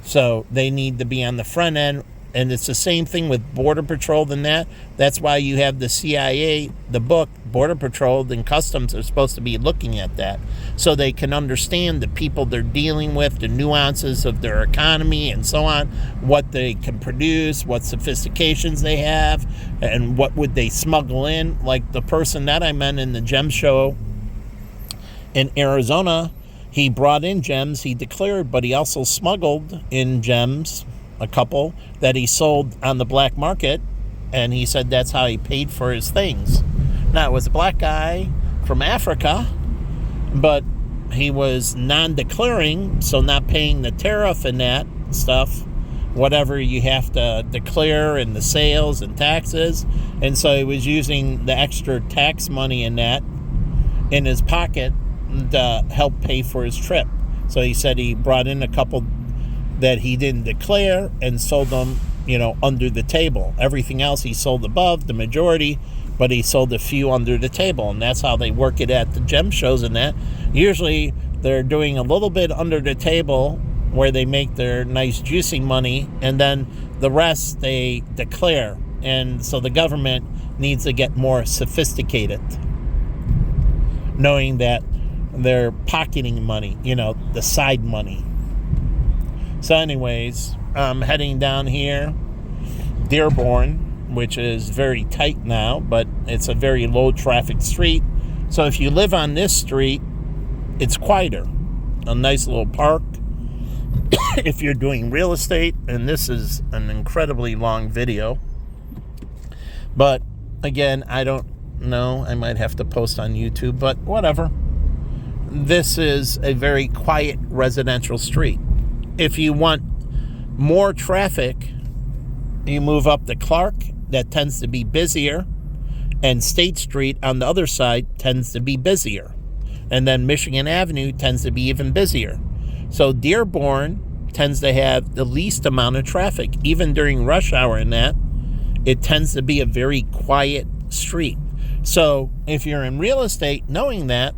So they need to be on the front end And it's the same thing with Border Patrol and that. That's why you have the CIA, the book, Border Patrol and Customs are supposed to be looking at that so they can understand the people they're dealing with, the nuances of their economy and so on, what they can produce, what sophistications they have, and what would they smuggle in. Like the person that I met in the gem show in Arizona, he brought in gems, he declared, but he also smuggled in gems, a couple that he sold on the black market, and he said that's how he paid for his things. Now, it was a black guy from Africa, but he was non-declaring, so not paying the tariff and that stuff, whatever you have to declare and the sales and taxes, and so he was using the extra tax money in that in his pocket to help pay for his trip. So he said he brought in a couple that he didn't declare and sold them, under the table. Everything else he sold above, the majority, but he sold a few under the table, and that's how they work it at the gem shows and that. Usually they're doing a little bit under the table where they make their nice juicy money, and then the rest they declare. And so the government needs to get more sophisticated, knowing that they're pocketing money, the side money. So anyways, I'm heading down here, Dearborn, which is very tight now, but it's a very low traffic street. So if you live on this street, it's quieter. A nice little park. If you're doing real estate, and this is an incredibly long video, but again, I don't know, I might have to post on YouTube, but whatever. This is a very quiet residential street. If you want more traffic, you move up to Clark, that tends to be busier, and State Street on the other side tends to be busier. And then Michigan Avenue tends to be even busier. So Dearborn tends to have the least amount of traffic. Even during rush hour and that, it tends to be a very quiet street. So if you're in real estate, knowing that,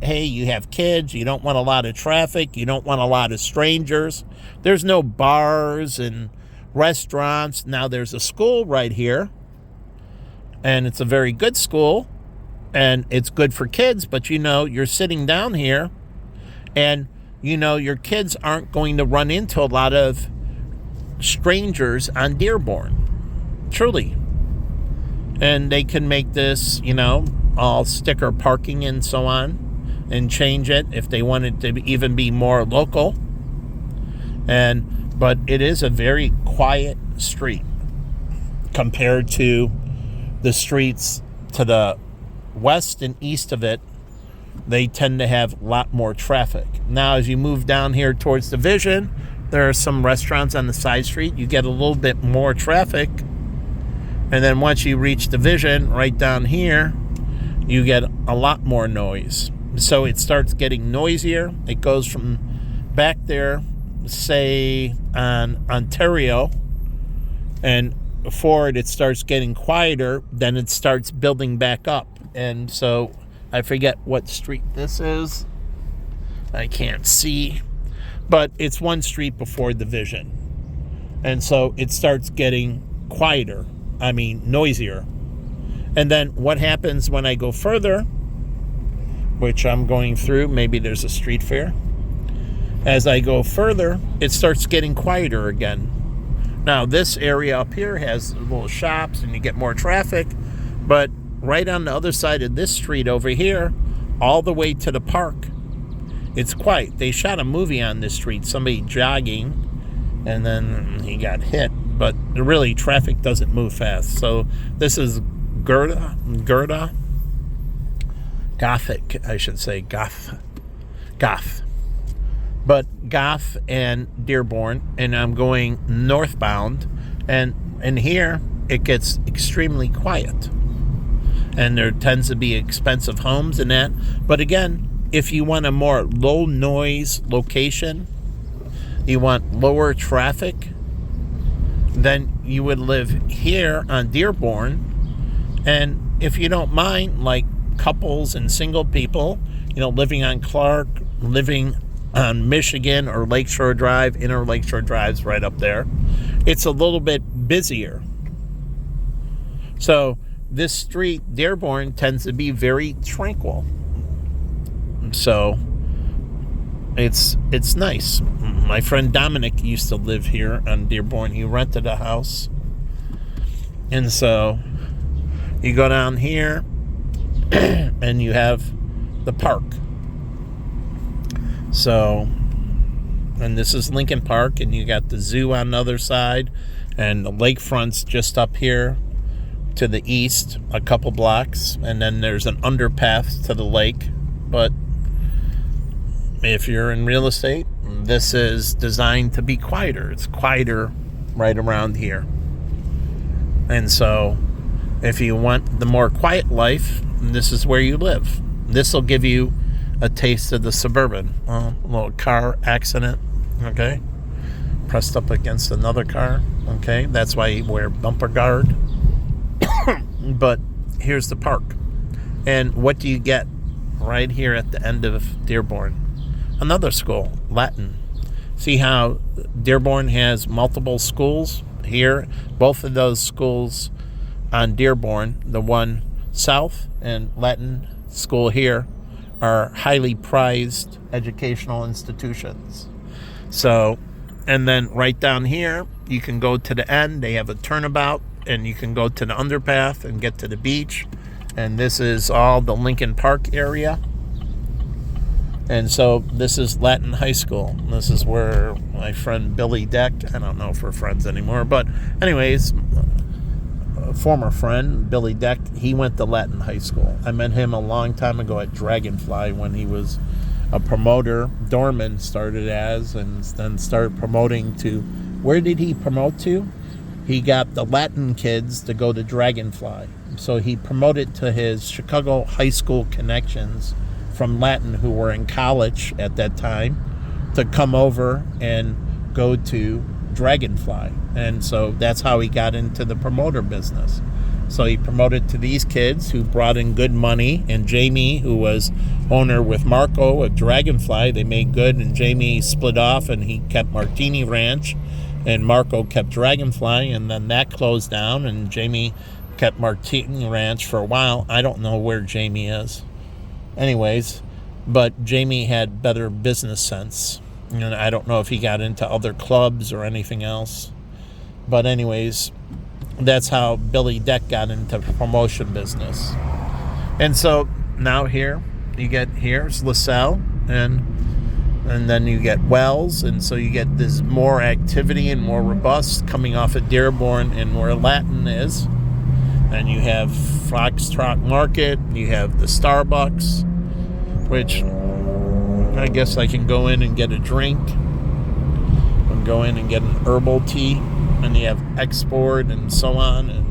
hey, you have kids, you don't want a lot of traffic, you don't want a lot of strangers. There's no bars and restaurants. Now there's a school right here, and it's a very good school, and it's good for kids, but you're sitting down here, and your kids aren't going to run into a lot of strangers on Dearborn. Truly. And they can make this, all sticker parking and so on, and change it if they wanted to even be more local. But it is a very quiet street compared to the streets to the west and east of it. They tend to have a lot more traffic. Now, as you move down here towards Division, there are some restaurants on the side street. You get a little bit more traffic. And then once you reach Division, right down here, you get a lot more noise. So it starts getting noisier. It goes from back there, say, on Ontario, and forward it starts getting quieter. Then it starts building back up. And so I forget what street this is. I can't see. But it's one street before Division. And so it starts getting quieter. Noisier. And then what happens when I go further, which I'm going through, maybe there's a street fair. As I go further, it starts getting quieter again. Now, this area up here has little shops and you get more traffic, but right on the other side of this street over here, all the way to the park, it's quiet. They shot a movie on this street, somebody jogging, and then he got hit. But really, traffic doesn't move fast. So this is Goth, I should say, Goth. But Goth and Dearborn, and I'm going northbound, and here it gets extremely quiet. And there tends to be expensive homes and that. But again, if you want a more low noise location, you want lower traffic, then you would live here on Dearborn. And if you don't mind, like couples and single people, living on Clark, living on Michigan or Lakeshore Drive, Inner Lakeshore Drive's right up there, it's a little bit busier. So this street, Dearborn, tends to be very tranquil. So it's nice. My friend Dominic used to live here on Dearborn. He rented a house. And so you go down here and you have the park. So, and this is Lincoln Park, and you got the zoo on the other side, and the lakefront's just up here to the east, a couple blocks, and then there's an underpass to the lake. But if you're in real estate, this is designed to be quieter. It's quieter right around here. And so if you want the more quiet life, this is where you live. This will give you a taste of the suburban. A little car accident, okay? Pressed up against another car, okay? That's why you wear bumper guard. But here's the park. And what do you get right here at the end of Dearborn? Another school, Latin. See how Dearborn has multiple schools? Here, both of those schools on Dearborn, the one south and Latin school here, are highly prized educational institutions. So, and then right down here, you can go to the end. They have a turnabout, and you can go to the underpath and get to the beach. And this is all the Lincoln Park area. And so this is Latin High School. This is where my friend Billy Deck, I don't know if we're friends anymore, but anyways, a former friend, Billy Deck, he went to Latin High School. I met him a long time ago at Dragonfly when he was a promoter. Dorman started as, and then started promoting to, where did he promote to? He got the Latin kids to go to Dragonfly. So he promoted to his Chicago high school connections from Latin who were in college at that time to come over and go to Dragonfly. And so that's how he got into the promoter business. So he promoted to these kids who brought in good money, and Jamie, who was owner with Marco at Dragonfly, they made good, and Jamie split off and he kept Martini Ranch, and Marco kept Dragonfly, and then that closed down, and Jamie kept Martini Ranch for a while. I don't know where Jamie is. Anyways, but Jamie had better business sense. And I don't know if he got into other clubs or anything else. But anyways, that's how Billy Deck got into promotion business. And so now here, you get here's LaSalle, and then you get Wells, and so you get this more activity and more robust coming off of Dearborn and where Latin is. And you have Foxtrot Market, you have the Starbucks, which I guess I can go in and get a drink, and go in and get an herbal tea, and you have Export and so on. And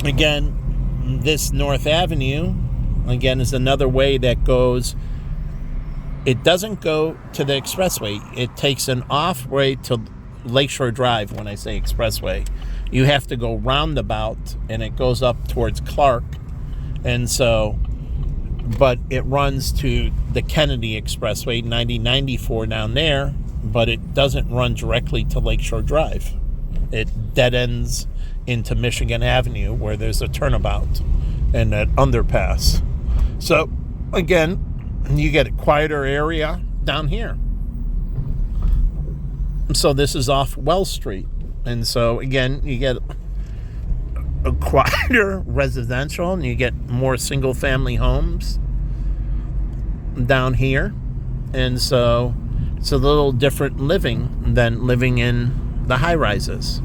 again, this North Avenue, again, is another way that goes, it doesn't go to the expressway. It takes an off way to Lakeshore Drive. When I say expressway, you have to go roundabout, and it goes up towards Clark. And so, but it runs to the Kennedy Expressway, 9094 down there, but it doesn't run directly to Lakeshore Drive. It dead ends into Michigan Avenue, where there's a turnabout and an underpass. So, again, you get a quieter area down here. So this is off Wells Street. And so, again, you get a quieter residential, and you get more single-family homes down here. And so it's a little different living than living in the high-rises.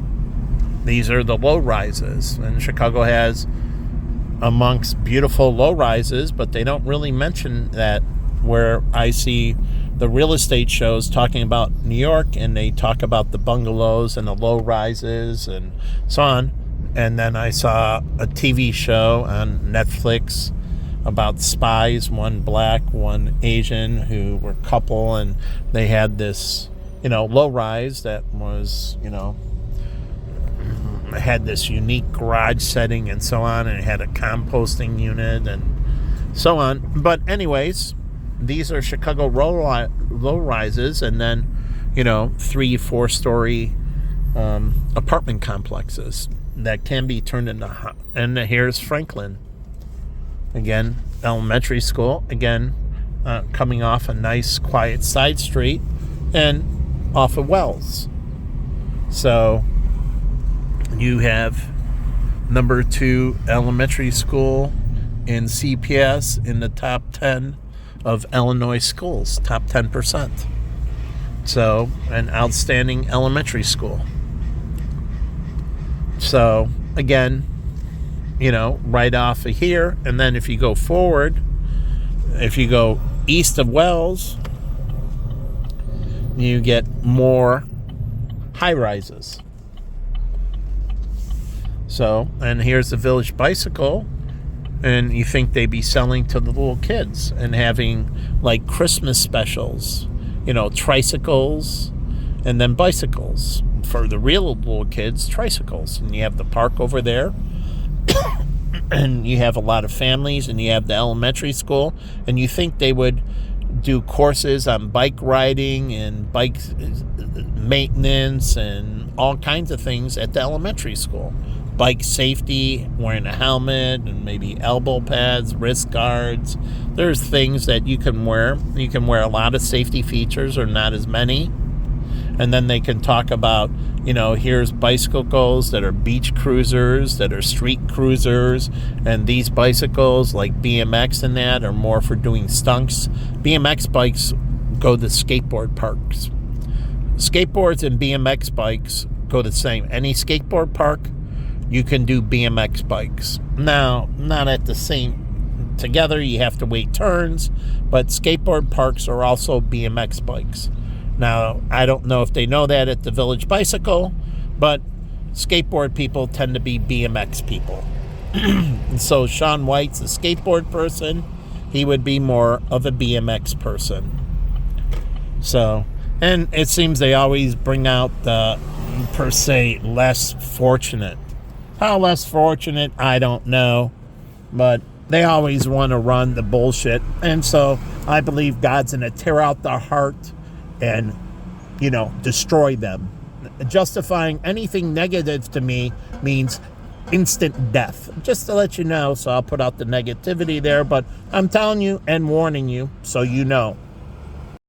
These are the low-rises. And Chicago has amongst beautiful low-rises, but they don't really mention that, where I see the real estate shows talking about New York, and they talk about the bungalows and the low rises and so on. And then I saw a TV show on Netflix about spies, one black, one Asian, who were a couple, and they had this, low rise that was, had this unique garage setting and so on, and it had a composting unit and so on. But anyways, these are Chicago low rises, and then 3-4 story apartment complexes that can be turned into. And here's Franklin. Again, elementary school. Again, coming off a nice, quiet side street and off of Wells. So you have number 2 elementary school in CPS in the top 10 of Illinois schools, top 10%. So, an outstanding elementary school. So, again, right off of here, and then if you go forward, if you go east of Wells, you get more high-rises. So, and here's the Village Bicycle, and you think they'd be selling to the little kids and having like Christmas specials, tricycles and then bicycles. For the real little kids, tricycles. And you have the park over there, and you have a lot of families, and you have the elementary school, and you think they would do courses on bike riding and bike maintenance and all kinds of things at the elementary school. Bike safety, wearing a helmet and maybe elbow pads, wrist guards. There's things that you can wear. You can wear a lot of safety features or not as many. And then they can talk about, here's bicycles that are beach cruisers, that are street cruisers, and these bicycles like BMX and that are more for doing stunts. BMX bikes go to skateboard parks. Skateboards and BMX bikes go the same. Any skateboard park, you can do BMX bikes. Now, not at the same together, you have to wait turns, but skateboard parks are also BMX bikes. Now, I don't know if they know that at the Village Bicycle, but skateboard people tend to be BMX people. And so Sean White's a skateboard person. He would be more of a BMX person. So, and it seems they always bring out the, per se, less fortunate. How less fortunate, I don't know. But they always want to run the bullshit. And so I believe God's going to tear out their heart and, destroy them. Justifying anything negative to me means instant death. Just to let you know, so I'll put out the negativity there. But I'm telling you and warning you so you know.